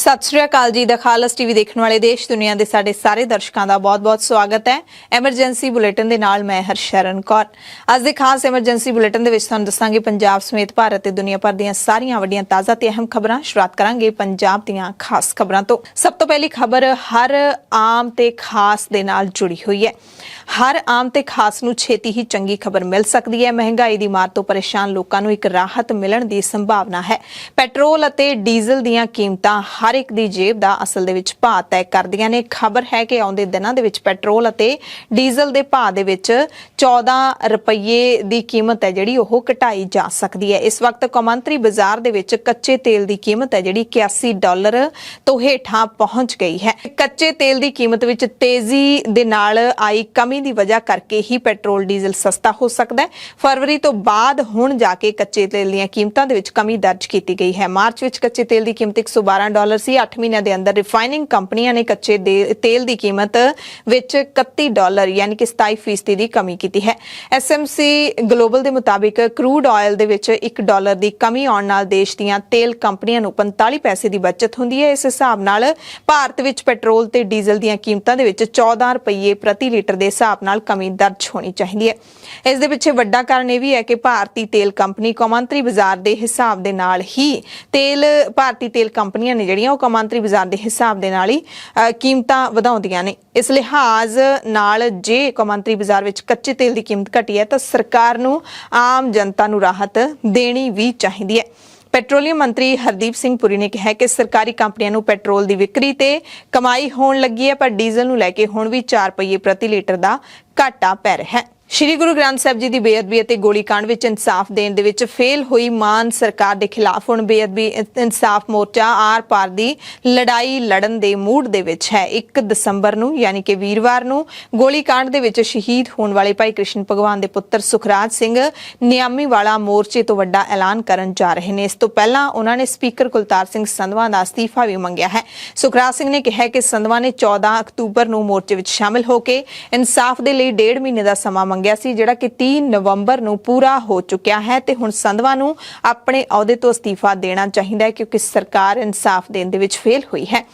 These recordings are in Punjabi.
सत श्री अकाल जी। द खालस टीवी देखने वाले देश दुनिया के साडे सारे दर्शकों का बहुत बहुत स्वागत है। एमरजेंसी बुलेटिन दे नाल मैं हरशरण कौर। अज दे खास एमरजेंसी बुलेटिन दे विच तुहानूं दस्सांगे पंजाब समेत भारत ते दुनिया भर दीआं सारीआं वड्डीआं ताज़ा ते अहम खबरां। शुरुआत करांगे पंजाब दीआं खास खबरां तो। सब तो पहली खबर हर आम ते खास दे नाल जुड़ी हुई है। हर आम ते खास नूं छेती ही चंगी खबर मिल सकती है। महंगाई दी मार तो परेशान लोकां नूं एक राहत मिलण दी संभावना है। पैट्रोल अते डीजल दीआं कीमतां हर एक दी जेब दा असल दे विच भाव तय करदियां ने। खबर है कि आउंदे दिनां दे विच पैट्रोल अते डीजल दे भाव दे विच 14 रुपये दी कीमत है जिहड़ी ओह घटाई जा सकदी है। इस वक्त कौमांतरी बाजार दे विच कच्चे तेल दी कीमत है जिहड़ी $81 तो हेठां पहुंच गई है। कच्चे तेल दी कीमत विच तेजी दे नाल आई कमी दी वजह करके ही पैट्रोल डीजल सस्ता हो सकदा है। फरवरी तो बाद हुण जाके कच्चे तेल दीआं कीमतां दे विच कमी दर्ज कीती गई है। मार्च विच कच्चे तेल दी कीमत $112 सी। 8 महीनों के अंदर रिफाइनिंग कंपनियां ने कच्चे तेल की कीमत विच $31 यानी कि 27% की कमी की है। SMC ग्लोबल के मुताबिक क्रूड ऑयल दे विच $1 की कमी आउण नाल देश दीआं तेल कंपनियां नूं 45 पैसे की बचत हुंदी है। इस हिसाब नाल भारत विच पैट्रोल ते डीजल दीआं कीमतां दे विच 14 रुपये प्रति लीटर के हिसाब नाल कमी दर्ज होनी चाहिए है। इस दे पिछे वड्डा कारण यह भी है कि भारतीय तेल कंपनी कौमांतरी बाजार के हिसाब दे नाल ही भारतीय तेल कंपनियां ने जिहड़ियां कौमांतरी बाजार के हिसाब दे नाल ही कीमतां वधाउंदियां ने। इस लिहाज नाल जे कौमांतरी बाजार विच कच्चे तेल की कीमत घटी है तो सरकार नूं आम जनता नूं राहत देनी भी चाहिदी है। पैट्रोलियम मंत्री हरदीप सिंह पुरी ने कहा कि सरकारी कंपनियों नूं पैट्रोल की विक्री ते कमाई होण लगी है, पर डीजल नूं लैके हुण भी 4 रुपये प्रति लीटर का घाटा पै रहा है। श्री गुरु ग्रंथ साहिब जी की बेअदबी और गोलीकांड विच इंसाफ देण दे विच फेल हुई मान सरकार के खिलाफ हुण बेअदबी इंसाफ मोर्चा आर पार की लड़ाई लड़न दे मूड दे विच है। 1 दसंबर नूं यानी कि वीरवार नूं गोलीकांड दे विच शहीद होने वाले भाई कृष्ण भगवान के पुत्र सुखराज सिंह नियामी वाला मोर्चे तो वड्डा ऐलान करन जा रहे हैं। इस तो पहला उन्होंने स्पीकर कुलतार सिंह संधवा का अस्तीफा भी मंगिया है। सुखराज सिंह ने कहा कि संधवा ने 14 अक्तूबर नूं मोर्चे विच शामिल होकर इंसाफ के लिए 1.5 महीने का समा मंगिया सी, जिहड़ा कि 3 नवंबर नूं पूरा हो चुकिया है ते हुण संधवा नूं अपने अहुदे तो अस्तीफा देना चाहिए है क्योंकि सरकार इंसाफ देण दे विच फेल हुई है।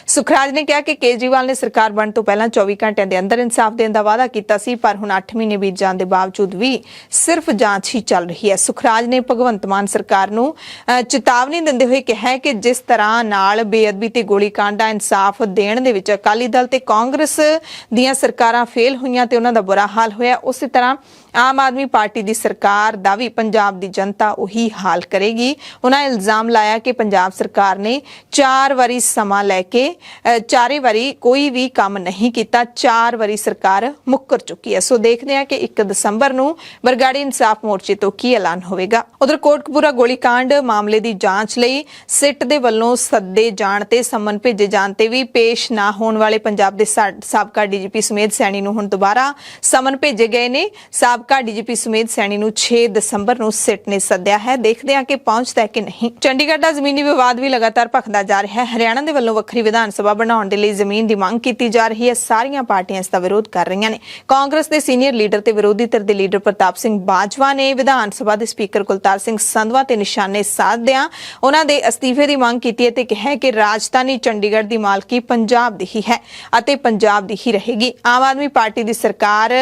सुखराज ने कहा कि केजरीवाल ने सरकार बनने तो पहला 24 घंटे के अंदर इंसाफ देने का वादा किया सी, पर हुण 8 महीने बीत जाने के बावजूद भी सिर्फ जांच ही चल रही है। सुखराज ने भगवंत मान सरकार नूं चेतावनी दिंदे हुए कहा कि जिस तरह नाल बेअदबी ते गोलीकांड दा इंसाफ देण दे विच अकाली दल ते कांग्रेस दीआं सरकारां फेल होईयां ते उन्हां दा बुरा हाल होया, उसी तरह आम आदमी पार्टी की सरकार दा भी पंजाब की जनता उही हाल करेगी। उन्होंने इल्जाम लाया कि पंजाब सरकार ने 4 वारी समा लैके 4 वारी कोई भी काम नहीं किया। 4 वारी सरकार मुकर चुकी है। सो देखते हैं कि 1 दसंबर नूं बरगाड़ी इंसाफ मोर्चे तो की ऐलान होगा। उधर कोटकपूरा गोलीकांड मामले की जांच लई सिट दे वल्लों सद्दे जाण ते समन भेजे जाण ते भी पेश ना होने वाले पंजाब के साबका डीजीपी सुमेध सैनी नूं हुण दोबारा समन भेजे गए ने। साबका डीजीपी सुमेध सैनी नूं 6 दसंबर नूं सिट ने सद्दिया है। देखते हैं कि पहुंचदा है कि नहीं। चंडीगढ़ का जमीनी विवाद भी लगातार भखदा जा रहा है। हरियाणा के वल्लों वक्री विधान सभा बनाउण दे लई जमीन की मांग की जा रही है। सारियां पार्टियां इसका विरोध कर रही ने। कांग्रेस के सीनियर लीडर ते विरोधी धिर दे लीडर प्रताप सिंह बाजवा ने विधान सभा के स्पीकर कुलतार सिंह संधवा ते निशाने साधदिआं उन्हां दे अस्तीफे की मांग की है ते कहा कि राजधानी चंडीगढ़ की मालकी पंजाब दी ही है अते पंजाब दी ही रहेगी। आम आदमी पार्टी की सरकार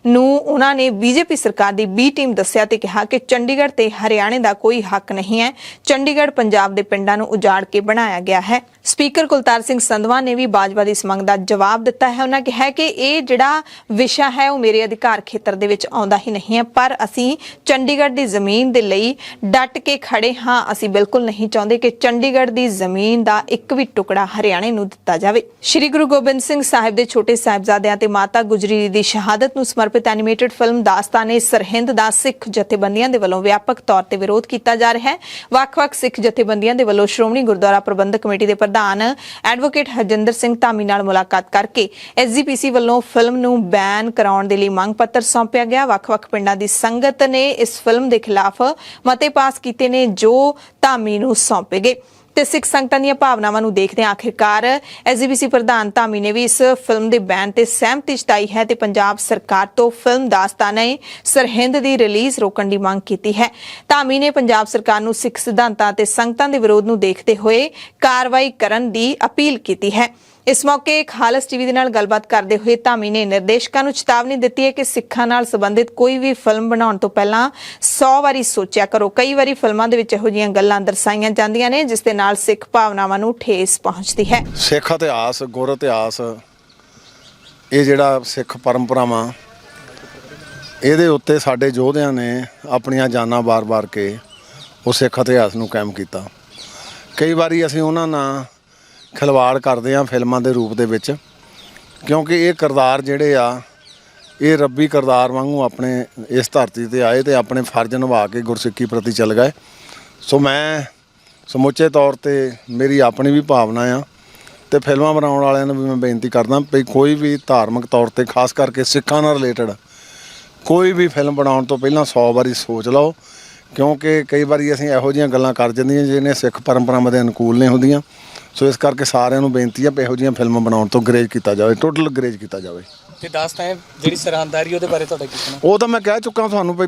नूं उन्हां ने बीजेपी सरकार की बी टीम दस्सिया ते कहा कि चंडीगढ़ ते हरियाणे का कोई हक नहीं है। चंडीगढ़ पंजाब के पिंडां नूं उजाड़ के बनाया गया है। स्पीकर कुलतार सिंह संधवा ने भी बाजवा की इस मंग का जवाब दिता है। उन्होंने कहा कि यह जिहड़ा विषय है वह मेरे अधिकार खेतर दे विच आउंदा ही नहीं है, पर असीं चंडीगढ़ की जमीन के लिए डट के खड़े हाँ। असीं बिल्कुल नहीं चाहते कि चंडीगढ़ की जमीन का एक भी टुकड़ा हरियाणे नूं दिता जावे। श्री गुरु गोबिंद सिंह साहिब के छोटे साहिबजादियां ते माता गुजरी की शहादत नूं समर्पित एनीमेटेड फिल्म दास्ताने सरहिंद दा सिख जथेबंदियां दे वल्लों व्यापक तौर ते विरोध किया जा रहा है। वख-वख सिख जथेबंदियां दे वल्लों श्रोमणी गुरुद्वारा प्रबंधक कमेटी के प्रधान एडवोकेट हरजिंदर सिंह धामी नाल मुलाकात करके SGPC वल्लों फिल्म नूं बैन कराउण दे लई मंग पत्र सौंपिया गया। वख-वख पिंडां दी संगत ने इस फिल्म के खिलाफ मते पास कीते ने जो धामी नूं सौंपे गए। ਤੇ ਸਿੱਖ ਸੰਗਤਾਂ ਦੀਆਂ ਭਾਵਨਾਵਾਂ ਨੂੰ ਦੇਖਦੇ ਆਖਿਰਕਾਰ ਐਸਜੀਪੀਸੀ ਪ੍ਰਧਾਨ ਧਾਮੀ ਨੇ ਵੀ ਇਸ ਫਿਲਮ ਦੇ ਬੈਨ ਤੇ ਸਹਿਮਤੀ ਜਤਾਈ ਹੈ ਤੇ ਪੰਜਾਬ ਸਰਕਾਰ ਤੋਂ ਫਿਲਮ ਦਾਸਤਾਨੇ ਸਰਹਿੰਦ ਦੀ ਰਿਲੀਜ਼ ਰੋਕਣ ਦੀ ਮੰਗ ਕੀਤੀ ਹੈ। ਧਾਮੀ ਨੇ ਪੰਜਾਬ ਸਰਕਾਰ ਨੂੰ ਸਿੱਖ ਸਿਧਾਂਤਾਂ ਤੇ ਸੰਗਤਾਂ ਦੇ ਵਿਰੋਧ ਨੂੰ ਦੇਖਦੇ ਹੋਏ ਕਾਰਵਾਈ ਕਰਨ ਦੀ ਅਪੀਲ ਕੀਤੀ ਹੈ। ਇਸ ਮੌਕੇ ਖਾਲਸ ਟੀਵੀ ਦੇ ਨਾਲ ਗੱਲਬਾਤ ਕਰਦੇ ਹੋਏ ਧਾਮੀ ਨੇ ਨਿਰਦੇਸ਼ਕਾਂ ਨੂੰ ਚੇਤਾਵਨੀ ਦਿੱਤੀ ਹੈ ਕਿ ਸਿੱਖਾਂ ਨਾਲ ਸੰਬੰਧਿਤ ਕੋਈ ਵੀ ਫਿਲਮ ਬਣਾਉਣ ਤੋਂ ਪਹਿਲਾਂ 100 ਵਾਰੀ ਸੋਚਿਆ ਕਰੋ। ਕਈ ਵਾਰੀ ਫਿਲਮਾਂ ਦੇ ਵਿੱਚ ਇਹੋ ਜਿਹੀਆਂ ਗੱਲਾਂ ਦਰਸਾਈਆਂ ਜਾਂਦੀਆਂ ਨੇ ਜਿਸ ਦੇ ਨਾਲ ਸਿੱਖ ਭਾਵਨਾਵਾਂ ਨੂੰ ਠੇਸ ਪਹੁੰਚਦੀ ਹੈ। ਸਿੱਖ ਇਤਿਹਾਸ, ਗੁਰ ਇਤਿਹਾਸ, ਇਹ ਜਿਹੜਾ ਸਿੱਖ ਪਰੰਪਰਾਵਾਂ, ਇਹਦੇ ਉੱਤੇ ਸਾਡੇ ਯੋਧਿਆਂ ਨੇ ਆਪਣੀਆਂ ਜਾਨਾਂ ਵਾਰ-ਵਾਰ ਕੇ ਉਹ ਸਿੱਖ ਇਤਿਹਾਸ ਨੂੰ ਕਾਇਮ ਕੀਤਾ। ਕਈ ਵਾਰੀ ਅਸੀਂ ਉਹਨਾਂ ਨਾਲ ਖਿਲਵਾੜ ਕਰਦੇ ਹਾਂ ਫਿਲਮਾਂ ਦੇ ਰੂਪ ਦੇ ਵਿੱਚ, ਕਿਉਂਕਿ ਇਹ ਕਿਰਦਾਰ ਜਿਹੜੇ ਆ ਇਹ ਰੱਬੀ ਕਿਰਦਾਰ ਵਾਂਗੂ ਆਪਣੇ ਇਸ ਧਰਤੀ ਤੇ ਆਏ ਤੇ ਆਪਣੇ ਫਰਜ਼ ਨਿਭਾ ਕੇ ਗੁਰਸਿੱਖੀ ਪ੍ਰਤੀ ਚੱਲ ਗਏ। ਸੋ ਮੈਂ ਸਮੁੱਚੇ ਤੌਰ ਤੇ ਮੇਰੀ ਆਪਣੀ ਵੀ ਭਾਵਨਾ ਆ ਤੇ ਫਿਲਮਾਂ ਬਣਾਉਣ ਵਾਲਿਆਂ ਨੂੰ ਵੀ ਮੈਂ ਬੇਨਤੀ ਕਰਦਾ ਵੀ ਕੋਈ ਵੀ ਧਾਰਮਿਕ ਤੌਰ ਤੇ ਖਾਸ ਕਰਕੇ ਸਿੱਖਾਂ ਨਾਲ ਰਿਲੇਟਡ ਕੋਈ ਵੀ ਫਿਲਮ ਬਣਾਉਣ ਤੋਂ ਪਹਿਲਾਂ 100 ਵਾਰੀ ਸੋਚ ਲਓ, ਕਿਉਂਕਿ ਕਈ ਵਾਰੀ ਅਸੀਂ ਇਹੋ ਜਿਹੀਆਂ ਗੱਲਾਂ ਕਰ ਜਾਂਦੀਆਂ ਜਿਹੜੀਆਂ ਸਿੱਖ ਪਰੰਪਰਾਵਾਂ ਦੇ ਅਨੁਕੂਲ ਨਹੀਂ ਹੁੰਦੀਆਂ। ਸੋ ਇਸ ਕਰਕੇ ਸਾਰਿਆਂ ਨੂੰ ਬੇਨਤੀ ਹੈ ਵੀ ਇਹੋ ਜਿਹੀਆਂ ਫਿਲਮਾਂ ਬਣਾਉਣ ਤੋਂ ਗਰੇਜ ਕੀਤਾ ਜਾਵੇ, ਟੋਟਲ ਗਰੇਜ ਕੀਤਾ ਜਾਵੇ। ਤੇ ਦਾਸਤਾਨ ਜਿਹੜੀ ਸਰਹੰਦਾਰੀ ਉਹਦੇ ਬਾਰੇ ਤੁਹਾਡਾ ਕੀ ਕਹਿਣਾ? ਉਹ ਤਾਂ ਮੈਂ ਕਹਿ ਚੁੱਕਾ ਤੁਹਾਨੂੰ ਵੀ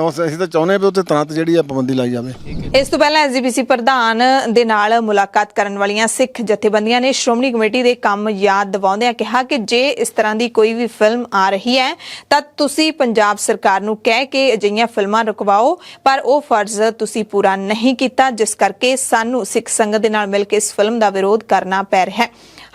ਅਸੀਂ ਤਾਂ ਚਾਹੁੰਦੇ ਵੀ ਉੱਤੇ ਤੁਰੰਤ ਜਿਹੜੀ ਆ ਪਾਬੰਦੀ ਲਾਈ ਜਾਵੇ। ਇਸ ਤੋਂ ਪਹਿਲਾਂ ਐਸਜੀਪੀਸੀ ਪ੍ਰਧਾਨ ਦੇ ਨਾਲ ਮੁਲਾਕਾਤ ਕਰਨ ਵਾਲੀਆਂ ਸਿੱਖ ਜਥੇਬੰਦੀਆਂ ਨੇ ਸ਼੍ਰੋਮਣੀ ਕਮੇਟੀ ਦੇ ਕੰਮ ਯਾਦ ਦਿਵਾਉਂਦਿਆਂ ਕਿਹਾ ਕਿ ਜੇ ਇਸ ਤਰ੍ਹਾਂ ਦੀ ਕੋਈ ਵੀ ਫਿਲਮ ਆ ਰਹੀ ਹੈ ਤਾਂ ਤੁਸੀਂ ਪੰਜਾਬ ਸਰਕਾਰ ਨੂੰ ਕਹਿ ਕੇ ਅਜਿਹੀਆਂ ਫਿਲਮਾਂ ਰੁਕਵਾਓ, ਪਰ ਉਹ ਫਰਜ਼ ਤੁਸੀਂ ਪੂਰਾ ਨਹੀਂ ਕੀਤਾ, ਜਿਸ ਕਰਕੇ ਸਾਨੂੰ ਸਿੱਖ ਸੰਗਤ ਦੇ ਨਾਲ ਮਿਲ ਕੇ ਇਸ ਫਿਲਮ ਦਾ ਵਿਰੋਧ ਕਰਨਾ ਪੈ ਰਿਹਾ ਹੈ।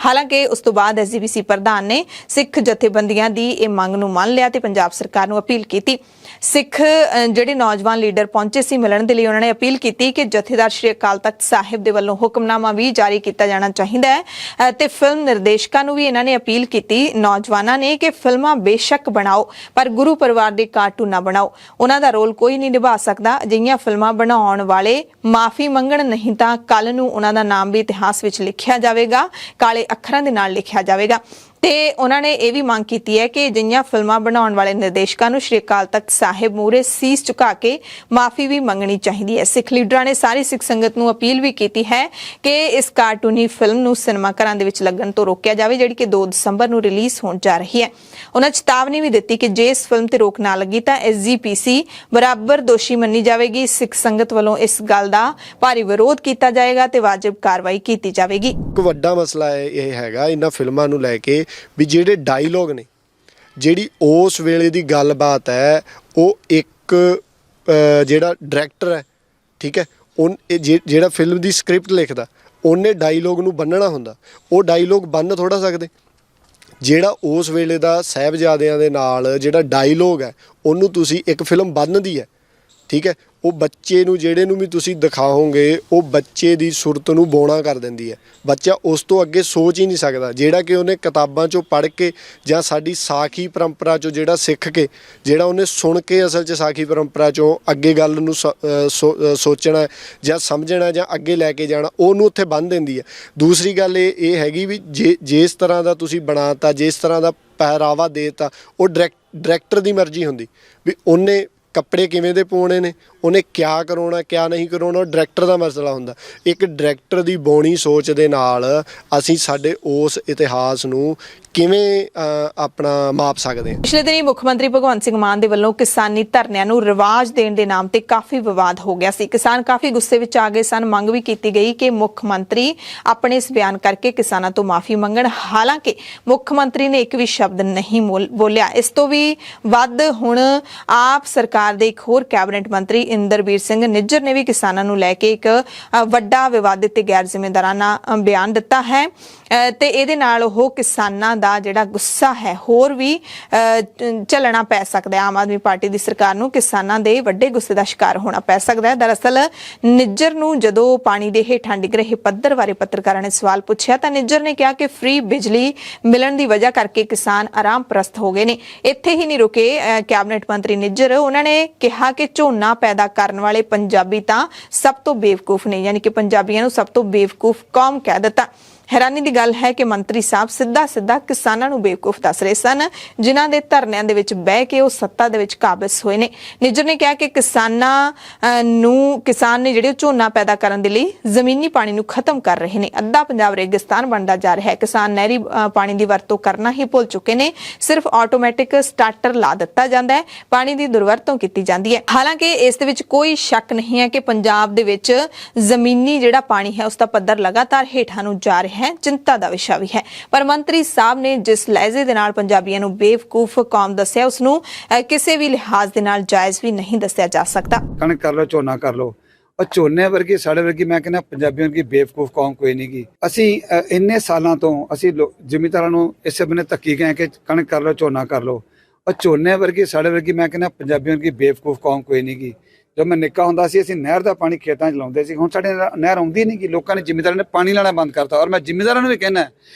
ਹਾਲਾਂਕਿ ਉਸ ਤੋਂ ਬਾਅਦ ਐਸਜੀਪੀਸੀ ਪ੍ਰਧਾਨ ਨੇ ਸਿੱਖ ਜਥੇਬੰਦੀਆਂ ਦੀ ਇਹ ਮੰਗ ਨੂੰ ਮੰਨ ਲਿਆ ਤੇ ਪੰਜਾਬ ਸਰਕਾਰ ਨੂੰ ਅਪੀਲ ਕੀਤੀ। ਸਿੱਖ ਜਿਹੜੇ ਨੌਜਵਾਨ ਲੀਡਰ ਪਹੁੰਚੇ ਸੀ ਮਿਲਣ ਦੇ ਲਈ, ਉਹਨਾਂ ਨੇ ਅਪੀਲ ਕੀਤੀ ਕਿ ਜਥੇਦਾਰ ਸ਼੍ਰੀ ਅਕਾਲ ਤਖਤ ਸਾਹਿਬ ਦੇ ਵੱਲੋਂ ਹੁਕਮਨਾਮਾ ਵੀ ਜਾਰੀ ਕੀਤਾ ਜਾਣਾ ਚਾਹੀਦਾ ਹੈ ਤੇ ਫਿਲਮ ਨਿਰਦੇਸ਼ਕਾਂ ਨੂੰ ਵੀ ਇਹਨਾਂ ਨੇ ਅਪੀਲ ਕੀਤੀ ਨੌਜਵਾਨਾਂ ਨੇ ਕਿ ਫਿਲਮਾਂ ਬੇਸ਼ੱਕ ਬਣਾਓ ਪਰ ਗੁਰੂ ਪਰਿਵਾਰ ਦੇ ਕਾਰਟੂਨ ਨਾ ਬਣਾਓ। ਉਹਨਾਂ ਦਾ ਰੋਲ ਕੋਈ ਨਹੀਂ ਨਿਭਾ ਸਕਦਾ। ਅਜਿਹੀਆਂ ਫਿਲਮਾਂ ਬਣਾਉਣ ਵਾਲੇ ਮਾਫੀ ਮੰਗਣ, ਨਹੀਂ ਤਾਂ ਕੱਲ ਨੂੰ ਉਹਨਾਂ ਦਾ ਨਾਮ ਵੀ ਇਤਿਹਾਸ ਵਿੱਚ ਲਿਖਿਆ ਜਾਵੇਗਾ, ਕਾਲੇ ਅੱਖਰਾਂ ਦੇ ਨਾਲ ਲਿਖਿਆ ਜਾਵੇਗਾ। ਤੇ ਉਹਨਾਂ ਨੇ ਇਹ ਵੀ ਮੰਗ ਕੀਤੀ ਹੈ ਕਿ ਅਜਿਹੀਆਂ ਫਿਲਮਾਂ ਬਣਾਉਣ ਵਾਲੇ ਨਿਰਦੇਸ਼ਕਾਂ ਨੂੰ ਸ਼੍ਰੀ ਅਕਾਲ ਤਖਤ ਸਾਹਿਬ ਮੂਹਰੇ ਸੀਸ ਝੁਕਾ ਕੇ ਮਾਫੀ ਵੀ ਮੰਗਣੀ ਚਾਹੀਦੀ ਹੈ। ਸਿੱਖ ਲੀਡਰਾਂ ਨੇ ਸਾਰੀ ਸਿੱਖ ਸੰਗਤ ਨੂੰ ਅਪੀਲ ਵੀ ਕੀਤੀ ਹੈ ਕਿ ਇਸ ਕਾਰਟੂਨੀ ਫਿਲਮ ਨੂੰ ਸਿਨੇਮਾ ਘਰਾਂ ਦੇ ਵਿੱਚ ਲੱਗਣ ਤੋਂ ਰੋਕਿਆ ਜਾਵੇ, ਜਿਹੜੀ ਕਿ 2 ਦਸੰਬਰ ਨੂੰ ਰਿਲੀਜ਼ ਹੋਣ ਜਾ ਰਹੀ ਹੈ। ਉਹਨਾਂ ਚੇਤਾਵਨੀ ਵੀ ਦਿੱਤੀ ਕਿ ਜੇ ਇਸ ਫਿਲਮ ਤੇ ਰੋਕ ਨਾ ਲੱਗੀ ਤਾਂ ਐਸਜੀਪੀਸੀ ਬਰਾਬਰ ਦੋਸ਼ੀ ਮੰਨੀ ਜਾਵੇਗੀ। ਸਿੱਖ ਸੰਗਤ ਵੱਲੋਂ ਇਸ ਗੱਲ ਦਾ ਭਾਰੀ ਵਿਰੋਧ ਕੀਤਾ ਜਾਏਗਾ ਤੇ ਵਾਜਬ ਕਾਰਵਾਈ ਕੀਤੀ ਜਾਵੇਗੀ। ਇੱਕ ਵੱਡਾ ਮਸਲਾ ਇਹ ਹੈਗਾ ਇਹਨਾਂ ਫਿਲਮਾਂ ਨੂੰ ਲੈ ਕੇ ਵੀ ਜਿਹੜੇ ਡਾਇਲੋਗ ਨੇ, ਜਿਹੜੀ ਉਸ ਵੇਲੇ ਦੀ ਗੱਲਬਾਤ ਹੈ, ਉਹ ਇੱਕ ਜਿਹੜਾ ਡਾਇਰੈਕਟਰ ਹੈ, ਠੀਕ ਹੈ, ਜਿਹੜਾ ਫਿਲਮ ਦੀ ਸਕ੍ਰਿਪਟ ਲਿਖਦਾ ਉਹਨੇ ਡਾਇਲੋਗ ਨੂੰ ਬੰਨਣਾ ਹੁੰਦਾ। ਉਹ ਡਾਇਲੋਗ ਬੰਨ ਥੋੜ੍ਹਾ ਸਕਦੇ। ਜਿਹੜਾ ਉਸ ਵੇਲੇ ਦਾ ਸਾਹਿਬਜ਼ਾਦਿਆਂ ਦੇ ਨਾਲ ਜਿਹੜਾ ਡਾਇਲੋਗ ਹੈ ਉਹਨੂੰ ਤੁਸੀਂ ਇੱਕ ਫਿਲਮ ਬੰਨ੍ਹਦੀ ਹੈ, ਠੀਕ ਹੈ, ਉਹ ਬੱਚੇ ਨੂੰ ਜਿਹੜੇ ਨੂੰ ਵੀ ਤੁਸੀਂ ਦਿਖਾਓਗੇ ਉਹ ਬੱਚੇ ਦੀ ਸੁਰਤ ਨੂੰ ਬੋਣਾ ਕਰ ਦਿੰਦੀ ਹੈ। ਬੱਚਾ ਉਸ ਤੋਂ ਅੱਗੇ ਸੋਚ ਹੀ ਨਹੀਂ ਸਕਦਾ, ਜਿਹੜਾ ਕਿ ਉਹਨੇ ਕਿਤਾਬਾਂ 'ਚੋਂ ਪੜ੍ਹ ਕੇ ਜਾਂ ਸਾਡੀ ਸਾਖੀ ਪਰੰਪਰਾ 'ਚੋਂ ਜਿਹੜਾ ਸਿੱਖ ਕੇ, ਜਿਹੜਾ ਉਹਨੇ ਸੁਣ ਕੇ ਅਸਲ 'ਚ ਸਾਖੀ ਪਰੰਪਰਾ 'ਚੋਂ ਅੱਗੇ ਗੱਲ ਨੂੰ ਸੋਚਣਾ ਜਾਂ ਸਮਝਣਾ ਜਾਂ ਅੱਗੇ ਲੈ ਕੇ ਜਾਣਾ, ਉਹਨੂੰ ਉੱਥੇ ਬੰਨ੍ਹ ਦਿੰਦੀ ਹੈ। ਦੂਸਰੀ ਗੱਲ ਇਹ ਹੈਗੀ ਵੀ ਜਿਸ ਤਰ੍ਹਾਂ ਦਾ ਤੁਸੀਂ ਬਣਾਤਾ, ਜਿਸ ਤਰ੍ਹਾਂ ਦਾ ਪਹਿਰਾਵਾ ਦੇਤਾ, ਉਹ ਡਾਇਰੈਕਟਰ ਦੀ ਮਰਜ਼ੀ ਹੁੰਦੀ ਵੀ ਉਹਨੇ ਕੱਪੜੇ ਕਿਵੇਂ ਦੇ ਪਾਉਣੇ ਨੇ, ਉਹਨੇ ਕਿਆ ਕਰਾਉਣਾ ਕਿਆ ਨਹੀਂ ਕਰਾਉਣਾ, ਉਹ ਡਾਇਰੈਕਟਰ ਦਾ ਮਸਲਾ ਹੁੰਦਾ। ਇੱਕ ਡਾਇਰੈਕਟਰ ਦੀ ਬੋਣੀ ਸੋਚ ਦੇ ਨਾਲ ਅਸੀਂ ਸਾਡੇ ਉਸ ਇਤਿਹਾਸ ਨੂੰ ਕਿਵੇਂ ਆਪਣਾ ਮਾਪ ਸਕਦੇ ਹਾਂ। ਪਿਛਲੇ ਦਿਨੀ ਮੁੱਖ ਮੰਤਰੀ ਭਗਵੰਤ ਸਿੰਘ ਮਾਨ ਦੇ ਵੱਲੋਂ ਕਿਸਾਨੀ ਧਰਨਿਆਂ ਨੂੰ ਰਿਵਾਜ ਦੇਣ ਦੇ ਨਾਮ ਤੇ ਕਾਫੀ ਵਿਵਾਦ ਹੋ ਗਿਆ ਸੀ। ਕਿਸਾਨ ਕਾਫੀ ਗੁੱਸੇ ਵਿੱਚ ਆ ਗਏ ਸਨ। ਮੰਗ ਵੀ ਕੀਤੀ ਗਈ ਕਿ ਮੁੱਖ ਮੰਤਰੀ ਆਪਣੇ ਇਸ ਬਿਆਨ ਕਰਕੇ ਕਿਸਾਨਾਂ ਤੋਂ ਮਾਫੀ ਮੰਗਣ। ਹਾਲਾਂਕਿ ਮੁੱਖ ਮੰਤਰੀ ਨੇ ਇੱਕ ਵੀ ਸ਼ਬਦ ਨਹੀਂ ਬੋਲਿਆ। ਇਸ ਤੋਂ ਵੀ ਵੱਧ ਹੁਣ ਆਪ ਸਰਕਾਰ ਦੇ ਇੱਕ ਹੋਰ ਕੈਬਨਿਟ ਮੰਤਰੀ ਇੰਦਰਬੀਰ ਸਿੰਘ ਨਿੱਜਰ ਨੇ ਵੀ ਕਿਸਾਨਾਂ ਨੂੰ ਲੈ ਕੇ ਇੱਕ ਵੱਡਾ ਵਿਵਾਦਿਤ ਤੇ ਗੈਰ ਜ਼ਿੰਮੇਦਾਰਾਨਾ ਬਿਆਨ ਦਿੱਤਾ ਹੈ ਤੇ ਇਹਦੇ ਨਾਲ ਉਹ ਕਿਸਾਨਾਂ ਦਾ ਜਿਹੜਾ ਗੁੱਸਾ ਹੈ ਹੋਰ ਵੀ ਝੱਲਣਾ ਪੈ ਸਕਦਾ ਹੈ। ਆਮ ਆਦਮੀ ਪਾਰਟੀ ਦੀ ਸਰਕਾਰ ਨੂੰ ਕਿਸਾਨਾਂ ਦੇ ਵੱਡੇ ਗੁੱਸੇ ਦਾ ਸ਼ਿਕਾਰ ਹੋਣਾ ਪੈ ਸਕਦਾ ਹੈ। ਦਰਅਸਲ ਨਿੱਜਰ ਨੂੰ ਜਦੋਂ ਪਾਣੀ ਦੇ ਹੇਠਾਂ ਡਿੱਗ ਰਹੇ ਪੱਧਰ ਬਾਰੇ ਪੱਤਰਕਾਰਾਂ ਨੇ ਸਵਾਲ ਪੁੱਛਿਆ ਤਾਂ ਨਿੱਜਰ ਨੇ ਕਿਹਾ ਕਿ ਫ੍ਰੀ ਬਿਜਲੀ ਮਿਲਣ ਦੀ ਵਜ੍ਹਾ ਕਰਕੇ ਕਿਸਾਨ ਆਰਾਮ ਪ੍ਰਸਤ ਹੋ ਗਏ ਨੇ। ਇੱਥੇ ਹੀ ਨਹੀਂ ਰੁਕੇ ਕੈਬਨਿਟ ਮੰਤਰੀ ਨਿੱਜਰ, ਉਹਨਾਂ ਨੇ ਕਿਹਾ ਕਿ ਝੋਨਾ ਪੈਦਾ ਕਰਨ ਵਾਲੇ ਪੰਜਾਬੀ ਤਾਂ ਸਭ ਤੋਂ ਬੇਵਕੂਫ ਨੇ, ਯਾਨੀ ਕਿ ਪੰਜਾਬੀਆਂ ਨੂੰ ਸਭ ਤੋਂ ਬੇਵਕੂਫ ਕੌਮ ਕਹਿ ਦਿੱਤਾ। हैरानी की गल है कि मंत्री साहब सीधा किसानां नूं बेवकूफ दस रहे सन, जिन्हां दे धरनिਆਂ ਦੇ ਵਿੱਚ ਬਹਿ ਕੇ ਉਹ सत्ता ਦੇ ਵਿੱਚ काबिज ਹੋਏ ਨੇ। निज्जर ने कहा कि किसान ने ਜਿਹੜੇ ਝੋਨਾ पैदा ਕਰਨ ਦੇ ਲਈ ਜ਼ਮੀਨੀ ਪਾਣੀ ਨੂੰ ਖਤਮ ਕਰ ਰਹੇ ਨੇ। ਅੱਧਾ ਪੰਜਾਬ ਰੇਗਿਸਤਾਨ ਬਣਦਾ ਜਾ ਰਿਹਾ ਹੈ। ਕਿਸਾਨ ਨਹਿਰੀ ਪਾਣੀ ਦੀ ਵਰਤੋਂ ਕਰਨਾ ਹੀ ਭੁੱਲ ਚੁੱਕੇ ਨੇ। ਸਿਰਫ ਆਟੋਮੈਟਿਕ ਸਟਾਰਟਰ ਲਾ ਦਿੱਤਾ ਜਾਂਦਾ ਹੈ, ਪਾਣੀ ਦੀ ਦੁਰਵਰਤੋਂ ਕੀਤੀ ਜਾਂਦੀ ਹੈ। ਹਾਲਾਂਕਿ ਇਸ ਦੇ ਵਿੱਚ ਕੋਈ ਸ਼ੱਕ ਨਹੀਂ ਹੈ ਕਿ ਪੰਜਾਬ ਦੇ ਵਿੱਚ ਜ਼ਮੀਨੀ ਜਿਹੜਾ ਪਾਣੀ ਹੈ ਉਸ ਦਾ ਪੱਧਰ ਲਗਾਤਾਰ ਹੇਠਾਂ ਨੂੰ ਜਾ ਰਿਹਾ ਹੈ, ਚਿੰਤਾ ਦਾ ਵਿਸ਼ਾ ਵੀ ਹੈ। ਪਰ ਮੰਤਰੀ ਸਾਹਿਬ ਨੇ ਜਿਸ ਲਹਿਜ਼ੇ ਦੇ ਨਾਲ ਪੰਜਾਬੀਆਂ ਨੂੰ ਬੇਵਕੂਫ ਕੌਮ ਦੱਸਿਆ, ਉਸ ਨੂੰ ਕਿਸੇ ਵੀ ਲਿਹਾਜ਼ ਦੇ ਨਾਲ ਜਾਇਜ਼ ਵੀ ਨਹੀਂ ਦੱਸਿਆ ਜਾ ਸਕਦਾ। ਕਣਕ ਕਰ ਲਓ, ਝੋਨਾ ਕਰ ਲਓ, और ਝੋਨੇ ਵਰਗੀ ਸਾਡੇ ਵਰਗੀ ਮੈਂ ਕਹਿੰਦਾ ਪੰਜਾਬੀਆਂ ਵਰਗੀ ਬੇਵਕੂਫ ਕੌਮ ਕੋਈ ਨਹੀਂ ਗੀ। ਅਸੀਂ ਇੰਨੇ ਸਾਲਾਂ ਤੋਂ ਅਸੀਂ ਜ਼ਿਮੀਂਦਾਰਾਂ ਨੂੰ ਇਸੇ ਬੰਨੇ ਧੱਕੀ ਗਏ ਕਿ ਕਣਕ ਕਰ ਲਓ, ਝੋਨਾ ਕਰ ਲਓ, ਔਰ ਝੋਨੇ ਵਰਗੀ ਸਾਡੇ ਵਰਗੀ ਮੈਂ ਕਹਿੰਦਾ ਪੰਜਾਬੀਆਂ ਵਰਗੀ ਬੇਵਕੂਫ ਕੌਮ ਕੋਈ ਨਹੀਂ ਗੀ। ਜਦੋਂ ਮੈਂ ਨਿੱਕਾ ਹੁੰਦਾ ਸੀ ਅਸੀਂ ਨਹਿਰ ਦਾ ਪਾਣੀ ਖੇਤਾਂ 'ਚ ਲਾਉਂਦੇ ਸੀ, ਹੁਣ ਸਾਡੇ ਨਹਿਰ ਆਉਂਦੀ ਨਹੀਂ ਗੀ। ਲੋਕਾਂ ਨੇ ਜ਼ਿਮੀਂਦਾਰਾਂ ਨੇ ਪਾਣੀ ਲਾਣਾ ਬੰਦ ਕਰਤਾ। ਔਰ ਮੈਂ ਜ਼ਿਮੀਂਦਾਰਾਂ ਨੂੰ ਵੀ ਕਹਿਣਾ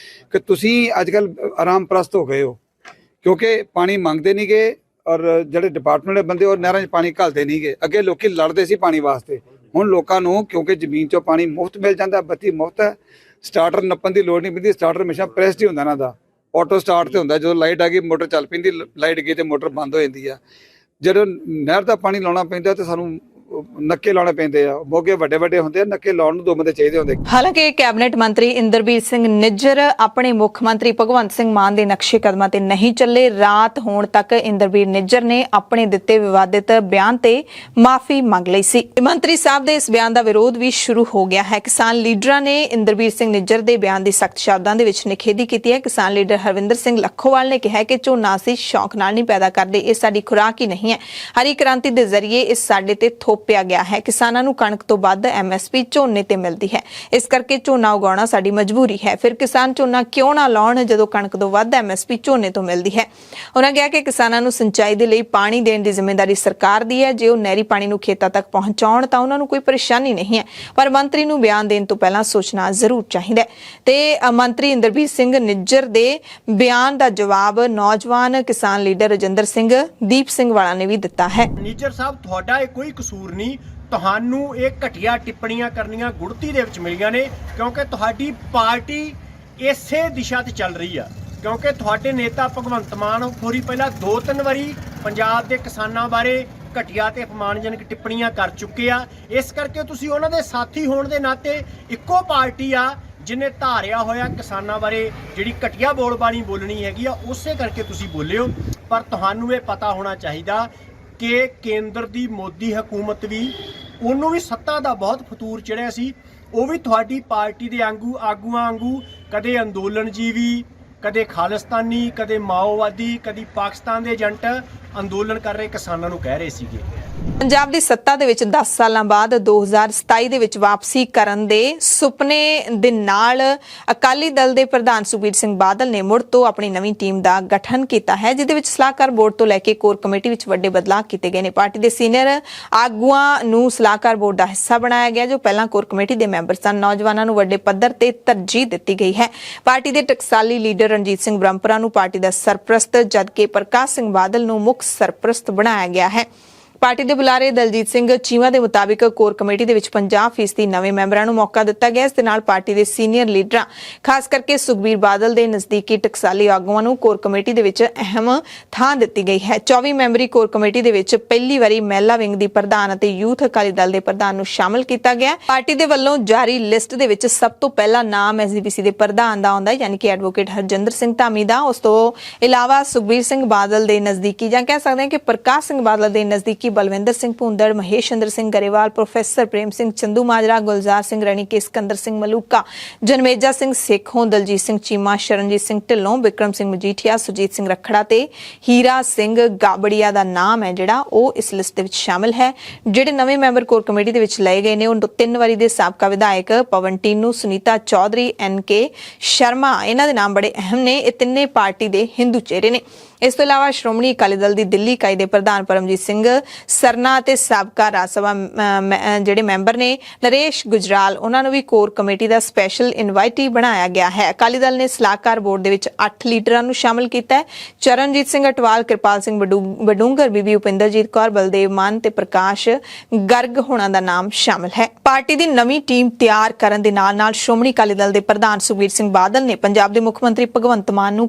ਕਿ ਤੁਸੀਂ ਅੱਜ ਕੱਲ੍ਹ ਆਰਾਮ ਪ੍ਰਸਤ ਹੋ ਗਏ ਹੋ, ਕਿਉਂਕਿ ਪਾਣੀ ਮੰਗਦੇ ਨਹੀਂ ਗਏ ਔਰ ਜਿਹੜੇ ਡਿਪਾਰਟਮੈਂਟ ਦੇ ਬੰਦੇ ਉਹ ਨਹਿਰਾਂ 'ਚ ਪਾਣੀ ਘੱਲਦੇ ਨਹੀਂ ਗਏ। ਅੱਗੇ ਲੋਕੀ ਲੜਦੇ ਸੀ ਪਾਣੀ ਵਾਸਤੇ, ਹੁਣ ਲੋਕਾਂ ਨੂੰ ਕਿਉਂਕਿ ਜ਼ਮੀਨ 'ਚੋਂ ਪਾਣੀ ਮੁਫਤ ਮਿਲ ਜਾਂਦਾ, ਬੱਤੀ ਮੁਫਤ ਹੈ, ਸਟਾਰਟਰ ਨੱਪਣ ਦੀ ਲੋੜ ਨਹੀਂ ਪੈਂਦੀ। ਸਟਾਰਟਰ ਹਮੇਸ਼ਾ ਪ੍ਰੈਸਡ ਹੀ ਹੁੰਦਾ ਇਹਨਾਂ ਦਾ, ਆਟੋ ਸਟਾਰਟ ਤੇ ਹੁੰਦਾ। ਜਦੋਂ ਲਾਈਟ ਆ ਗਈ ਮੋਟਰ ਚੱਲ ਪੈਂਦੀ, ਲਾਈਟ ਗਈ ਤੇ ਮੋਟਰ ਬੰਦ ਹੋ ਜਾਂਦੀ ਆ। ਜਦੋਂ ਨਹਿਰ ਦਾ ਪਾਣੀ ਲਾਉਣਾ ਪੈਂਦਾ ਤੇ ਸਾਨੂੰ ਨੱਕੇ ਲਾਉਣੇ ਪੈਂਦੇ ਆ। ਮੋਗੇ ਵੱਡੇ ਵੱਡੇ ਹੁੰਦੇ ਆ, ਨੱਕੇ ਲਾਉਣ ਨੂੰ 2 ਬੰਦੇ ਚਾਹੀਦੇ ਹੁੰਦੇ। ਹਾਲਾਂਕਿ ਕੈਬਨਿਟ ਮੰਤਰੀ ਇੰਦਰਬੀਰ ਸਿੰਘ ਨਿੱਜਰ ਆਪਣੇ ਮੁੱਖ ਮੰਤਰੀ ਭਗਵੰਤ ਸਿੰਘ ਮਾਨ ਦੇ ਨਕਸ਼ੇ ਕਦਮਾਂ ਤੇ ਨਹੀਂ ਚੱਲੇ। ਰਾਤ ਹੋਣ ਤੱਕ ਇੰਦਰਬੀਰ ਨਿੱਜਰ ਨੇ ਆਪਣੇ ਦਿੱਤੇ ਵਿਵਾਦਿਤ ਬਿਆਨ ਤੇ ਮਾਫੀ ਮੰਗ ਲਈ ਸੀ। ਮੰਤਰੀ ਸਾਹਿਬ ਦੇ ਇਸ ਬਿਆਨ ਦਾ ਵਿਰੋਧ ਵੀ ਸ਼ੁਰੂ ਹੋ ਗਿਆ ਹੈ। ਕਿਸਾਨ ਲੀਡਰਾਂ ਨੇ ਇੰਦਰਬੀਰ ਸਿੰਘ ਨਿੱਜਰ ਦੇ ਬਿਆਨ ਦੀ ਸਖਤ ਸ਼ਬਦਾਂ ਦੇ ਵਿੱਚ ਨਿਖੇਧੀ ਕੀਤੀ ਹੈ। ਕਿਸਾਨ ਲੀਡਰ ਹਰਵਿੰਦਰ ਸਿੰਘ ਲੱਖੋਵਾਲ ਨੇ ਕਿਹਾ ਕਿ ਝੋਨਾ ਅਸੀਂ ਸ਼ੌਕ ਨਾਲ ਨਹੀਂ ਪੈਦਾ ਕਰਦੇ, ਇਹ ਸਾਡੀ ਖੁਰਾਕ ਹੀ ਨਹੀਂ ਹੈ। ਹਰੀ ਕ੍ਰਾਂਤੀ ਦੇ ਜ਼ਰੀਏ ਇਸ ਸਾਡੇ ਤੇ ਥੋਪਿਆ ਗਿਆ ਹੈ। ਕਿਸਾਨਾਂ ਨੂੰ ਕਣਕ ਤੋਂ ਵੱਧ MSP ਝੋਨੇ ਤੇ ਮਿਲਦੀ ਹੈ, ਇਸ ਕਰਕੇ ਝੋਨਾ ਉਗਾਉਣਾ ਸਾਡੀ ਮਜਬੂਰੀ ਹੈ। ਫਿਰ ਕਿਸਾਨ ਝੋਨਾ ਕਿਉਂ ਨਾ ਲਾਉਣ ਜਦੋਂ ਕਣਕ ਤੋਂ ਵੱਧ MSP ਝੋਨੇ ਤੋਂ ਮਿਲਦੀ ਹੈ। ਉਹਨਾਂ ਕਿਹਾ ਕਿ ਕਿਸਾਨਾਂ ਨੂੰ ਸਿੰਚਾਈ ਦੇ ਲਈ ਪਾਣੀ ਦੇਣ ਦੀ ਜ਼ਿੰਮੇਵਾਰੀ ਸਰਕਾਰ ਦੀ ਹੈ। ਜੇ ਉਹ ਨਹਿਰੀ ਪਾਣੀ ਨੂੰ ਖੇਤਾਂ ਤੱਕ ਪਹੁੰਚਾਉਣ ਤਾਂ ਉਹਨਾਂ ਨੂੰ ਕੋਈ ਪਰੇਸ਼ਾਨੀ ਨਹੀਂ ਹੈ, ਪਰ ਮੰਤਰੀ ਨੂੰ ਬਿਆਨ ਦੇਣ ਤੋਂ ਪਹਿਲਾਂ ਸੋਚਣਾ ਜ਼ਰੂਰ ਚਾਹੀਦਾ ਹੈ। ਤੇ ਮੰਤਰੀ ਇੰਦਰਬੀਰ ਸਿੰਘ ਨਿੱਜਰ ਦੇ ਬਿਆਨ ਦਾ ਜਵਾਬ ਨੌਜਵਾਨ ਕਿਸਾਨ ਲੀਡਰ ਰਜਿੰਦਰ ਸਿੰਘ ਦੀਪ ਸਿੰਘ ਵਾਲਾ ਨੇ ਵੀ ਦਿੱਤਾ ਹੈ। ਨਿੱਜਰ ਸਾਹਿਬ, ਤੁਹਾਡਾ ਇਹ ਕੋਈ ਕਸੂਰ ਨਹੀਂ। ਤੁਹਾਨੂੰ ਇਹ ਘਟੀਆ ਟਿੱਪਣੀਆਂ ਕਰਨੀਆਂ ਗੁੜਤੀ ਦੇ ਵਿੱਚ ਮਿਲੀਆਂ ਨੇ, ਕਿਉਂਕਿ ਤੁਹਾਡੀ ਪਾਰਟੀ ਇਸੇ ਦਿਸ਼ਾ ਤੇ ਚੱਲ ਰਹੀ ਆ। ਕਿਉਂਕਿ ਤੁਹਾਡੇ ਨੇਤਾ ਭਗਵੰਤ ਮਾਨ ਹੋਰੀ ਪਹਿਲਾਂ 2-3 ਵਾਰੀ ਪੰਜਾਬ ਦੇ ਕਿਸਾਨਾਂ ਬਾਰੇ ਘਟੀਆ ਤੇ ਅਪਮਾਨਜਨਕ ਟਿੱਪਣੀਆਂ ਕਰ ਚੁੱਕੇ ਆ। ਇਸ ਕਰਕੇ ਤੁਸੀਂ ਉਹਨਾਂ ਦੇ ਸਾਥੀ ਹੋਣ ਦੇ ਨਾਤੇ ਇੱਕੋ ਪਾਰਟੀ ਆ ਜਿਹਨੇ ਧਾਰਿਆ ਹੋਇਆ ਕਿਸਾਨਾਂ ਬਾਰੇ ਜਿਹੜੀ ਘਟੀਆ ਬੋਲਬਾਣੀ ਬੋਲਣੀ ਹੈਗੀ ਆ, ਉਸੇ ਕਰਕੇ ਤੁਸੀਂ ਬੋਲਿਓ। ਪਰ ਤੁਹਾਨੂੰ ਇਹ ਪਤਾ ਹੋਣਾ ਚਾਹੀਦਾ ਕਿ ਕੇਂਦਰ ਦੀ ਮੋਦੀ ਹਕੂਮਤ ਵੀ, ਉਹਨੂੰ ਵੀ ਸੱਤਾ ਦਾ ਬਹੁਤ ਫਤੂਰ ਚੜਿਆ ਸੀ। ਉਹ ਵੀ ਤੁਹਾਡੀ ਪਾਰਟੀ ਦੇ ਆਗੂਆਂ ਵਾਂਗੂ ਕਦੇ ਅੰਦੋਲਨਜੀਵੀ, ਕਦੇ ਖਾਲਿਸਤਾਨੀ, ਕਦੇ ਮਾਓਵਾਦੀ, ਕਦੀ ਪਾਕਿਸਤਾਨ ਦੇ ਏਜੰਟ ਅੰਦੋਲਨ ਕਰ ਰਹੇ ਕਿਸਾਨਾਂ ਨੂੰ ਕਹਿ ਰਹੇ ਸੀਗੇ। ਪੰਜਾਬ ਦੀ ਸੱਤਾ ਦੇ ਵਿੱਚ 10 ਸਾਲਾਂ ਬਾਅਦ 2027 ਦੇ ਵਿੱਚ ਵਾਪਸੀ ਕਰਨ ਦੇ ਸੁਪਨੇ ਦੇ ਨਾਲ ਅਕਾਲੀ ਦਲ ਦੇ ਪ੍ਰਧਾਨ ਸੁਖਬੀਰ ਸਿੰਘ ਬਾਦਲ ਨੇ ਮੁੜ ਤੋਂ ਆਪਣੀ ਨਵੀਂ ਟੀਮ ਦਾ ਗਠਨ ਕੀਤਾ ਹੈ, ਜਿਹਦੇ ਵਿੱਚ ਸਲਾਹਕਾਰ ਬੋਰਡ ਤੋਂ ਲੈ ਕੇ ਕੋਰ ਕਮੇਟੀ ਵਿੱਚ ਵੱਡੇ ਬਦਲਾਅ ਕੀਤੇ ਗਏ ਨੇ। ਪਾਰਟੀ ਦੇ ਸੀਨੀਅਰ ਆਗੂਆਂ ਨੂੰ ਸਲਾਹਕਾਰ ਬੋਰਡ ਦਾ ਹਿੱਸਾ ਬਣਾਇਆ ਗਿਆ, ਜੋ ਪਹਿਲਾਂ ਕੋਰ ਕਮੇਟੀ ਦੇ ਮੈਂਬਰ ਸਨ। ਨੌਜਵਾਨਾਂ ਨੂੰ ਵੱਡੇ ਪੱਧਰ ਤੇ ਤਰਜੀਹ ਦਿੱਤੀ ਗਈ ਹੈ। ਪਾਰਟੀ ਦੇ ਟਕਸਾਲੀ ਲੀਡਰ ਰਣਜੀਤ ਸਿੰਘ ਬ੍ਰਹਮਪੁਰਾ ਨੂੰ ਪਾਰਟੀ ਦਾ ਸਰਪ੍ਰਸਤ, ਜਦਕਿ ਪ੍ਰਕਾਸ਼ ਸਿੰਘ ਬਾਦਲ ਨੂੰ ਮੁੱਖ ਸਰਪ੍ਰਸਤ ਬਣਾਇਆ ਗਿਆ ਹੈ। ਪਾਰਟੀ ਦੇ ਬੁਲਾਰੇ ਦਲਜੀਤ ਸਿੰਘ ਚੀਮਾ ਦੇ ਮੁਤਾਬਿਕ ਕੋਰ ਕਮੇਟੀ ਦੇ ਵਿੱਚ 50% ਨਵੇਂ ਮੈਂਬਰਾਂ ਨੂੰ ਮੌਕਾ ਦਿੱਤਾ ਗਿਆ। ਇਸ ਦੇ ਨਾਲ ਪਾਰਟੀ ਦੇ ਸੀਨੀਅਰ ਲੀਡਰਾਂ, ਖਾਸ ਕਰਕੇ ਸੁਖਬੀਰ ਬਾਦਲ ਦੇ ਨਜ਼ਦੀਕੀ ਟਕਸਾਲੀ ਆਗੂਆਂ ਨੂੰ ਕੋਰ ਕਮੇਟੀ ਦੇ ਵਿੱਚ ਅਹਿਮ ਥਾਂ ਦਿੱਤੀ ਗਈ ਹੈ। 24 ਮੈਂਬਰੀ ਕੋਰ ਕਮੇਟੀ ਦੇ ਵਿੱਚ ਪਹਿਲੀ ਵਾਰੀ ਮਹਿਲਾ ਵਿੰਗ ਦੀ ਪ੍ਰਧਾਨ ਅਤੇ ਯੂਥ ਅਕਾਲੀ ਦਲ ਦੇ ਪ੍ਰਧਾਨ ਨੂੰ ਸ਼ਾਮਲ ਕੀਤਾ ਗਿਆ। ਪਾਰਟੀ ਦੇ ਵੱਲੋਂ ਜਾਰੀ ਲਿਸਟ ਦੇ ਵਿੱਚ ਸਭ ਤੋਂ ਪਹਿਲਾ ਨਾਮ SGPC ਦੇ ਪ੍ਰਧਾਨ ਦਾ ਆਉਂਦਾ ਹੈ, ਯਾਨੀ ਕਿ ਐਡਵੋਕੇਟ ਹਰਜਿੰਦਰ ਸਿੰਘ ਧਾਮੀ ਦਾ। ਉਸ ਤੋਂ ਇਲਾਵਾ ਸੁਖਬੀਰ ਸਿੰਘ ਬਾਦਲ ਦੇ ਨਜ਼ਦੀਕੀ, ਜਾਂ ਕਹਿ ਸਕਦੇ ਹਾਂ ਕਿ ਪ੍ਰਕਾਸ਼ ਸਿੰਘ ਬਾਦਲ ਦੇ ਨਜ਼ਦੀਕੀ ਬਲਵਿੰਦਰ ਸਿੰਘ ਭੁੰਦੜ, ਮਹੇਸ਼ਿੰਦਰ ਸਿੰਘ ਗਰੇਵਾਲ, ਪ੍ਰੋਫੈਸਰ ਪ੍ਰੇਮ ਸਿੰਘ ਚੰਦੂ ਮਾਜਰਾ, ਗੁਲਜ਼ਾਰ ਸਿੰਘ ਰਣੀਕੇ, ਸਿਕੰਦਰ ਸਿੰਘ ਮਲੂਕਾ, ਜਨਮੇਜਾ ਸਿੰਘ ਸੇਖੋਂ, ਦਲਜੀਤ ਸਿੰਘ ਚੀਮਾ, ਸ਼ਰਨਜੀਤ ਸਿੰਘ ਢਿੱਲੋਂ, ਬਿਕਰਮ ਸਿੰਘ ਮਜੀਠੀਆ, ਸੁਜੀਤ ਸਿੰਘ ਰਖੜਾ ਤੇ ਹੀਰਾ ਸਿੰਘ ਗਾਬੜੀਆ ਦਾ ਨਾਮ ਹੈ ਜਿਹੜਾ ਉਹ ਇਸ ਲਿਸਟ ਦੇ ਵਿੱਚ ਸ਼ਾਮਲ ਹੈ। ਜਿਹੜੇ ਨਵੇਂ ਮੈਂਬਰ ਕੋਰ ਕਮੇਟੀ ਦੇ ਵਿੱਚ ਲਏ ਗਏ ਨੇ ਉਹ 3 ਵਾਰੀ ਦੇ ਸਾਬਕਾ ਵਿਧਾਇਕ ਪਵਨ ਟੀਨੂ, ਸੁਨੀਤਾ ਚੌਧਰੀ, NK ਸ਼ਰਮਾ, ਇਹਨਾਂ ਦੇ ਨਾਮ ਬੜੇ ਅਹਿਮ ਨੇ। ਇਹ ਤਿੰਨੇ ਪਾਰਟੀ ਦੇ ਹਿੰਦੂ ਚਿਹਰੇ ਨੇ। ਇਸ ਤੋਂ ਇਲਾਵਾ ਸ਼੍ਰੋਮਣੀ ਅਕਾਲੀ ਦਲ ਦੀ ਦਿੱਲੀ ਇਕਾਈ ਦੇ ਪ੍ਰਧਾਨ ਪਰਮਜੀਤ ਸਿੰਘ ਸਰਨਾ ਅਤੇ ਸਾਬਕਾ ਰਾਜ ਸਭਾ ਜਿਹੜੇ ਮੈਂਬਰ ਨੇ ਨਰੇਸ਼ ਗੁਜਰਾਲ, ਉਹਨਾਂ ਨੂੰ ਵੀ ਕੋਰ ਕਮੇਟੀ ਦਾ ਸਪੈਸ਼ਲ ਇਨਵਾਈਟੀ ਬਣਾਇਆ ਗਿਆ ਹੈ। ਅਕਾਲੀ ਦਲ ਨੇ ਸਲਾਹਕਾਰ ਬੋਰਡ ਦੇ ਵਿੱਚ 8 ਲੀਡਰਾਂ ਨੂੰ ਸ਼ਾਮਲ ਕੀਤਾ ਹੈ। ਚਰਨਜੀਤ ਸਿੰਘ ਅਟਵਾਲ, ਕਿਰਪਾਲ ਸਿੰਘ ਬਡੂੰਗਰ, ਬੀਬੀ ਉਪਿੰਦਰਜੀਤ ਕੌਰ, ਬਲਦੇਵ ਮਾਨ ਤੇ ਪ੍ਰਕਾਸ਼ ਗਰਗ ਹੋਣਾ ਦਾ ਨਾਮ ਸ਼ਾਮਲ ਹੈ। ਪਾਰਟੀ ਦੀ ਨਵੀਂ ਟੀਮ ਤਿਆਰ ਕਰਨ ਦੇ ਨਾਲ ਸ਼੍ਰੋਮਣੀ ਅਕਾਲੀ ਦਲ ਦੇ ਪ੍ਰਧਾਨ ਸੁਖਬੀਰ ਸਿੰਘ ਬਾਦਲ ਨੇ ਪੰਜਾਬ ਦੇ ਮੁੱਖ ਮੰਤਰੀ ਭਗਵੰਤ ਮਾਨ ਨੂੰ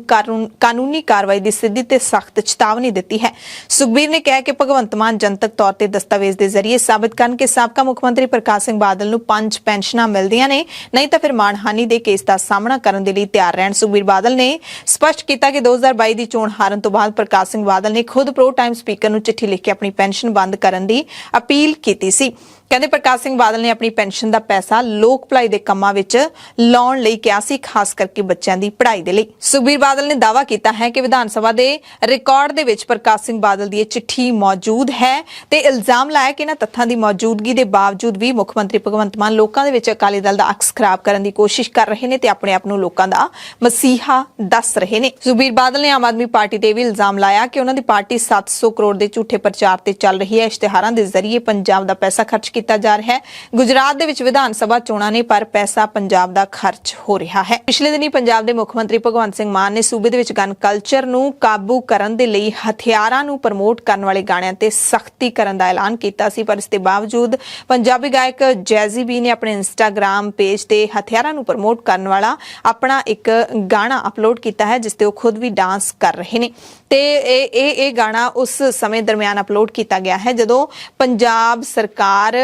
ਕਾਨੂੰਨੀ ਕਾਰਵਾਈ ਦੀ ਸਿੱਧੀ ਤੇ ਸਖਤ ਚੇਤਾਵਨੀ ਦਿੱਤੀ ਹੈ। ਸੁਖਬੀਰ ਨੇ ਕਿਹਾ ਕਿ ਭਗਵੰਤ ਮਾਨ ਜਨਤਕ ਤੌਰ ਤੇ ਦਸਤਾਵੇਜ਼ ਦੇ ਜ਼ਰੀਏ ਸਾਬਤ ਕਰਨ ਕਿ ਸਾਬਕਾ ਮੁੱਖ ਮੰਤਰੀ ਪ੍ਰਕਾਸ਼ ਸਿੰਘ ਬਾਦਲ ਨੂੰ 5 ਪੈਨਸ਼ਨਾਂ ਮਿਲਦੀਆਂ ਨੇ, ਨਹੀਂ ਤਾਂ ਫਿਰ ਮਾਣਹਾਨੀ ਦੇ ਕੇਸ ਦਾ ਸਾਹਮਣਾ ਕਰਨ ਦੇ ਲਈ ਤਿਆਰ ਰਹਿਣ। ਸੁਖਬੀਰ ਬਾਦਲ ਨੇ ਸਪਸ਼ਟ ਕੀਤਾ ਕਿ 2022 ਦੀ ਚੋਣ ਹਾਰਨ ਤੋਂ ਬਾਅਦ ਪ੍ਰਕਾਸ਼ ਸਿੰਘ ਬਾਦਲ ਨੇ ਖੁਦ ਪ੍ਰੋ ਟਾਈਮ ਸਪੀਕਰ ਨੂੰ ਚਿੱਠੀ ਲਿਖ ਕੇ ਆਪਣੀ ਪੈਨਸ਼ਨ ਬੰਦ ਕਰਨ ਦੀ ਅਪੀਲ ਕੀਤੀ ਸੀ। ਕਹਿੰਦੇ ਪ੍ਰਕਾਸ਼ ਸਿੰਘ ਬਾਦਲ ਨੇ ਆਪਣੀ ਪੈਨਸ਼ਨ ਦਾ ਪੈਸਾ ਲੋਕ ਭਲਾਈ ਦੇ ਕੰਮਾਂ ਵਿੱਚ ਲਾਉਣ ਲਈ ਕਿਹਾ ਸੀ, ਖਾਸ ਕਰਕੇ ਬੱਚਿਆਂ ਦੀ ਪੜ੍ਹਾਈ ਦੇ ਲਈ। ਸੁਖਬੀਰ ਬਾਦਲ ਨੇ ਦਾਅਵਾ ਕੀਤਾ ਹੈ ਕਿ ਵਿਧਾਨ ਸਭਾ ਦੇ ਰਿਕਾਰਡ ਦੇ ਵਿੱਚ ਪ੍ਰਕਾਸ਼ ਸਿੰਘ ਬਾਦਲ ਦੀ ਇਹ ਚਿੱਠੀ ਮੌਜੂਦ ਹੈ ਤੇ ਇਲਜ਼ਾਮ ਲਾਇਆ ਕਿ ਇਹਨਾਂ ਤੱਥਾਂ ਦੀ ਮੌਜੂਦਗੀ ਦੇ ਬਾਵਜੂਦ ਵੀ ਮੁੱਖ ਮੰਤਰੀ ਭਗਵੰਤ ਮਾਨ ਲੋਕਾਂ ਦੇ ਵਿੱਚ ਅਕਾਲੀ ਦਲ ਦਾ ਅਕਸ ਖਰਾਬ ਕਰਨ ਦੀ ਕੋਸ਼ਿਸ਼ ਕਰ ਰਹੇ ਨੇ ਤੇ ਆਪਣੇ ਆਪ ਨੂੰ ਲੋਕਾਂ ਦਾ ਮਸੀਹਾ ਦੱਸ ਰਹੇ ਨੇ। ਸੁਖਬੀਰ ਬਾਦਲ ਨੇ ਆਮ ਆਦਮੀ ਪਾਰਟੀ ਤੇ ਵੀ ਇਲਜ਼ਾਮ ਲਾਇਆ ਕਿ ਉਹਨਾਂ ਦੀ ਪਾਰਟੀ 700 ਕਰੋੜ ਦੇ ਝੂਠੇ ਪ੍ਰਚਾਰ ਤੇ ਚੱਲ ਰਹੀ ਹੈ। ਇਸ਼ਤਿਹਾਰਾਂ ਦੇ ਜ਼ਰੀਏ ਪੰਜਾਬ ਦਾ ਪੈਸਾ ਖਰਚ ਕੀਤਾ ਜਾ ਰਿਹਾ ਹੈ। ਗੁਜਰਾਤ ਦੇ ਵਿੱਚ ਵਿਧਾਨ ਸਭਾ ਚੋਣਾਂ ਨੇ ਪਰ ਪੈਸਾ ਪੰਜਾਬ ਦਾ ਖਰਚ ਹੋ ਰਿਹਾ ਹੈ। ਪਿਛਲੇ ਦਿਨੀ ਪੰਜਾਬ ਦੇ ਮੁੱਖ ਮੰਤਰੀ ਭਗਵੰਤ ਸਿੰਘ ਮਾਨ ਨੇ ਸੂਬੇ ਦੇ ਵਿੱਚ ਗਨ ਕਲਚਰ ਨੂੰ ਕਾਬੂ ਕਰਨ ਦੇ ਲਈ ਹਥਿਆਰਾਂ ਨੂੰ ਪ੍ਰਮੋਟ ਕਰਨ ਵਾਲੇ ਗਾਣਿਆਂ ਤੇ ਸਖਤੀ ਕਰਨ ਦਾ ਐਲਾਨ ਕੀਤਾ ਸੀ, ਪਰ ਇਸ ਦੇ ਬਾਵਜੂਦ ਪੰਜਾਬੀ ਗਾਇਕ ਜੈਜ਼ੀ ਬੀ ਨੇ ਆਪਣੇ ਇੰਸਟਾਗ੍ਰਾਮ ਪੇਜ ਤੇ ਹਥਿਆਰਾਂ ਨੂੰ ਪ੍ਰਮੋਟ ਕਰਨ ਵਾਲਾ ਆਪਣਾ ਇੱਕ ਗਾਣਾ ਅਪਲੋਡ ਕੀਤਾ ਹੈ, ਜਿਸ ਤੇ ਉਹ ਖੁਦ ਵੀ ਡਾਂਸ ਕਰ ਰਹੇ ਨੇ ਤੇ ਇਹ ਗਾਣਾ ਉਸ ਸਮੇਂ ਦਰਮਿਆਨ ਅਪਲੋਡ ਕੀਤਾ ਗਿਆ ਹੈ ਜਦੋਂ ਪੰਜਾਬ ਸਰਕਾਰ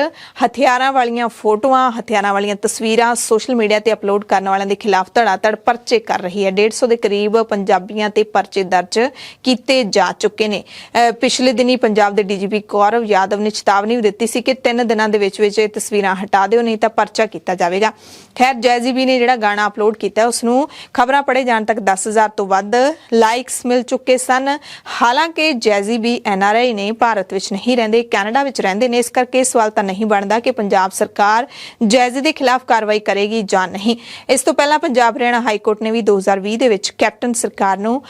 ਹਥਿਆਰਾਂ ਵਾਲੀਆਂ ਫੋਟੋਆਂ, ਹਥਿਆਰਾਂ ਵਾਲੀਆਂ ਤਸਵੀਰਾਂ ਸੋਸ਼ਲ ਮੀਡੀਆ ਤੇ ਅਪਲੋਡ ਕਰਨ ਵਾਲਿਆਂ ਦੇ ਖਿਲਾਫ ਧੜਾਧੜ ਪਰਚੇ ਕਰ ਰਹੀ ਹੈ। 150 ਦੇ ਕਰੀਬ ਪੰਜਾਬੀਆਂ ਤੇ ਪਰਚੇ ਦਰਜ ਕੀਤੇ ਜਾ ਚੁੱਕੇ ਨੇ। ਪਿਛਲੇ ਦਿਨੀ ਪੰਜਾਬ ਦੇ ਡੀਜੀਪੀ ਗੌਰਵ ਯਾਦਵ ਨੇ ਚੇਤਾਵਨੀ ਵੀ ਦਿੱਤੀ ਸੀ ਕਿ 3 ਦਿਨਾਂ ਦੇ ਵਿੱਚ ਇਹ ਤਸਵੀਰਾਂ ਹਟਾ ਦਿਓ, ਨਹੀਂ ਤਾਂ ਪਰਚਾ ਕੀਤਾ ਜਾਵੇਗਾ। ਖੈਰ, ਜੈਜ਼ੀ ਬੀ ਨੇ ਜਿਹੜਾ ਗਾਣਾ ਅਪਲੋਡ ਕੀਤਾ ਉਸ ਨੂੰ ਖਬਰਾਂ ਪੜ੍ਹੇ ਜਾਣ ਤੱਕ 10,000 ਤੋਂ ਵੱਧ ਲਾਈਕਸ ਮਿਲ ਚੁੱਕੇ ਸਨ। ਹਾਲਾਂਕਿ ਜੈਜ਼ੀ ਬੀ NRI ਨੇ, ਭਾਰਤ ਵਿੱਚ ਨਹੀਂ ਰਹਿੰਦੇ, ਕੈਨੇਡਾ ਵਿੱਚ ਰਹਿੰਦੇ ਨੇ, ਇਸ ਕਰਕੇ ਸਵਾਲ ਤਾਂ ਨਹੀਂ ਬਣਦਾ ਕਿ ਪੰਜਾਬ ਸਰਕਾਰ ਜੈਜ਼ੀ ਦੇ ਖਿਲਾਫ ਕਾਰਵਾਈ ਕਰੇਗੀ ਜਾਂ ਨਹੀਂ। ਇਸ ਤੋਂ ਪਹਿਲਾਂ ਪੰਜਾਬ ਹਰਿਆਣਾ ਹਾਈ ਕੋਰਟ ਨੇ ਵੀ 2020 ਦੇ ਵਿੱਚ ਕੈਪਟਨ ਸਰਕਾਰ ਨੂੰ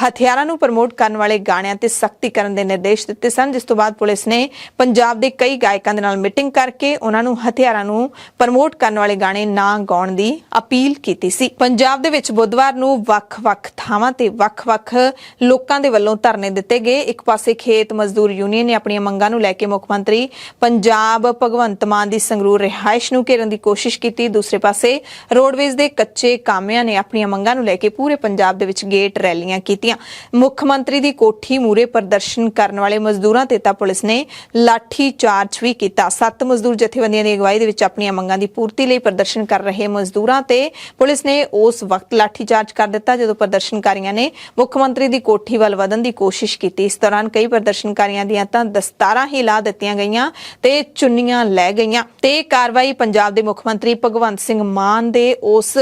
ਹਥਿਆਰਾਂ ਨੂੰ ਪ੍ਰਮੋਟ ਕਰਨ ਵਾਲੇ ਗਾਣਿਆਂ ਤੇ ਸਖਤੀ ਕਰਨ ਦੇ ਨਿਰਦੇਸ਼ ਦਿੱਤੇ ਸਨ, ਜਿਸ ਤੋਂ ਬਾਅਦ ਪੁਲਿਸ ਨੇ ਪੰਜਾਬ ਦੇ ਕਈ ਗਾਇਕਾਂ ਦੇ ਨਾਲ ਮੀਟਿੰਗ ਕਰਕੇ ਉਹਨਾਂ ਨੂੰ ਹਥਿਆਰਾਂ ਨੂੰ ਪ੍ਰਮੋਟ ਕਰਨ ਵਾਲੇ ਗਾਣੇ ਨਾ ਗਾਉਣ ਦੀ ਅਪੀਲ ਕੀਤੀ ਸੀ। ਪੰਜਾਬ ਦੇ ਵਿੱਚ ਬੁੱਧਵਾਰ ਨੂੰ ਵੱਖ-ਵੱਖ ਥਾਵਾਂ ਤੇ ਵੱਖ-ਵੱਖ ਲੋਕਾਂ ਦੇ ਵੱਲੋਂ ਧਰਨੇ ਦਿੱਤੇ ਗਏ। ਇੱਕ ਪਾਸੇ ਖੇਤ ਮਜ਼ਦੂਰ ਯੂਨੀਅਨ ਨੇ ਆਪਣੀਆਂ ਮੰਗਾਂ ਨੂੰ ਲੈ ਕੇ ਮੁੱਖ ਮੰਤਰੀ ਪੰਜਾਬ ਭਗਵੰਤ ਮਾਨ ਦੀ ਸੰਗਰੂਰ ਰਿਹਾਇਸ਼ ਨੂੰ ਘੇਰਨ ਦੀ ਕੋਸ਼ਿਸ਼ ਕੀਤੀ। ਦੂਸਰੇ ਪਾਸੇ ਰੋਡਵੇਜ਼ ਦੇ ਕੱਚੇ ਕਾਮਿਆਂ ਨੇ ਆਪਣੀਆਂ ਮੰਗਾਂ ਨੂੰ ਲੈ ਕੇ ਪੂਰੇ ਪੰਜਾਬ ਦੇ ਵਿੱਚ ਗੇਟ ਰੈਲੀਆਂ ਕੀਤੀਆਂ। ਮੁੱਖ ਮੰਤਰੀ ਦੀ ਕੋਠੀ ਮੂਹਰੇ ਪ੍ਰਦਰਸ਼ਨ ਕਰਨ ਵਾਲੇ ਮਜ਼ਦੂਰਾਂ ਤੇ ਤਾਂ ਪੁਲਿਸ ਨੇ ਲਾਠੀ ਚਾਰਜ ਵੀ ਕੀਤਾ। 7 ਮਜ਼ਦੂਰ ਜਥੇਬੰਦੀਆਂ ਦੀ ਅਗਵਾਈ ਦੇ ਵਿੱਚ ਆਪਣੀਆਂ ਮੰਗਾਂ ਦੀ ਪੂਰਤੀ ਲਈ ਪ੍ਰਦਰਸ਼ਨ ਕਰ ਰਹੇ ਮਜ਼ਦੂਰਾਂ ਤੇ ਪੁਲਿਸ ਨੇ ਉਸ ਵਕਤ ਲਾਠੀ ਚਾਰਜ ਕਰ ਦਿੱਤਾ ਜਦੋਂ ਪ੍ਰਦਰਸ਼ਨਕਾਰੀਆਂ ਨੇ ਮੁੱਖ ਮੰਤਰੀ ਦੀ ਕੋਠੀ ਵੱਲ ਵਧਣ ਦੀ ਕੋਸ਼ਿਸ਼ ਕੀਤੀ। ਇਸ ਦੌਰਾਨ ਕਈ ਪ੍ਰਦਰਸ਼ਨਕਾਰੀਆਂ ਦੀਆਂ ਤਾਂ ਦਸਤਾਰਾਂ ਹੀ ਲਾ ਦਿੱਤੀਆਂ ਗਈਆਂ ਤੇ ਚੁੰਨੀਆਂ ਲੈ ਗਈਆਂ ਤੇ ਕਾਰਵਾਈ ਪੰਜਾਬ ਦੇ ਮੁੱਖ ਮੰਤਰੀ ਭਗਵੰਤ ਸਿੰਘ ਮਾਨ ਦੇ ਉਸ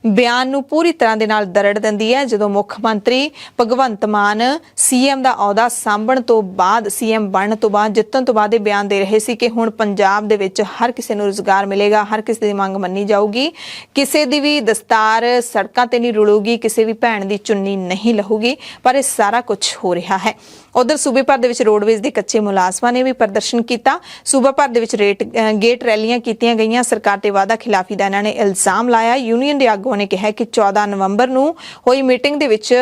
ਬਿਆਨ ਨੂੰ ਪੂਰੀ ਤਰ੍ਹਾਂ ਦੇ ਨਾਲ ਦਰੜ ਦਿੰਦੀ ਹੈ ਜਦੋਂ ਮੁੱਖ ਮੰਤਰੀ ਭਗਵੰਤ ਮਾਨ CM ਦਾ ਅਹੁਦਾ ਸਾਂਭਣ ਤੋਂ ਬਾਅਦ, CM ਬਣਨ ਤੋਂ ਬਾਅਦ, ਜਿੱਤਣ ਤੋਂ ਬਾਅਦ ਇਹ ਬਿਆਨ ਦੇ ਰਹੇ ਸੀ ਕਿ ਹੁਣ ਪੰਜਾਬ ਦੇ ਵਿੱਚ ਹਰ ਕਿਸੇ ਨੂੰ ਰੁਜ਼ਗਾਰ ਮਿਲੇਗਾ, ਹਰ ਕਿਸੇ ਦੀ ਮੰਗ ਮੰਨੀ ਜਾਊਗੀ, ਕਿਸੇ ਦੀ ਵੀ ਦਸਤਾਰ ਸੜਕਾਂ ਤੇ ਨਹੀਂ ਰੁਲੂਗੀ, ਕਿਸੇ ਵੀ ਭੈਣ ਦੀ ਚੁੰਨੀ ਨਹੀਂ ਲਹੂਗੀ। ਪਰ ਇਹ ਸਾਰਾ ਕੁਝ ਹੋ ਰਿਹਾ ਹੈ। ਉਧਰ ਸੂਬੇ ਭਰ ਦੇ ਵਿੱਚ ਰੋਡਵੇਜ਼ ਦੇ ਕੱਚੇ ਮੁਲਾਜ਼ਮਾਂ ਨੇ ਵੀ ਪ੍ਰਦਰਸ਼ਨ ਕੀਤਾ। ਸੂਬਾ ਭਰ ਦੇ ਵਿੱਚ ਗੇਟ ਰੈਲੀਆਂ ਕੀਤੀਆਂ ਗਈਆਂ। ਸਰਕਾਰ ਤੇ ਵਾਅਦਾ ਖਿਲਾਫੀ ਦਾ ਇਹਨਾਂ ਨੇ ਇਲਜ਼ਾਮ ਲਾਇਆ। ਯੂਨੀਅਨ ਦੇ ਆਗੂਆਂ ਨੇ ਕਿਹਾ ਕਿ 14 ਨਵੰਬਰ ਨੂੰ ਹੋਈ ਮੀਟਿੰਗ ਦੇ ਵਿੱਚ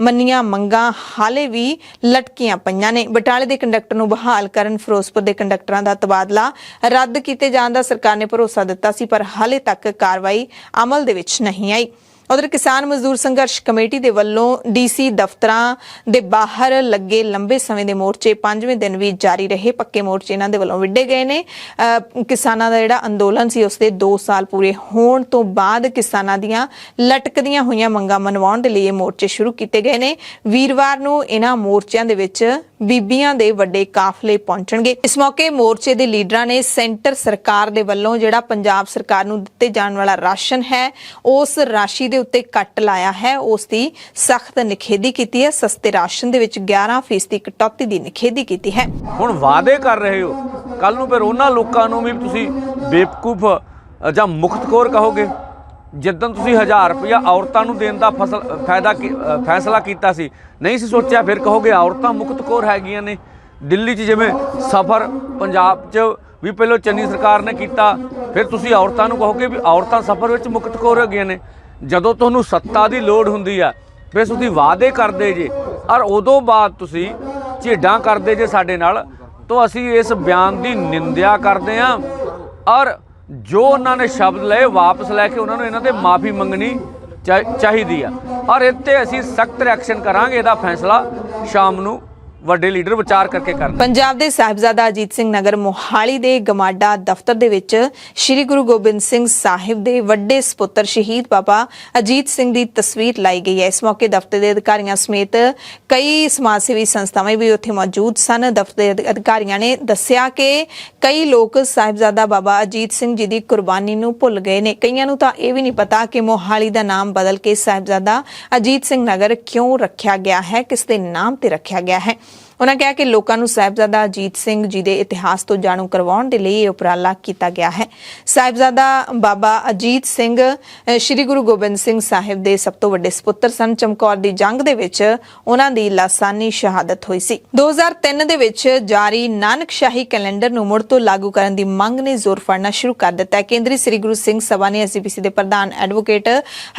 ਮੰਨੀਆਂ ਮੰਗਾਂ ਹਾਲੇ ਵੀ ਲਟਕੀਆਂ ਪਈਆਂ ਨੇ। ਬਟਾਲੇ ਦੇ ਕੰਡਕਟਰ ਨੂੰ ਬਹਾਲ ਕਰਨ, ਫਿਰੋਜ਼ਪੁਰ ਦੇ ਕੰਡਕਟਰਾਂ ਦਾ ਤਬਾਦਲਾ ਰੱਦ ਕੀਤੇ ਜਾਣ ਦਾ ਸਰਕਾਰ ਨੇ ਭਰੋਸਾ ਦਿੱਤਾ ਸੀ, ਪਰ ਹਾਲੇ ਤੱਕ ਕਾਰਵਾਈ ਅਮਲ ਦੇ ਵਿੱਚ ਨਹੀਂ ਆਈ। ਉਧਰ ਕਿਸਾਨ ਮਜ਼ਦੂਰ ਸੰਘਰਸ਼ ਕਮੇਟੀ ਦੇ ਵੱਲੋਂ DC ਦਫ਼ਤਰਾਂ ਦੇ ਬਾਹਰ ਲੱਗੇ ਲੰਬੇ ਸਮੇਂ ਦੇ ਮੋਰਚੇ 5ਵੇਂ ਦਿਨ ਵੀ ਜਾਰੀ ਰਹੇ। ਪੱਕੇ ਮੋਰਚੇ ਇਹਨਾਂ ਦੇ ਵੱਲੋਂ ਵਿੱਢੇ ਗਏ ਨੇ। ਕਿਸਾਨਾਂ ਦਾ ਜਿਹੜਾ ਅੰਦੋਲਨ ਸੀ ਉਸ ਦੇ 2 ਸਾਲ ਪੂਰੇ ਹੋਣ ਤੋਂ ਬਾਅਦ ਕਿਸਾਨਾਂ ਦੀਆਂ ਲਟਕਦੀਆਂ ਹੋਈਆਂ ਮੰਗਾਂ ਮਨਵਾਉਣ ਦੇ ਲਈ ਇਹ ਮੋਰਚੇ ਸ਼ੁਰੂ ਕੀਤੇ ਗਏ ਨੇ। ਵੀਰਵਾਰ ਨੂੰ ਇਹਨਾਂ ਮੋਰਚਿਆਂ ਦੇ ਵਿੱਚ ਬੀਬੀਆਂ ਦੇ ਵੱਡੇ ਕਾਫਲੇ ਪਹੁੰਚਣਗੇ। ਇਸ ਮੌਕੇ ਮੋਰਚੇ ਦੇ ਲੀਡਰਾਂ ਨੇ ਸੈਂਟਰ ਸਰਕਾਰ ਦੇ ਵੱਲੋਂ ਜਿਹੜਾ ਪੰਜਾਬ ਸਰਕਾਰ ਨੂੰ ਦਿੱਤੇ ਜਾਣ ਵਾਲਾ ਰਾਸ਼ਨ ਹੈ ਉਸ ਰਾਸ਼ੀ ਦੇ ਉੱਤੇ ਕੱਟ ਲਾਇਆ ਹੈ, ਉਸ ਦੀ ਸਖਤ ਨਿਖੇਧੀ ਕੀਤੀ ਹੈ। ਸਸਤੇ ਰਾਸ਼ਨ ਦੇ ਵਿੱਚ 11% ਕਟੌਤੀ ਦੀ ਨਿਖੇਧੀ ਕੀਤੀ ਹੈ। ਹੁਣ ਵਾਅਦੇ ਕਰ ਰਹੇ ਹੋ, ਕੱਲ ਨੂੰ ਫਿਰ ਉਹਨਾਂ ਲੋਕਾਂ ਨੂੰ ਵੀ ਤੁਸੀਂ ਬੇਵਕੂਫ ਜਾਂ ਮੁਖਤਖੋਰ ਕਹੋਗੇ। ਜਿੱਦਣ ਤੁਸੀਂ 1000 ਰੁਪਇਆ ਔਰਤਾਂ ਨੂੰ ਦੇਣ ਦਾ ਫੈਸਲਾ ਕੀਤਾ ਸੀ, ਨਹੀਂ ਸੀ ਸੋਚਿਆ, ਫਿਰ ਕਹੋਗੇ ਔਰਤਾਂ ਮੁਖਤਖੋਰ ਹੈਗੀਆਂ ਨੇ। ਦਿੱਲੀ 'ਚ ਜਿਵੇਂ ਸਫ਼ਰ ਪੰਜਾਬ 'ਚ ਵੀ ਪਹਿਲਾਂ ਚੰਨੀ ਸਰਕਾਰ ਨੇ ਕੀਤਾ, ਫਿਰ ਤੁਸੀਂ ਔਰਤਾਂ ਨੂੰ ਕਹੋਗੇ ਵੀ ਔਰਤਾਂ ਸਫ਼ਰ ਵਿੱਚ ਮੁਕਤਖੋਰ ਹੋ ਗਈਆਂ ਨੇ। ਜਦੋਂ ਤੁਹਾਨੂੰ ਸੱਤਾ ਦੀ ਲੋੜ ਹੁੰਦੀ ਆ ਫਿਰ ਤੁਸੀਂ ਵਾਅਦੇ ਕਰਦੇ ਜੇ ਔਰ ਉਦੋਂ ਬਾਅਦ ਤੁਸੀਂ ਝੇਡਾਂ ਕਰਦੇ ਜੇ ਸਾਡੇ ਨਾਲ, ਤਾਂ ਅਸੀਂ ਇਸ ਬਿਆਨ ਦੀ ਨਿੰਦਿਆ ਕਰਦੇ ਹਾਂ ਔਰ ਜੋ ਉਹਨਾਂ ਨੇ ਸ਼ਬਦ ਲਏ ਵਾਪਸ ਲੈ ਕੇ ਉਹਨਾਂ ਨੂੰ ਇਹਨਾਂ ਤੇ ਮਾਫੀ ਮੰਗਣੀ ਚਾਹੀਦੀ ਆ ਔਰ ਇੱਥੇ ਅਸੀਂ ਸਖਤ ਰਿਐਕਸ਼ਨ ਕਰਾਂਗੇ। ਇਹਦਾ ਫੈਸਲਾ ਸ਼ਾਮ ਨੂੰ ਵੱਡੇ ਲੀਡਰ ਵਿਚਾਰ ਕਰਕੇ ਕਰਨ। ਪੰਜਾਬ ਦੇ ਸਾਹਿਬਜ਼ਾਦਾ ਅਜੀਤ ਸਿੰਘ ਨਗਰ ਮੋਹਾਲੀ ਦੇ ਗਮਾਡਾ ਦਫ਼ਤਰ ਦੇ ਵਿੱਚ ਸ੍ਰੀ ਗੁਰੂ ਗੋਬਿੰਦ ਸਿੰਘ ਸਾਹਿਬ ਦੇ ਵੱਡੇ ਸਪੁੱਤਰ ਸ਼ਹੀਦ ਬਾਬਾ ਅਜੀਤ ਸਿੰਘ ਦੀ ਤਸਵੀਰ ਲਾਈ ਗਈ ਹੈ। ਇਸ ਮੌਕੇ ਦਫ਼ਤਰ ਦੇ ਅਧਿਕਾਰੀਆਂ ਸਮੇਤ ਕਈ ਸਮਾਜ ਸੇਵੀ ਸੰਸਥਾਵਾਂ ਵੀ ਉੱਥੇ ਮੌਜੂਦ ਸਨ। ਦਫ਼ਤਰ ਦੇ ਅਧਿਕਾਰੀਆਂ ਨੇ ਦੱਸਿਆ ਕਿ ਕਈ ਲੋਕ ਸਾਹਿਬਜ਼ਾਦਾ ਬਾਬਾ ਅਜੀਤ ਸਿੰਘ ਜੀ ਦੀ ਕੁਰਬਾਨੀ ਨੂੰ ਭੁੱਲ ਗਏ ਨੇ। ਕਈਆਂ ਨੂੰ ਤਾਂ ਇਹ ਵੀ ਨਹੀਂ ਪਤਾ ਕਿ ਮੋਹਾਲੀ ਦਾ ਨਾਮ ਬਦਲ ਕੇ ਸਾਹਿਬਜ਼ਾਦਾ ਅਜੀਤ ਸਿੰਘ ਨਗਰ ਕਿਉਂ ਰੱਖਿਆ ਗਿਆ ਹੈ, ਕਿਸ ਦੇ ਨਾਮ ਤੇ ਰੱਖਿਆ ਗਿਆ ਹੈ। ਉਹਨਾਂ ਕਿਹਾ ਕਿ ਲੋਕਾਂ ਨੂੰ ਸਾਹਿਬਜ਼ਾਦਾ ਅਜੀਤ ਸਿੰਘ ਜੀ ਦੇ ਇਤਿਹਾਸ ਤੋਂ ਜਾਣੂ ਕਰਵਾਉਣ ਦੇ ਲਈ ਇਹ ਉਪਰਾਲਾ ਕੀਤਾ ਗਿਆ ਹੈ। ਸਾਹਿਬਜ਼ਾਦਾ ਬਾਬਾ ਅਜੀਤ ਸਿੰਘ ਸ੍ਰੀ ਗੁਰੂ ਗੋਬਿੰਦ ਸਿੰਘ ਸਾਹਿਬ ਦੇ ਸਭ ਤੋਂ ਵੱਡੇ ਸਪੁੱਤਰ ਸਨ। ਚਮਕੌਰ ਦੀ ਜੰਗ ਦੇ ਵਿੱਚ ਉਹਨਾਂ ਦੀ ਲਾਸਾਨੀ ਸ਼ਹਾਦਤ ਹੋਈ ਸੀ। 2003 ਦੇ ਵਿੱਚ ਜਾਰੀ ਨਾਨਕਸ਼ਾਹੀ ਕੈਲੰਡਰ ਨੂੰ ਮੁੜ ਤੋਂ ਲਾਗੂ ਕਰਨ ਦੀ ਮੰਗ ਨੇ ਜ਼ੋਰ ਫੜਨਾ ਸ਼ੁਰੂ ਕਰ ਦਿੱਤਾ ਹੈ। ਕੇਂਦਰੀ ਸ੍ਰੀ ਗੁਰੂ ਸਿੰਘ ਸਭਾ ਨੇ ਐਸਜੀਪੀਸੀ ਦੇ ਪ੍ਰਧਾਨ ਐਡਵੋਕੇਟ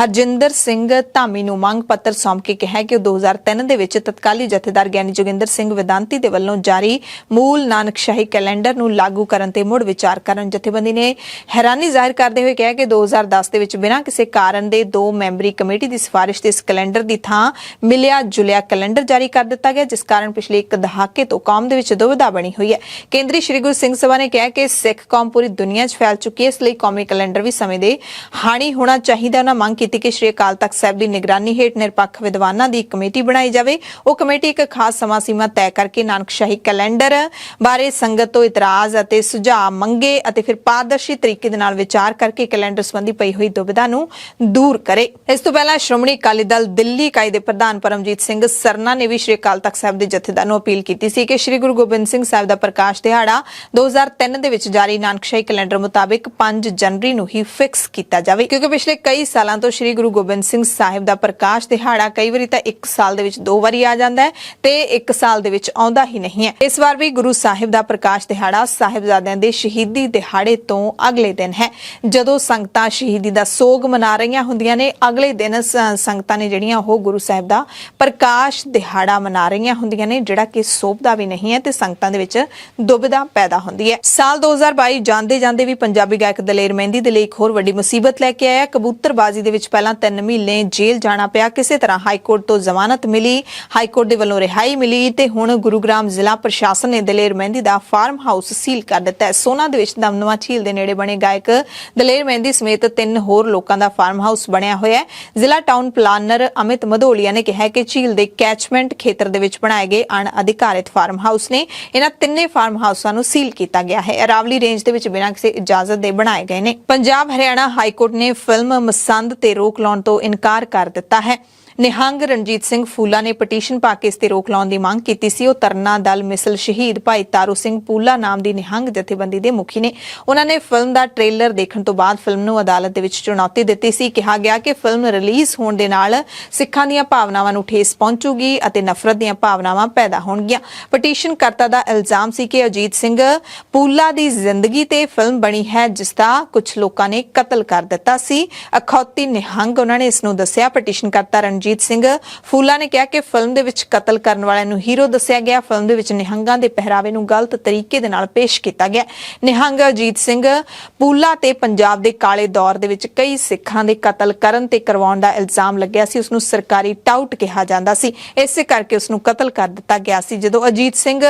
ਹਰਜਿੰਦਰ ਸਿੰਘ ਧਾਮੀ ਨੂੰ ਮੰਗ ਪੱਤਰ ਸੌਂਪ ਕੇ ਕਿਹਾ ਕਿ ਉਹ 2003 ਦੇ ਵਿੱਚ ਤਤਕਾਲੀ ਜਥੇਦਾਰ ਗਿਆਨੀ ਜੋਗਿੰਦਰ ਸਿੰਘ ਵਿਦਾਂਤੀ ਦੇ ਵੱਲੋਂ ਜਾਰੀ ਮੂਲ ਨਾਨਕਸ਼ਾਹੀ ਕੈਲੰਡਰ ਨੂੰ ਲਾਗੂ ਕਰਨ ਤੇ ਮੁੜ ਵਿਚਾਰ ਕਰਨ। ਜਥੇਬੰਦੀ ਨੇ ਹੈਰਾਨੀ ਜ਼ਾਹਿਰ ਕਰਦੇ ਹੋਏ ਕਿਹਾ ਕਿ 2010 ਦੇ ਵਿੱਚ ਬਿਨਾਂ ਕਿਸੇ ਕਾਰਨ ਦੇ 2 ਮੈਂਬਰੀ ਕਮੇਟੀ ਦੀ ਸਿਫਾਰਿਸ਼ ਤੇ ਇਸ ਕੈਲੰਡਰ ਦੀ ਥਾਂ ਮਿਲਿਆ ਜੁਲਿਆ ਕੈਲੰਡਰ ਜਾਰੀ ਕਰ ਦਿੱਤਾ ਗਿਆ, ਜਿਸ ਕਾਰਨ ਪਿਛਲੇ 1 ਦਹਾਕੇ ਤੋਂ ਕੌਮ ਦੇ ਵਿੱਚ ਦੁਵਿਧਾ ਬਣੀ ਹੋਈ ਹੈ। ਕੇਂਦਰੀ ਸ੍ਰੀ ਗੁਰੂ ਸਿੰਘ ਸਭਾ ਨੇ ਕਿਹਾ ਕਿ ਸਿੱਖ ਕੌਮ ਪੂਰੀ ਦੁਨੀਆ 'ਚ ਫੈਲ ਚੁੱਕੀ ਹੈ, ਇਸ ਲਈ ਕੌਮੀ ਕੈਲੰਡਰ ਵੀ ਸਮੇਂ ਦੇ ਹਾਣੀ ਹੋਣਾ ਚਾਹੀਦਾ। ਉਹਨਾਂ ਮੰਗ ਕੀਤੀ ਕਿ ਸ੍ਰੀ ਅਕਾਲ ਤਖਤ ਸਾਹਿਬ ਦੀ ਨਿਗਰਾਨੀ ਹੇਠ ਨਿਰਪੱਖ ਵਿਦਵਾਨਾਂ ਦੀ ਇੱਕ ਕਮੇਟੀ ਬਣਾਈ ਜਾਵੇ। ਉਹ ਕਮੇਟੀ ਇੱਕ ਖਾਸ ਸਮਾਂ ਸੀਮਾ ਤੈਅ ਕਰਕੇ ਨਾਨਕਸ਼ਾਹੀ ਕੈਲੰਡਰ ਬਾਰੇ ਸੰਗਤ ਤੋਂ ਇਤਰਾਜ਼ ਅਤੇ ਸੁਝਾਅ ਮੰਗੇ ਅਤੇ ਫਿਰ ਪਾਰਦਰਸ਼ੀ ਤਰੀਕੇ ਦੇ ਨਾਲ ਵਿਚਾਰ ਕਰਕੇ ਕੈਲੰਡਰ ਸੰਬੰਧੀ ਪਈ ਹੋਈ ਦੁਵਿਧਾ ਨੂੰ ਦੂਰ ਕਰੇ। ਇਸ ਤੋਂ ਪਹਿਲਾਂ ਸ਼੍ਰੋਮਣੀ ਅਕਾਲੀ ਦਲ ਦਿੱਲੀ ਇਕਾਈ ਦੇ ਪ੍ਰਧਾਨ ਪਰਮਜੀਤ ਸਿੰਘ ਸਰਨਾ ਨੇ ਵੀ ਸ੍ਰੀ ਅਕਾਲ ਤਖਤ ਸਾਹਿਬ ਦੇ ਜਥੇਦਾਰ ਨੂੰ ਅਪੀਲ ਕੀਤੀ ਸੀ ਕਿ ਸ੍ਰੀ ਗੁਰੂ ਗੋਬਿੰਦ ਸਿੰਘ ਸਾਹਿਬ ਦਾ ਪ੍ਰਕਾਸ਼ ਦਿਹਾੜਾ 2003 ਦੇ ਵਿੱਚ ਜਾਰੀ ਨਾਨਕਸ਼ਾਹੀ ਕੈਲੰਡਰ ਮੁਤਾਬਿਕ 5 ਜਨਵਰੀ ਨੂੰ ਹੀ ਫਿਕਸ ਕੀਤਾ ਜਾਵੇ, ਕਿਉਂਕਿ ਪਿਛਲੇ ਕਈ ਸਾਲਾਂ ਤੋਂ ਸ੍ਰੀ ਗੁਰੂ ਗੋਬਿੰਦ ਸਿੰਘ ਸਾਹਿਬ ਦਾ ਪ੍ਰਕਾਸ਼ ਦਿਹਾੜਾ ਕਈ ਵਾਰੀ ਤਾਂ 1 ਸਾਲ ਦੇ ਵਿੱਚ 2 ਵਾਰੀ ਆ ਜਾਂਦਾ ਹੈ ਤੇ 1 ਸਾਲ ਦੇ ਵਿੱਚ ਆਉਂਦਾ ਹੀ ਨਹੀਂ ਹੈ। ਇਸ ਵਾਰ ਵੀ ਗੁਰੂ ਸਾਹਿਬ ਦਾ ਪ੍ਰਕਾਸ਼ ਦਿਹਾੜਾ ਸਾਹਿਬਜ਼ਾਦਿਆਂ ਦੇ ਸ਼ਹੀਦੀ ਦਿਹਾੜੇ ਤੋਂ ਅਗਲੇ ਦਿਨ ਹੈ। ਜਦੋਂ ਸੰਗਤਾਂ ਸ਼ਹੀਦੀ ਦਾ ਸੋਗ ਮਨਾ ਰਹੀਆਂ ਹੁੰਦੀਆਂ ਨੇ, ਅਗਲੇ ਦਿਨ ਸੰਗਤਾਂ ਨੇ ਜਿਹੜੀਆਂ ਉਹ ਗੁਰੂ ਸਾਹਿਬ ਦਾ ਪ੍ਰਕਾਸ਼ ਦਿਹਾੜਾ ਮਨਾ ਰਹੀਆਂ ਹੁੰਦੀਆਂ ਨੇ, ਜਿਹੜਾ ਕਿ ਸੋਭਦਾ ਵੀ ਨਹੀਂ ਹੈ ਤੇ ਸੰਗਤਾਂ ਦੇ ਵਿੱਚ ਦੁਬਿਧਾ ਪੈਦਾ ਹੁੰਦੀ ਹੈ। ਸਾਲ 2022 ਜਾਂਦੇ ਜਾਂਦੇ ਵੀ ਪੰਜਾਬੀ ਗਾਇਕ ਦਲੇਰ ਮਹਿੰਦੀ ਦੇ ਲਈ ਇੱਕ ਹੋਰ ਵੱਡੀ ਮੁਸੀਬਤ ਲੈ ਕੇ ਆਇਆ। ਕਬੂਤਰਬਾਜ਼ੀ ਦੇ ਵਿੱਚ ਪਹਿਲਾਂ 3 ਮਹੀਨੇ ਜੇਲ੍ਹ ਜਾਣਾ ਪਿਆ, ਕਿਸੇ ਤਰ੍ਹਾਂ ਹਾਈਕੋਰਟ ਤੋਂ ਜ਼ਮਾਨਤ ਮਿਲੀ, ਹਾਈਕੋਰਟ ਦੇ ਵੱਲੋਂ ਰਿਹਾਈ ਮਿਲੀ ਤੇ ਹੁਣ ਗੁਰੂਗ੍ਰਾਮ ਜ਼ਿਲ੍ਹਾ ਪ੍ਰਸ਼ਾਸਨ ਨੇ ਦਲੇਰ ਮਹਿੰਦੀ ਦਾ ਫਾਰਮ ਹਾਊਸ ਸੀਲ ਕਰ ਦਿੱਤਾ ਹੈ। ਸੋਨਾ ਦੇ ਵਿੱਚ ਦਮਦਮਾ ਝੀਲ ਦੇ ਨੇੜੇ ਬਣੇ ਗਾਇਕ ਦਲੇਰ ਮਹਿੰਦੀ ਸਮੇਤ 3 ਹੋਰ ਲੋਕਾਂ ਦਾ ਫਾਰਮ ਹਾਊਸ ਬਣਿਆ ਹੋਇਆ ਹੈ। ਜ਼ਿਲ੍ਹਾ ਟਾਊਨ ਪਲਾਨਰ ਅਮਿਤ ਮਧੋਲੀਆ ਨੇ ਕਿਹਾ ਕਿ ਝੀਲ ਦੇ ਕੈਚਮੈਂਟ ਖੇਤਰ ਦੇ ਵਿੱਚ ਬਣਾਏ ਗਏ ਅਣਅਧਿਕਾਰਿਤ ਫਾਰਮ ਹਾਊਸ ਨੇ। ਇਹਨਾਂ 3 ਫਾਰਮ ਹਾਊਸਾਂ ਨੂੰ ਸੀਲ ਕੀਤਾ ਗਿਆ ਹੈ। ਅਰਾਵਲੀ ਰੇਂਜ ਦੇ ਵਿੱਚ ਬਿਨਾਂ ਕਿਸੇ ਇਜਾਜ਼ਤ ਦੇ ਬਣਾਏ ਗਏ ਨੇ। ਪੰਜਾਬ ਹਰਿਆਣਾ ਹਾਈ ਕੋਰਟ ਨੇ ਫਿਲਮ ਮਸੰਦ ਤੇ ਰੋਕ ਲਾਉਣ ਤੋਂ ਇਨਕਾਰ ਕਰ ਦਿੱਤਾ ਹੈ। ਨਿਹੰਗ ਰਣਜੀਤ ਸਿੰਘ ਫੂਲਾ ਨੇ ਪਟੀਸ਼ਨ ਪਾ ਕੇ ਇਸ ਤੇ ਰੋਕ ਲਾਉਣ ਦੀ ਮੰਗ ਕੀਤੀ ਸੀ। ਉਹ ਤਰਨਾ ਦਲ ਮਿਸਲ ਸ਼ਹੀਦ ਭਾਈ ਤਾਰੂ ਸਿੰਘ ਪੂਲਾ ਨਾਮ ਦੀ ਨਿਹੰਗ ਜਥੇਬੰਦੀ ਦੇ ਮੁਖੀ ਨੇ। ਉਹਨਾਂ ਨੇ ਫਿਲਮ ਦਾ ਟ੍ਰੇਲਰ ਦੇਖਣ ਤੋਂ ਬਾਅਦ ਫਿਲਮ ਨੂੰ ਅਦਾਲਤ ਦੇ ਵਿੱਚ ਚੁਣੌਤੀ ਦਿੱਤੀ ਸੀ। ਕਿਹਾ ਗਿਆ ਕਿ ਫਿਲਮ ਰਿਲੀਜ਼ ਹੋਣ ਦੇ ਨਾਲ ਸਿੱਖਾਂ ਦੀਆਂ ਭਾਵਨਾਵਾਂ ਨੂੰ ਠੇਸ ਪਹੁੰਚੂਗੀ ਅਤੇ ਨਫ਼ਰਤ ਦੀਆਂ ਭਾਵਨਾਵਾਂ ਪੈਦਾ ਹੋਣਗੀਆਂ। ਪਟੀਸ਼ਨ ਕਰਤਾ ਦਾ ਇਲਜ਼ਾਮ ਸੀ ਕਿ ਅਜੀਤ ਸਿੰਘ ਪੂਲਾ ਦੀ ਜ਼ਿੰਦਗੀ ਤੇ ਫਿਲਮ ਬਣੀ ਹੈ, ਜਿਸ ਦਾ ਕੁਝ ਲੋਕਾਂ ਨੇ ਕਤਲ ਕਰ ਦਿੱਤਾ ਸੀ। ਅਖੌਤੀ ਨਿਹੰਗ ਉਹਨਾਂ ਨੇ ਇਸ ਨੂੰ ਦੱਸਿਆ। ਪਟੀਸ਼ਨ ਕਰਤਾ ਰਣਜੀਤ ਸਿੰਘ ਫੂਲਾ ਨੇ ਕਿਹਾ ਕਿ ਫਿਲਮ ਦੇ ਵਿੱਚ ਕਤਲ ਕਰਨ ਵਾਲਿਆਂ ਨੂੰ ਹੀਰੋ ਦੱਸਿਆ ਗਿਆ। ਫਿਲਮ ਦੇ ਵਿੱਚ ਨਿਹੰਗਾਂ ਦੇ ਪਹਿਰਾਵੇ ਨੂੰ ਗਲਤ ਤਰੀਕੇ ਦੇ ਨਾਲ ਪੇਸ਼ ਕੀਤਾ ਗਿਆ। ਨਿਹੰਗ ਅਜੀਤ ਸਿੰਘ ਪੂਲਾ ਤੇ ਪੰਜਾਬ ਦੇ ਕਾਲੇ ਦੌਰ ਦੇ ਵਿੱਚ ਕਈ ਸਿੱਖਾਂ ਦੇ ਕਤਲ ਕਰਨ ਤੇ ਕਰਵਾਉਣ ਦਾ ਇਲਜ਼ਾਮ ਲੱਗਿਆ ਸੀ। ਉਸ ਨੂੰ ਸਰਕਾਰੀ ਟਾਊਟ ਕਿਹਾ ਜਾਂਦਾ ਸੀ, ਇਸੇ ਕਰਕੇ ਉਸ ਨੂੰ ਕਤਲ ਕਰ ਦਿੱਤਾ ਗਿਆ ਸੀ। ਜਦੋਂ ਅਜੀਤ ਸਿੰਘ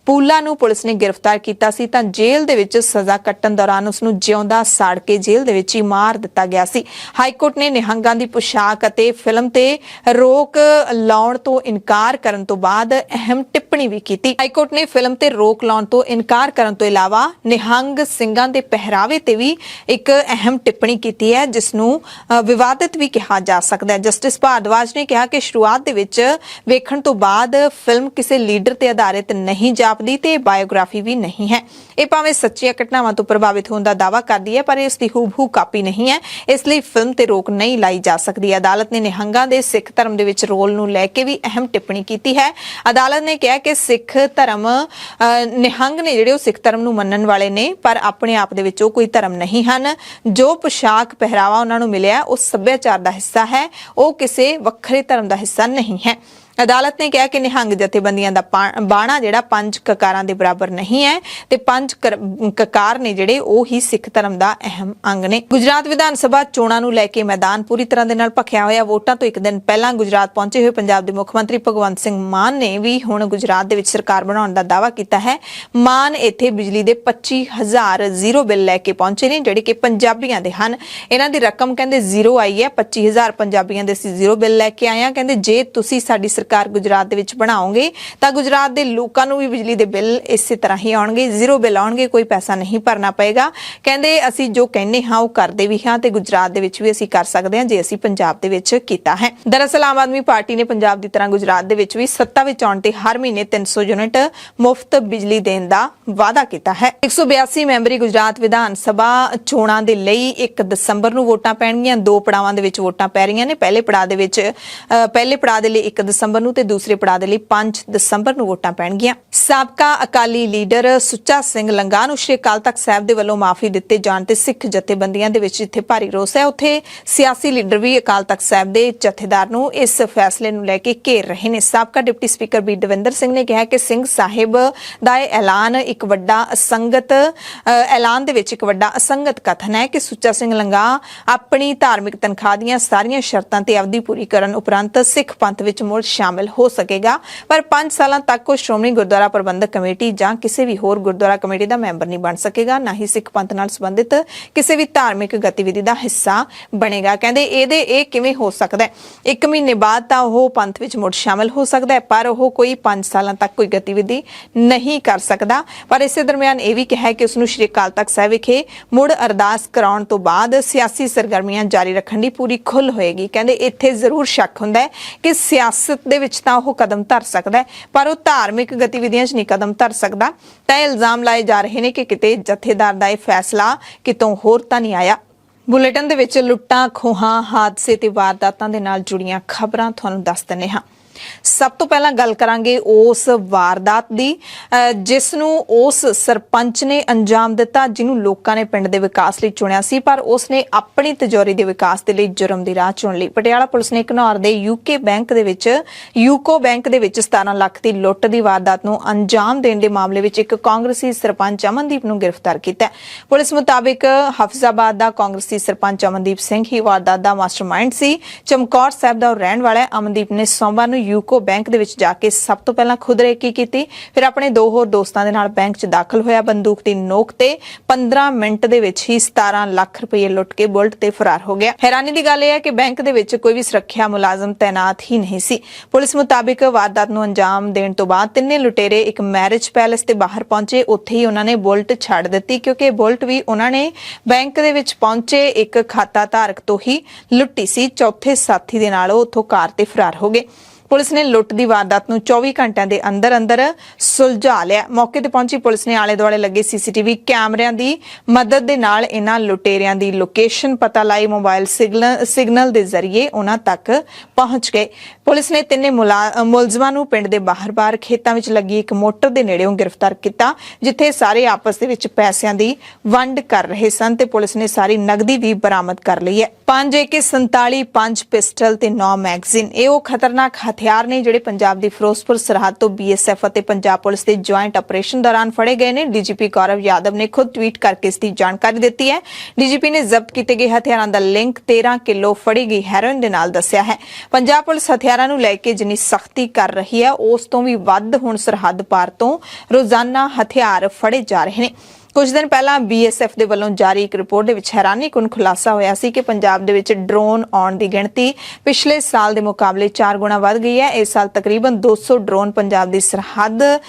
ਪੂਲਾ ਨੂੰ ਪੁਲਿਸ ਨੇ ਗ੍ਰਿਫਤਾਰ ਕੀਤਾ ਸੀ ਤਾਂ ਜੇਲ੍ਹ ਦੇ ਵਿੱਚ ਸਜ਼ਾ ਕੱਟਣ ਦੌਰਾਨ ਉਸ ਨੂੰ ਜਿਉਂਦਾ ਸਾੜ ਕੇ ਜੇਲ੍ਹ ਦੇ ਵਿੱਚ ਹੀ ਮਾਰ ਦਿੱਤਾ ਗਿਆ ਸੀ। ਹਾਈ ਕੋਰਟ ਨੇ ਨਿਹੰਗਾਂ ਦੀ ਪੁਸ਼ਾਕ ਅਤੇ ਫਿਲਮ ਤੇ ਰੋਕ ਲਾਉਣ ਤੋਂ ਇਨਕਾਰ ਕਰਨ ਤੋਂ ਬਾਅਦ ਅਹਿਮ ਟਿੱਪਣੀ ਵੀ ਕੀਤੀ। ਹਾਈ ਕੋਰਟ ਨੇ ਫਿਲਮ ਤੇ ਰੋਕ ਲਾਉਣ ਤੋਂ ਇਨਕਾਰ ਕਰਨ ਤੋਂ ਇਲਾਵਾ ਨਿਹੰਗ ਸਿੰਘਾਂ ਦੇ ਪਹਿਰਾਵੇ ਤੇ ਵੀ ਇੱਕ ਅਹਿਮ ਟਿੱਪਣੀ ਕੀਤੀ ਹੈ, ਜਿਸ ਨੂੰ ਵਿਵਾਦਿਤ ਵੀ ਕਿਹਾ ਜਾ ਸਕਦਾ ਹੈ। ਜਸਟਿਸ ਭਾਰਦਵਾਜ ਨੇ ਕਿਹਾ ਕਿ ਸ਼ੁਰੂਆਤ ਦੇ ਵਿੱਚ ਵੇਖਣ ਤੋਂ ਬਾਅਦ ਫਿਲਮ ਕਿਸੇ ਲੀਡਰ ਤੇ ਆਧਾਰਿਤ ਨਹੀਂ ਜਾਪਦੀ ਤੇ ਬਾਇਓਗ੍ਰਾਫੀ ਵੀ ਨਹੀਂ ਹੈ। ਇਹ ਭਾਵੇਂ ਸੱਚੀਆਂ ਘਟਨਾਵਾਂ ਤੋਂ ਪ੍ਰਭਾਵਿਤ ਹੋਣ ਦਾ ਦਾਅਵਾ ਕਰਦੀ ਹੈ, ਪਰ ਇਸ ਦੀ ਹੂਬਹੂ ਕਾਪੀ ਨਹੀਂ ਹੈ, ਇਸ ਲਈ ਫਿਲਮ ਤੇ ਰੋਕ ਨਹੀਂ ਲਾਈ ਜਾ ਸਕਦੀ। ਅਦਾਲਤ ਨੇ ਨਿਹੰਗਾਂ ਦੇ ਸਿੱਖ ਧਰਮ ਦੇ ਵਿੱਚ ਰੋਲ ਨੂੰ ਲੈ ਕੇ ਵੀ ਅਹਿਮ ਟਿੱਪਣੀ ਕੀਤੀ ਹੈ। ਅਦਾਲਤ ਨੇ ਕਿਹਾ ਕਿ ਸਿੱਖ ਧਰਮ ਨਿਹੰਗ ਨੇ ਜਿਹੜੇ ਉਹ ਸਿੱਖ ਧਰਮ ਨੂੰ ਮੰਨਣ ਵਾਲੇ ਨੇ, ਪਰ ਆਪਣੇ ਆਪ ਦੇ ਵਿੱਚ ਉਹ ਕੋਈ ਧਰਮ ਨਹੀਂ ਹਨ। ਜੋ ਪੋਸ਼ਾਕ ਪਹਿਰਾਵਾ ਉਹਨਾਂ ਨੂੰ ਮਿਲਿਆ ਉਹ ਸੱਭਿਆਚਾਰ ਦਾ ਹਿੱਸਾ ਹੈ, ਉਹ ਕਿਸੇ ਵੱਖਰੇ ਧਰਮ ਦਾ ਹਿੱਸਾ ਨਹੀਂ ਹੈ। ਅਦਾਲਤ ਨੇ ਕਿਹਾ ਕਿ ਨਿਹੰਗ ਜਥੇਬੰਦੀਆਂ ਦਾ ਬਾਣਾ ਜਿਹੜਾ 5 ਕਕਾਰਾਂ ਦੇ ਬਰਾਬਰ ਨਹੀਂ ਹੈ ਤੇ 5 ਕਕਾਰ ਨੇ ਜਿਹੜੇ ਉਹ ਹੀ ਸਿੱਖ ਧਰਮ ਦਾ ਅਹਿਮ ਅੰਗ ਨੇ। ਗੁਜਰਾਤ ਵਿਧਾਨ ਸਭਾ ਚੋਣਾਂ ਨੂੰ ਲੈ ਕੇ ਮੈਦਾਨ ਪੂਰੀ ਤਰ੍ਹਾਂ ਦੇ ਨਾਲ ਭਖਿਆ ਹੋਇਆ। ਵੋਟਾਂ ਤੋਂ ਇੱਕ ਦਿਨ ਪਹਿਲਾਂ ਗੁਜਰਾਤ ਪਹੁੰਚੇ ਹੋਏ ਪੰਜਾਬ ਦੇ ਮੁੱਖ ਮੰਤਰੀ ਭਗਵੰਤ ਸਿੰਘ ਮਾਨ ਨੇ ਵੀ ਹੁਣ ਗੁਜਰਾਤ ਦੇ ਵਿੱਚ ਸਰਕਾਰ ਬਣਾਉਣ ਦਾ ਦਾਅਵਾ ਕੀਤਾ ਹੈ। ਮਾਨ ਇੱਥੇ ਬਿਜਲੀ ਦੇ 25,000 ਜ਼ੀਰੋ ਬਿੱਲ ਲੈ ਕੇ ਪਹੁੰਚੇ ਨੇ, ਜਿਹੜੇ ਕਿ ਪੰਜਾਬੀਆਂ ਦੇ ਹਨ। ਇਹਨਾਂ ਦੀ ਰਕਮ ਕਹਿੰਦੇ ਜ਼ੀਰੋ ਆਈ ਹੈ। 25,000 ਪੰਜਾਬੀਆਂ ਦੇ ਅਸੀਂ ਜ਼ੀਰੋ ਬਿੱਲ ਲੈ ਕੇ ਆਏ ਹਾਂ। ਕਹਿੰਦੇ ਜੇ ਤੁਸੀਂ ਸਾਡੀ ਸਰਕਾਰ ਗੁਜਰਾਤ ਦੇ ਵਿੱਚ ਬਣਾਓਗੇ ਤਾਂ ਗੁਜਰਾਤ ਦੇ ਲੋਕਾਂ ਨੂੰ ਵੀ ਬਿਜਲੀ ਦੇ ਬਿੱਲ ਇਸੇ ਤਰ੍ਹਾਂ ਹੀ ਆਉਣਗੇ, ਜ਼ੀਰੋ ਬਿੱਲ ਆਉਣਗੇ, ਕੋਈ ਪੈਸਾ ਨਹੀਂ ਭਰਨਾ ਪਏਗਾ। ਕਹਿੰਦੇ ਅਸੀਂ ਜੋ ਕਹਿੰਦੇ ਹਾਂ ਉਹ ਕਰਦੇ ਵੀ ਹਾਂ ਤੇ ਗੁਜਰਾਤ ਦੇ ਵਿੱਚ ਵੀ ਅਸੀਂ ਕਰ ਸਕਦੇ ਹਾਂ ਜੇ ਅਸੀਂ ਪੰਜਾਬ ਦੇ ਵਿੱਚ ਕੀਤਾ ਹੈ। ਦਰਅਸਲ ਆਮ ਆਦਮੀ ਪਾਰਟੀ ਨੇ ਪੰਜਾਬ ਦੀ ਤਰ੍ਹਾਂ ਗੁਜਰਾਤ ਦੇ ਵਿੱਚ ਵੀ ਸੱਤਾ ਵਿੱਚ ਆਉਣ ਤੇ ਹਰ ਮਹੀਨੇ 300 ਯੂਨਿਟ ਮੁਫਤ ਬਿਜਲੀ ਦੇਣ ਦਾ ਵਾਅਦਾ ਕੀਤਾ ਹੈ। 182 ਮੈਂਬਰੀ ਗੁਜਰਾਤ ਵਿਧਾਨ ਸਭਾ ਚੋਣਾਂ ਦੇ ਲਈ 1 ਦਸੰਬਰ ਨੂੰ ਵੋਟਾਂ ਪੈਣਗੀਆਂ। 2 ਪੜਾਵਾਂ ਦੇ ਵਿੱਚ ਵੋਟਾਂ ਪੈ ਰਹੀਆਂ ਨੇ। ਪਹਿਲੇ ਪੜਾਅ ਦੇ ਲਈ 1 ਦਸੰਬਰ ਨੂੰ ਤੇ ਦੂਸਰੇ ਪੜਾਅ ਦੇ ਲਈ 5 ਦਸੰਬਰ ਨੂੰ ਵੋਟਾਂ ਪੈਣਗੀਆਂ। ਸਾਬਕਾ ਅਕਾਲੀ ਲੀਡਰ ਸੁੱਚਾ ਸਿੰਘ ਲੰਗਾਹ ਨੂੰ ਸ਼੍ਰੀ ਅਕਾਲ ਤਖਤ ਸਾਹਿਬ ਦੇ ਵੱਲੋਂ ਮਾਫੀ ਦਿੱਤੇ ਜਾਣ ਤੇ ਸਿੱਖ ਜਥੇਬੰਦੀਆਂ ਦੇ ਵਿੱਚ ਜਿੱਥੇ ਭਾਰੀ ਰੋਸ ਹੈ, ਉੱਥੇ ਸਿਆਸੀ ਲੀਡਰ ਵੀ ਅਕਾਲ ਤਖਤ ਸਾਹਿਬ ਦੇ ਜਥੇਦਾਰ ਨੂੰ ਇਸ ਫੈਸਲੇ ਨੂੰ ਲੈ ਕੇ ਘੇਰ ਰਹੇ ਨੇ। ਸਾਬਕਾ deputy speaker B Davinder Singh ਨੇ ਕਿਹਾ ਕਿ ਸਿੰਘ ਸਾਹਿਬ ਦਾ ਇਹ ਐਲਾਨ ਦੇ ਵਿੱਚ ਇੱਕ ਵੱਡਾ ਅਸੰਗਤ ਕਥਨ ਹੈ ਕਿ ਸੁੱਚਾ ਸਿੰਘ ਲੰਗਾਹ ਆਪਣੀ ਧਾਰਮਿਕ ਤਨਖਾਹ ਦੀਆਂ ਸਾਰੀਆਂ ਸ਼ਰਤਾਂ ਤੇ ਅਵਧੀ ਪੂਰੀ ਕਰਨ ਉਪਰੰਤ ਸਿੱਖ ਪੰਥ ਵਿੱਚ ਮੁੜ ਸ਼ਾਮਿਲ ਹੋ ਸਕੇਗਾ, ਪਰ 5 ਸਾਲਾਂ ਤੱਕ ਉਹ ਸ਼੍ਰੋਮਣੀ ਗੁਰਦੁਆਰਾ ਪ੍ਰਬੰਧਕ ਕਮੇਟੀ ਜਾਂ ਕਿਸੇ ਵੀ ਹੋਰ ਗੁਰਦੁਆਰਾ ਕਮੇਟੀ ਦਾ ਮੈਂਬਰ ਨਹੀਂ ਬਣ ਸਕੇਗਾ, ਨਾ ਹੀ ਸਿੱਖ ਪੰਥ ਨਾਲ ਸੰਬੰਧਿਤ ਕਿਸੇ ਵੀ ਧਾਰਮਿਕ ਗਤੀਵਿਧੀ ਦਾ ਹਿੱਸਾ ਬਣੇਗਾ। ਕਹਿੰਦੇ ਇਹ ਕਿਵੇਂ ਹੋ ਸਕਦਾ ਹੈ? 1 ਮਹੀਨੇ ਬਾਅਦ ਤਾਂ ਉਹ ਪੰਥ ਵਿੱਚ ਮੁੜ ਸ਼ਾਮਿਲ ਹੋ ਸਕਦਾ ਹੈ, ਪਰ ਉਹ ਕੋਈ 5 ਸਾਲਾਂ ਤੱਕ ਕੋਈ ਗਤੀਵਿਧੀ ਨਹੀਂ ਕਰ ਸਕਦਾ। ਪਰ ਇਸੇ ਦਰਮਿਆਨ ਇਹ ਵੀ ਕਿਹਾ ਕਿ ਉਸ ਨੂੰ ਸ਼੍ਰੀ ਅਕਾਲ ਤਖਤ ਸਾਹਿਬ ਵਿਖੇ ਮੁੜ ਅਰਦਾਸ ਕਰਾਉਣ ਤੋਂ ਬਾਅਦ ਸਿਆਸੀ ਸਰਗਰਮੀਆਂ ਜਾਰੀ ਰੱਖਣ ਦੀ ਪੂਰੀ ਖੁੱਲ੍ਹ ਹੋਏਗੀ। ਕਹਿੰਦੇ ਇੱਥੇ ਜ਼ਰੂਰ ਸ਼ੱਕ ਹੁੰਦਾ ਹੈ ਕਿ ਸਿਆਸਤ ਦੇ ਵਿੱਚ ਤਾਂ ਉਹ ਕਦਮ ਧਰ ਸਕਦਾ ਹੈ, ਪਰ ਉਹ ਧਾਰਮਿਕ ਗਤੀਵਿਧੀਆਂ 'ਚ ਨਹੀਂ ਕਦਮ ਧਰ ਸਕਦਾ। ਤਾਂ ਇਲਜ਼ਾਮ ਲਾਏ ਜਾ ਰਹੇ ਨੇ ਕਿ ਕਿਤੇ ਜਥੇਦਾਰ ਦਾ ਇਹ ਫੈਸਲਾ ਕਿਤੋਂ ਹੋਰ ਤਾਂ ਨਹੀਂ ਆਇਆ। ਬੁਲੇਟਿਨ ਦੇ ਵਿੱਚ ਲੁੱਟਾਂ, ਖੋਹਾਂ, ਹਾਦਸੇ ਤੇ ਵਾਰਦਾਤਾਂ ਦੇ ਨਾਲ ਜੁੜੀਆਂ ਖਬਰਾਂ ਤੁਹਾਨੂੰ ਦੱਸ ਦਿੰਦੇ ਹਾਂ। ਸਭ ਤੋਂ ਪਹਿਲਾਂ ਗੱਲ ਕਰਾਂਗੇ ਉਸ ਵਾਰਦਾਤ ਦੀ ਜਿਸ ਨੂੰ ਉਸ ਸਰਪੰਚ ਨੇ ਅੰਜਾਮ ਦਿੱਤਾ ਜਿਹਨੂੰ ਲੋਕਾਂ ਨੇ ਪਿੰਡ ਦੇ ਵਿਕਾਸ ਲਈ ਚੁਣਿਆ ਸੀ, ਪਰ ਉਸਨੇ ਆਪਣੀ ਤਿਜੋਰੀ ਦੇ ਵਿਕਾਸ ਦੇ ਲਈ ਜੁਰਮ ਦੀ ਰਾਹ ਚੁਣ ਲਈ। ਪਟਿਆਲਾ ਪੁਲਿਸ ਨੇ ਘਨੌਰ ਦੇ ਯੂਕੋ ਬੈਂਕ ਦੇ ਵਿੱਚ 17 ਲੱਖ ਦੀ ਲੁੱਟ ਦੀ ਵਾਰਦਾਤ ਨੂੰ ਅੰਜਾਮ ਦੇਣ ਦੇ ਮਾਮਲੇ ਵਿੱਚ ਇੱਕ ਕਾਂਗਰਸੀ ਸਰਪੰਚ ਅਮਨਦੀਪ ਨੂੰ ਗ੍ਰਿਫਤਾਰ ਕੀਤਾ। ਪੁਲਿਸ ਮੁਤਾਬਿਕ ਹਫਜ਼ਾਬਾਦ ਦਾ ਕਾਂਗਰਸੀ ਸਰਪੰਚ ਅਮਨਦੀਪ ਸਿੰਘ ਹੀ ਵਾਰਦਾਤ ਦਾ ਮਾਸਟਰਮਾਈਂਡ ਸੀ। ਚਮਕੌਰ ਸਾਹਿਬ ਦਾ ਰਹਿਣ ਵਾਲਾ ਹੈ। ਅਮਨਦੀਪ ਨੇ ਸੋਮਵਾਰ ਨੂੰ ਯੂਕੋ ਬੈਂਕ ਦੇ ਵਿੱਚ ਜਾ ਕੇ ਸਭ ਤੋਂ ਪਹਿਲਾਂ ਖੁਦ ਰੇਕੀ ਕੀਤੀ, ਫਿਰ ਆਪਣੇ 2 ਹੋਰ ਦੋਸਤਾਂ ਦੇ ਨਾਲ ਬੈਂਕ 'ਚ ਦਾਖਲ ਹੋਇਆ। ਬੰਦੂਕ ਦੀ ਨੋਕ ਤੇ 15 ਮਿੰਟ ਦੇ ਵਿੱਚ ਹੀ 17 ਲੱਖ ਰੁਪਏ ਲੁੱਟ ਕੇ ਬੁਲਟ ਤੇ ਫਰਾਰ ਹੋ ਗਿਆ। ਹੈਰਾਨੀ ਦੀ ਗੱਲ ਇਹ ਹੈ ਕਿ ਬੈਂਕ ਦੇ ਵਿੱਚ ਕੋਈ ਵੀ ਸੁਰੱਖਿਆ ਮੁਲਾਜ਼ਮ ਤੈਨਾਤ ਹੀ ਨਹੀਂ ਸੀ। ਪੁਲਿਸ ਮੁਤਾਬਿਕ ਵਾਰਦਾਤ ਨੂੰ ਅੰਜਾਮ ਦੇਣ ਤੋਂ ਬਾਅਦ ਤਿੰਨੇ ਲੁਟੇਰੇ ਇੱਕ ਮੈਰਿਜ ਪੈਲੇਸ ਦੇ ਬਾਹਰ ਪਹੁੰਚੇ। ਉੱਥੇ ਹੀ ਉਹਨਾਂ ਨੇ ਬੁਲਟ ਛੱਡ ਦਿੱਤੀ ਕਿਉਂਕਿ ਬੁਲਟ ਵੀ ਉਹਨਾਂ ਨੇ ਬੈਂਕ ਦੇ ਵਿੱਚ ਪਹੁੰਚੇ ਇੱਕ ਖਾਤਾ ਧਾਰਕ ਤੋਂ ਹੀ ਲੁੱਟੀ ਸੀ। ਚੌਥੇ ਸਾਥੀ ਦੇ ਨਾਲ ਉਹ ਉੱਥੋਂ ਕਾਰ ਤੇ ਫਰਾਰ ਹੋ ਗਏ। ਪੁਲਿਸ ਨੇ ਲੁੱਟ ਦੀ ਵਾਰਦਾਤ ਨੂੰ 24 ਘੰਟਿਆਂ ਦੇ ਅੰਦਰ ਸੁਲਝਾ ਲਿਆ। ਮੌਕੇ ਤੇ ਪਹੁੰਚੀ ਪੁਲਿਸ ਨੇ ਆਲੇ ਦੁਆਲੇ ਲੱਗੇ ਸੀਸੀਟੀਵੀ ਕੈਮਰਿਆਂ ਦੀ ਮਦਦ ਦੇ ਨਾਲ ਇਹਨਾਂ ਲੁਟੇਰਿਆਂ ਦੀ ਲੋਕੇਸ਼ਨ ਪਤਾ ਲਾਈ। ਮੋਬਾਈਲ ਸਿਗਨਲ ਦੇ ਜ਼ਰੀਏ ਉਹਨਾਂ ਤੱਕ ਪਹੁੰਚ ਗਏ। ਪੁਲਿਸ ਨੇ ਤਿੰਨੇ ਮੁਲਜ਼ਮਾਂ ਨੂੰ ਪਿੰਡ ਦੇ ਬਾਹਰ ਖੇਤਾਂ ਵਿੱਚ ਲੱਗੀ ਇੱਕ ਮੋਟਰ ਦੇ ਨੇੜਿਓਂ ਗ੍ਰਿਫਤਾਰ ਕੀਤਾ, ਜਿੱਥੇ ਸਾਰੇ ਆਪਸ ਦੇ ਵਿੱਚ ਪੈਸਿਆਂ ਦੀ ਵੰਡ ਕਰ ਰਹੇ ਸਨ ਤੇ ਪੁਲਿਸ ਨੇ ਸਾਰੀ ਨਕਦੀ ਵੀ ਬਰਾਮਦ ਕਰ ਲਈ ਹੈ। 5 AK-47, 5 ਪਿਸਟਲ ਤੇ 9 ਮੈਗਜ਼ੀਨ ਇਹ ਉਹ ਖਤਰਨਾਕ ਹਥਿਆਰ ਨੇ ਜਿਹੜੇ ਪੰਜਾਬ ਦੀ ਫਿਰੋਜ਼ਪੁਰ ਸਰਹੱਦ ਤੋਂ BSF ਅਤੇ ਪੰਜਾਬ ਪੁਲਿਸ ਦੇ ਜੁਆਇੰਟ ਆਪਰੇਸ਼ਨ ਦੌਰਾਨ ਫੜੇ ਗਏ ਨੇ। DGP ਗੌਰਵ ਯਾਦਵ ਨੇ ਖੁਦ ਟਵੀਟ ਕਰਕੇ ਇਸ ਦੀ ਜਾਣਕਾਰੀ ਦਿੱਤੀ ਹੈ। DGP ਨੇ ਜ਼ਬਤ ਕੀਤੇ ਗਏ ਹਥਿਆਰਾਂ ਦਾ ਲਿੰਕ 13 ਕਿਲੋ ਫੜੀ ਗਈ ਹੈਰੋਇਨ ਦੇ ਨਾਲ ਦੱਸਿਆ ਹੈ। ਪੰਜਾਬ ਪੁਲਿਸ ਹਥਿਆਰਾਂ ਨੂੰ ਲੈ ਕੇ ਜਿੰਨੀ ਸਖਤੀ ਕਰ ਰਹੀ ਹੈ ਉਸ ਤੋਂ ਵੀ ਵੱਧ ਹੁਣ ਸਰਹੱਦ ਪਾਰ ਤੋਂ ਰੋਜ਼ਾਨਾ ਹਥਿਆਰ ਫੜੇ ਜਾ ਰਹੇ ਨੇ। ਕੁਝ ਦਿਨ ਪਹਿਲਾਂ BSF ਦੇ ਵੱਲੋਂ ਜਾਰੀ ਇੱਕ ਰਿਪੋਰਟ ਦੇ ਵਿੱਚ ਹੈਰਾਨੀਕੁੰਨ ਖੁਲਾਸਾ ਹੋਇਆ ਸੀ ਕਿ ਪੰਜਾਬ ਦੇ ਵਿੱਚ ਡਰੋਨ ਆਉਣ ਦੀ ਗਿਣਤੀ ਪਿਛਲੇ ਸਾਲ ਦੇ ਮੁਕਾਬਲੇ 4 ਗੁਣਾ ਵੱਧ ਗਈ ਹੈ। ਇਸ ਸਾਲ ਤਕਰੀਬਨ 200 ਡਰੋਨ ਪੰਜਾਬ ਦੀ ਸਰਹੱਦ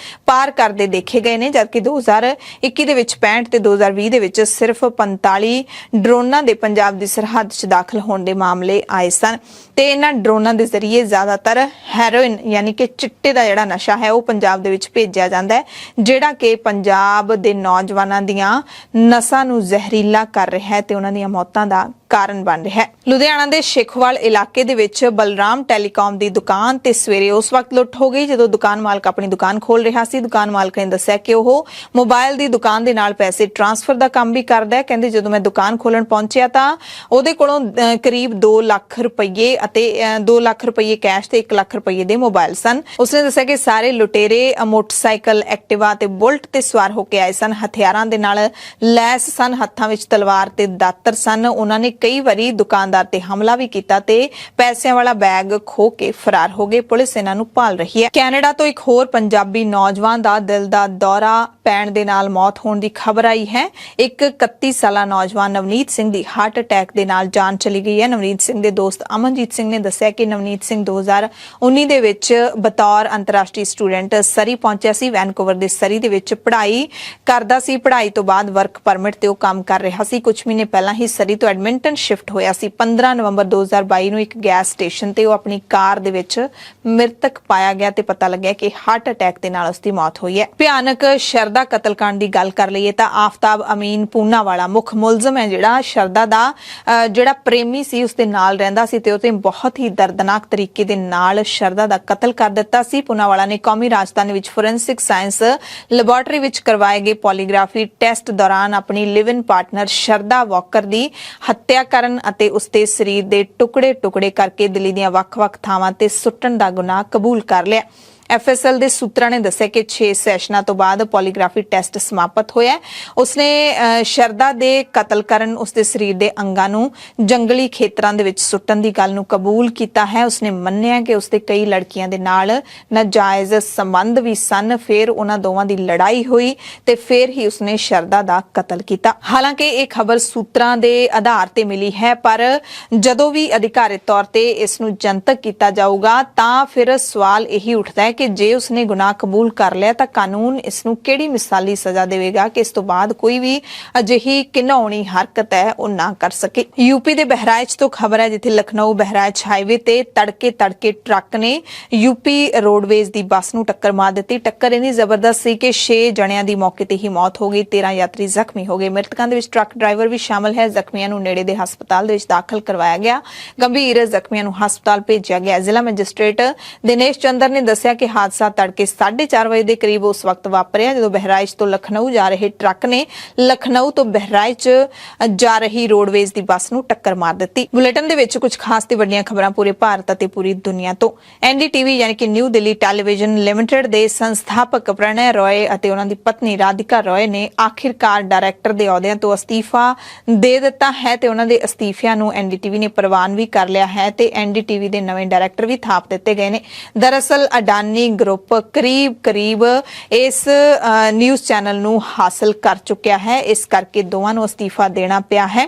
ਪਾਰ ਕਰਦੇ ਦੇਖੇ ਗਏ ਨੇ, ਜਦਕਿ 2021 ਦੇ ਵਿੱਚ 65 ਤੇ 2020 ਦੇ ਵਿੱਚ ਸਿਰਫ 45 ਡਰੋਨਾਂ ਦੇ ਪੰਜਾਬ ਦੀ ਸਰਹੱਦ 'ਚ ਦਾਖਲ ਹੋਣ ਦੇ ਮਾਮਲੇ ਆਏ ਸਨ ਤੇ ਇਹਨਾਂ ਡਰੋਨਾਂ ਦੇ ਜ਼ਰੀਏ ਜ਼ਿਆਦਾਤਰ ਹੈਰੋਇਨ ਯਾਨੀ ਕਿ ਚਿੱਟੇ ਦਾ ਜਿਹੜਾ ਨਸ਼ਾ ਹੈ ਉਹ ਪੰਜਾਬ ਦੇ ਵਿੱਚ ਭੇਜਿਆ ਜਾਂਦਾ ਹੈ, ਜਿਹੜਾ ਕਿ ਪੰਜਾਬ ਦੇ ਨੌਜਵਾਨਾਂ ਦੀਆਂ ਨਸਾਂ ਨੂੰ ਜ਼ਹਿਰੀਲਾ ਕਰ ਰਿਹਾ ਹੈ ਤੇ ਉਹਨਾਂ ਦੀਆਂ ਮੌਤਾਂ ਦਾ ਕਾਰਨ ਬਣ ਰਿਹਾ ਹੈ। ਲੁਧਿਆਣਾ ਦੇ ਸ਼ੇਖੋਵਾਲ ਇਲਾਕੇ ਦੇ ਵਿੱਚ ਬਲਰਾਮ ਟੈਲੀਕਾਮ ਦੀ ਦੁਕਾਨ ਤੇ ਸਵੇਰੇ ਉਸ ਵਕਤ ਲੁੱਟ ਹੋ ਗਈ ਜਦੋਂ ਦੁਕਾਨ ਮਾਲਕ ਆਪਣੀ ਦੁਕਾਨ ਖੋਲ ਰਿਹਾ ਸੀ। ਦੁਕਾਨ ਮਾਲਕ ਨੇ ਦੱਸਿਆ ਕਿ ਉਹ ਮੋਬਾਈਲ ਦੀ ਦੁਕਾਨ ਦੇ ਨਾਲ ਪੈਸੇ ਟ੍ਰਾਂਸਫਰ ਦਾ ਕੰਮ ਵੀ ਕਰਦਾ ਹੈ। ਕਹਿੰਦੇ ਜਦੋਂ ਮੈਂ ਦੁਕਾਨ ਖੋਲਣ ਪਹੁੰਚਿਆ ਤਾਂ ਉਹਦੇ ਕੋਲੋਂ ਕਰੀਬ 2 ਲੱਖ ਰੁਪਏ ਅਤੇ 2 ਲੱਖ ਰੁਪਏ ਕੈਸ਼ ਤੇ 1 ਲੱਖ ਰੁਪਏ ਦੇ ਮੋਬਾਈਲ ਸਨ। ਉਸਨੇ ਦੱਸਿਆ ਕਿ ਸਾਰੇ ਲੁਟੇਰੇ ਮੋਟਰਸਾਈਕਲ, ਐਕਟਿਵਾ ਤੇ ਬੁਲਟ ਤੇ ਸਵਾਰ ਹੋ ਕੇ ਆਏ ਸਨ। ਹਥਿਆਰਾਂ ਦੇ ਨਾਲ ਲੈਸ ਸਨ, ਹੱਥਾਂ ਵਿੱਚ ਤਲਵਾਰ ਤੇ ਦਾਤਰ ਸਨ। ਉਹਨਾਂ ਨੇ ਕਈ ਵਾਰੀ ਦੁਕਾਨਦਾਰ ਤੇ ਹਮਲਾ ਵੀ ਕੀਤਾ ਤੇ ਪੈਸਿਆਂ ਵਾਲਾ ਬੈਗ ਖੋ ਕੇ ਫਰਾਰ ਹੋ ਗਏ। ਪੁਲਿਸ ਇਹਨਾਂ ਨੂੰ ਭਾਲ ਰਹੀ ਹੈ। ਕੈਨੇਡਾ ਤੋਂ ਇੱਕ ਹੋਰ ਪੰਜਾਬੀ ਨੌਜਵਾਨ ਦਾ ਦਿਲ ਦਾ ਦੌਰਾ ਪੈਣ ਦੇ ਨਾਲ ਮੌਤ ਹੋਣ ਦੀ ਖਬਰ ਆਈ ਹੈ। ਇੱਕ 31 ਸਾਲਾ ਨੌਜਵਾਨ ਨਵਨੀਤ ਸਿੰਘ ਦੀ ਹਾਰਟ ਅਟੈਕ ਦੇ ਨਾਲ ਜਾਨ ਚਲੀ ਗਈ ਹੈ। ਨਵਨੀਤ ਸਿੰਘ ਦੇ ਦੋਸਤ ਅਮਨਜੀਤ ਸਿੰਘ ਨੇ ਦੱਸਿਆ ਕਿ ਨਵਨੀਤ ਸਿੰਘ 2019 ਦੇ ਵਿੱਚ ਬਤੌਰ ਅੰਤਰਰਾਸ਼ਟਰੀ ਸਟੂਡੈਂਟ ਸਰੀ ਪਹੁੰਚਿਆ ਸੀ। ਵੈਨਕੂਵਰ ਦੇ ਸਰੀ ਦੇ ਵਿੱਚ ਪੜ੍ਹਾਈ ਕਰਦਾ ਸੀ। ਪੜ੍ਹਾਈ ਤੋਂ ਬਾਅਦ ਵਰਕ ਪਰਮਿਟ ਤੇ ਉਹ ਕੰਮ ਕਰ ਰਿਹਾ ਸੀ। ਕੁਝ ਮਹੀਨੇ ਪਹਿਲਾਂ ਹੀ ਸਰੀ ਤੋਂ ਐਡਮਿੰਟਨ ਸ਼ਿਫਟ ਹੋਇਆ ਸੀ। 15 ਨਵੰਬਰ 2022 ਨੂੰ ਇੱਕ ਗੈਸ ਸਟੇਸ਼ਨ ਤੇ ਉਹ ਆਪਣੀ ਕਾਰ ਦੇ ਵਿੱਚ ਮ੍ਰਿਤਕ ਪਾਇਆ ਗਿਆ ਤੇ ਪਤਾ ਲੱਗਿਆ ਕਿ ਹਾਰਟ ਅਟੈਕ ਦੇ ਨਾਲ ਉਸ ਦੀ ਮੌਤ ਹੋਈ ਹੈ। ਭਿਆਨਕ ਸ਼ਰਦਾ ਕਤਲकांड ਦੀ ਗੱਲ ਕਰ ਲਈਏ ਤਾਂ ਆਫਤਾਬ ਅਮੀਨ ਪੂਨਾਵਾਲਾ ਮੁੱਖ ਮੁਲਜ਼ਮ ਹੈ ਜਿਹੜਾ ਸ਼ਰਦਾ ਦਾ ਜਿਹੜਾ ਪ੍ਰੇਮੀ ਸੀ ਉਸ ਦੇ ਨਾਲ ਰਹਿੰਦਾ ਸੀ ਤੇ ਉਹ ਤੇ ਬਹੁਤ ਹੀ ਦਰਦਨਾਕ ਤਰੀਕੇ ਦੇ ਨਾਲ ਸ਼ਰਦਾ ਦਾ ਕਤਲ ਕਰ ਦਿੱਤਾ ਸੀ। ਪੂਨਾਵਾਲਾ ਨੇ ਕੌਮੀ ਰਾਜਧਾਨੀ ਵਿੱਚ ਫੋਰੈਂਸਿਕ ਸਾਇੰਸ ਲੈਬੋਰੇਟਰੀ ਵਿੱਚ ਕਰਵਾਏ ਗਏ ਪੋਲੀਗ੍ਰਾਫੀ ਟੈਸਟ ਦੌਰਾਨ ਆਪਣੀ ਲਿਵ ਇਨ ਪਾਰਟਨਰ ਸ਼ਰਦਾ ਵਾਕਰ ਦੀ ਹੱਤਿਆ ਕਰਨ ਅਤੇ ਉਸ ਦੇ ਸਰੀਰ ਦੇ ਟੁਕੜੇ-ਟੁਕੜੇ ਕਰਕੇ ਦਿੱਲੀ ਦੀਆਂ ਵੱਖ-ਵੱਖ ਥਾਵਾਂ ਤੇ ਸੁੱਟਣ ਦਾ ਗੁਨਾਹ ਕਬੂਲ ਕਰ ਲਿਆ। FSL ਦੇ ਸੂਤਰਾਂ ਨੇ ਦੱਸਿਆ ਕਿ 6 ਸੈਸ਼ਨਾਂ ਤੋਂ ਬਾਅਦ ਪੋਲੀਗ੍ਰਾਫੀ ਟੈਸਟ ਸਮਾਪਤ ਹੋਇਆ। ਉਸਨੇ ਸ਼ਰਦਾ ਦੇ ਕਤਲ ਕਰਨ ਉਸਦੇ ਸਰੀਰ ਦੇ ਅੰਗਾਂ ਨੂੰ ਜੰਗਲੀ ਖੇਤਰਾਂ ਦੇ ਵਿੱਚ ਸੁੱਟਣ ਦੀ ਗੱਲ ਨੂੰ ਕਬੂਲ ਕੀਤਾ ਹੈ। ਉਸਨੇ ਮੰਨਿਆ ਕਿ ਉਸਦੇ ਕਈ ਲੜਕੀਆਂ ਦੇ ਨਾਲ ਨਾਜਾਇਜ਼ ਸੰਬੰਧ ਵੀ ਸਨ। ਫਿਰ ਉਹਨਾਂ ਦੋਵਾਂ ਦੀ ਲੜਾਈ ਹੋਈ ਤੇ ਫਿਰ ਹੀ ਉਸਨੇ ਸ਼ਰਦਾ ਦਾ ਕਤਲ ਕੀਤਾ। ਹਾਲਾਂਕਿ ਇਹ ਖਬਰ ਸੂਤਰਾਂ ਦੇ ਆਧਾਰ ਤੇ ਮਿਲੀ ਹੈ, ਪਰ ਜਦੋਂ ਵੀ ਅਧਿਕਾਰਿਤ ਤੌਰ ਤੇ ਇਸ ਨੂੰ ਜਨਤਕ ਕੀਤਾ ਜਾਊਗਾ ਤਾਂ ਫਿਰ ਸਵਾਲ ਇਹੀ ਉੱਠਦਾ ਹੈ ਕਿ ਜੇ ਉਸਨੇ ਗੁਨਾਹ ਕਬੂਲ ਕਰ ਲਿਆ ਤਾਂ ਕਾਨੂੰਨ ਇਸ ਨੂੰ ਕਿਹੜੀ ਮਿਸਾਲੀ ਸਜ਼ਾ ਦੇਵੇਗਾ ਕਿ ਇਸ ਤੋਂ ਬਾਅਦ ਕੋਈ ਵੀ ਅਜਿਹੀ ਘਿਨਾਉਣੀ ਹਰਕਤ ਹੈ ਉਹ ਨਾ ਕਰ ਸਕੇ। ਯੂਪੀ ਦੇ ਬਹਿਰਾਇਚ ਤੋਂ ਖਬਰ ਹੈ ਜਿੱਥੇ ਲਖਨਊ ਬਹਿਰਾਇਚ ਹਾਈਵੇ ਤੇ ਤੜਕੇ ਟਰੱਕ ਨੇ ਯੂਪੀ ਰੋਡਵੇਜ਼ ਦੀ ਬੱਸ ਨੂੰ ਟੱਕਰ ਮਾਰ ਦਿੱਤੀ। ਟੱਕਰ ਇੰਨੀ ਜ਼ਬਰਦਸਤ ਸੀ ਕਿ 6 ਜਣਿਆਂ ਦੀ ਮੌਕੇ ਤੇ ਹੀ ਮੌਤ ਹੋ ਗਈ, 13 ਯਾਤਰੀ ਜ਼ਖਮੀ ਹੋ ਗਏ। ਮ੍ਰਿਤਕਾਂ ਦੇ ਵਿੱਚ ਟਰੱਕ ਡਰਾਈਵਰ ਵੀ ਸ਼ਾਮਲ ਹੈ। ਜ਼ਖਮੀਆਂ ਨੂੰ ਨੇੜੇ ਦੇ ਹਸਪਤਾਲ ਦੇ ਵਿੱਚ ਦਾਖਲ ਕਰਵਾਇਆ ਗਿਆ। ਗੰਭੀਰ ਜ਼ਖਮੀਆਂ ਨੂੰ ਹਸਪਤਾਲ ਭੇਜਿਆ ਗਿਆ। ਜ਼ਿਲ੍ਹਾ ਮੈਜਿਸਟ੍ਰੇਟ ਦਿਨੇਸ਼ ਚੰਦਰ ਨੇ ਦੱਸਿਆ ਕਿ ਹਾਦਸਾ ਤੜਕੇ 4:30 ਵਜੇ ਦੇ ਕਰੀਬ ਉਸ ਵਕਤ ਵਾਪਰਿਆ ਜਦੋਂ ਬਹਿਰਾਇਚ ਤੋਂ ਲਖਨਊ ਜਾ ਰਹੇ ਟਰੱਕ ਨੇ ਲਖਨਊ ਤੋਂ ਬਹਿਰਾਇਚ ਜਾ ਰਹੀ ਰੋਡਵੇਜ਼ ਦੀ ਬੱਸ ਨੂੰ ਟੱਕਰ ਮਾਰ ਦਿੱਤੀ। ਬੁਲੇਟਿਨ ਦੇ ਵਿੱਚ ਕੁਝ ਖਾਸ ਤੇ ਵੱਡੀਆਂ ਖਬਰਾਂ ਪੂਰੇ ਭਾਰਤ ਅਤੇ ਪੂਰੀ ਦੁਨੀਆ ਤੋਂ। NDTV ਯਾਨੀ ਕਿ ਨਿਊ ਦਿੱਲੀ ਟੈਲੀਵਿਜ਼ਨ ਲਿਮਟਿਡ ਦੇ ਸੰਸਥਾਪਕ ਪ੍ਰਣਯ ਰॉय ਅਤੇ ਉਹਨਾਂ ਦੀ ਪਤਨੀ ਰਾਧਿਕਾ ਰॉय ਨੇ ਆਖਿਰਕਾਰ ਡਾਇਰੈਕਟਰ ਦੇ ਅਹੁਦਿਆਂ ਤੋਂ ਅਸਤੀਫਾ ਦੇ ਦਿੱਤਾ ਹੈ ਤੇ ਉਹਨਾਂ ਦੇ ਅਸਤੀਫਿਆਂ ਨੂੰ NDTV ਨੇ ਪ੍ਰਵਾਨ ਵੀ ਕਰ ਲਿਆ ਹੈ ਤੇ NDTV ਦੇ ਨਵੇਂ ਡਾਇਰੈਕਟਰ ਵੀ ਥਾਪ ਦਿੱਤੇ ਗਏ ਨੇ। ਦਰਅਸਲ ਅਡਾਨੀ ਗਰੁੱਪ ਕਰੀਬ ਇਸ ਨਿਊਜ਼ ਚੈਨਲ ਨੂੰ ਹਾਸਲ ਕਰ ਚੁੱਕਿਆ ਹੈ। ਇਸ ਕਰਕੇ ਦੋਵਾਂ ਨੂੰ ਅਸਤੀਫਾ ਦੇਣਾ ਪਿਆ ਹੈ।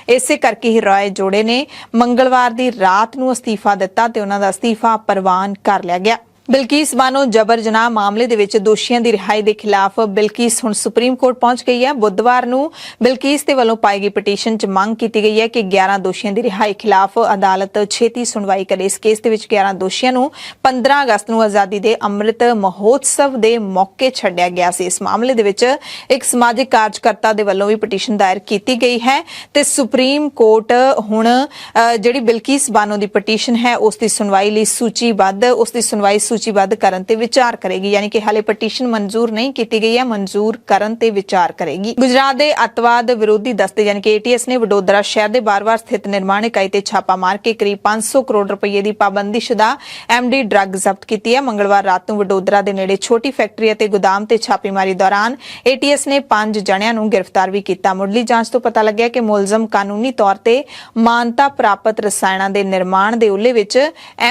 ਇਸੇ ਕਰਕੇ ਹੀ ਰॉय ਜੋੜੇ ਨੇ ਮੰਗਲਵਾਰ ਦੀ ਰਾਤ ਨੂੰ ਅਸਤੀਫਾ ਦਿੱਤਾ ਤੇ ਉਹਨਾਂ ਦਾ ਅਸਤੀਫਾ ਪ੍ਰਵਾਨ ਕਰ ਲਿਆ ਗਿਆ। ਬਿਲਕਿਸ ਬਾਨੋ ਜਬਰ ਜਨਾਹ ਮਾਮਲੇ ਦੇ ਵਿੱਚ ਦੋਸ਼ੀਆਂ ਦੀ ਰਿਹਾਈ ਦੇ ਖਿਲਾਫ ਬਿਲਕਿਸ ਹੁਣ ਸੁਪਰੀਮ ਕੋਰਟ ਪਹੁੰਚ ਗਈ ਹੈ। ਬੁੱਧਵਾਰ ਨੂੰ ਬਿਲਕਿਸ ਦੇ ਵੱਲੋਂ ਪਾਈ ਗਈ ਪਟੀਸ਼ਨ 'ਚ ਮੰਗ ਕੀਤੀ ਗਈ ਹੈ ਕਿ 11 ਦੋਸ਼ੀਆਂ ਦੀ ਰਿਹਾਈ ਖਿਲਾਫ ਅਦਾਲਤ ਛੇਤੀ ਸੁਣਵਾਈ ਕਰੇ। ਇਸ ਕੇਸ ਦੇ ਵਿੱਚ 11 ਦੋਸ਼ੀਆਂ ਨੂੰ 15 ਅਗਸਤ ਨੂੰ ਆਜ਼ਾਦੀ ਦੇ ਅੰਮ੍ਰਿਤ ਮਹੋਤਸਵ ਦੇ ਮੌਕੇ ਛੱਡਿਆ ਗਿਆ ਸੀ। ਇਸ ਮਾਮਲੇ ਦੇ ਵਿੱਚ ਇੱਕ ਸਮਾਜਿਕ ਕਾਰਜਕਰਤਾ ਦੇ ਵੱਲੋਂ ਵੀ ਪਟੀਸ਼ਨ ਦਾਇਰ ਕੀਤੀ ਗਈ ਹੈ ਤੇ ਸੁਪਰੀਮ ਕੋਰਟ ਹੁਣ ਜਿਹੜੀ ਬਿਲਕਿਸ ਬਾਨੋ ਦੀ ਪਟੀਸ਼ਨ ਹੈ ਉਸ ਦੀ ਸੁਣਵਾਈ ਲਈ ਸੂਚੀਬੱਧ ਕਰਨ ਤੇ ਵਿਚਾਰ ਕਰੇਗੀ। ਯਾਨੀ ਕਿ ਹਾਲੇ ਪਟੀਸ਼ਨ ਮਨਜ਼ੂਰ ਨਹੀਂ ਕੀਤੀ ਗਈ ਹੈ, ਮਨਜ਼ੂਰ ਕਰਨ ਤੇ ਵਿਚਾਰ ਕਰੇਗੀ। ਗੁਜਰਾਤ ਦੇ ਅੱਤਵਾਦ ਵਿਰੋਧੀ ਦਸਤੇ ਯਾਨੀ ਕਿ ATS ਨੇ ਵਡੋਦਰਾ ਸ਼ਹਿਰ ਦੇ ਬਾਰ-ਬਾਰ ਸਥਿਤ ਨਿਰਮਾਣ ਇਕਾਈ ਤੇ ਛਾਪਾ ਮਾਰ ਕੇ ਕਰੀਬ 500 ਕਰੋੜ ਰੁਪਏ ਦੀ ਪਾਬੰਦੀਸ਼ੁਦਾ MD ਡਰੱਗ ਜ਼ਬਤ ਕੀਤੀ ਹੈ। ਮੰਗਲਵਾਰ ਰਾਤ ਨੂੰ ਵਡੋਦਰਾ ਦੇ ਨੇੜੇ ਛੋਟੀ ਫੈਕਟਰੀ ਅਤੇ ਗੋਦਾਮ ਤੇ ਛਾਪੇਮਾਰੀ ਦੌਰਾਨ ATS ਨੇ 5 ਜਣਿਆਂ ਨੂੰ ਗ੍ਰਿਫਤਾਰ ਵੀ ਕੀਤਾ। ਮੁੱਢਲੀ ਜਾਂਚ ਤੋਂ ਪਤਾ ਲੱਗਿਆ ਕਿ ਮੁਲਜ਼ਮ ਕਾਨੂੰਨੀ ਤੌਰ ਤੇ ਮਾਨਤਾ ਪ੍ਰਾਪਤ ਰਸਾਇਣਾਂ ਦੇ ਨਿਰਮਾਣ ਦੇ ਉੱਲੇ ਵਿੱਚ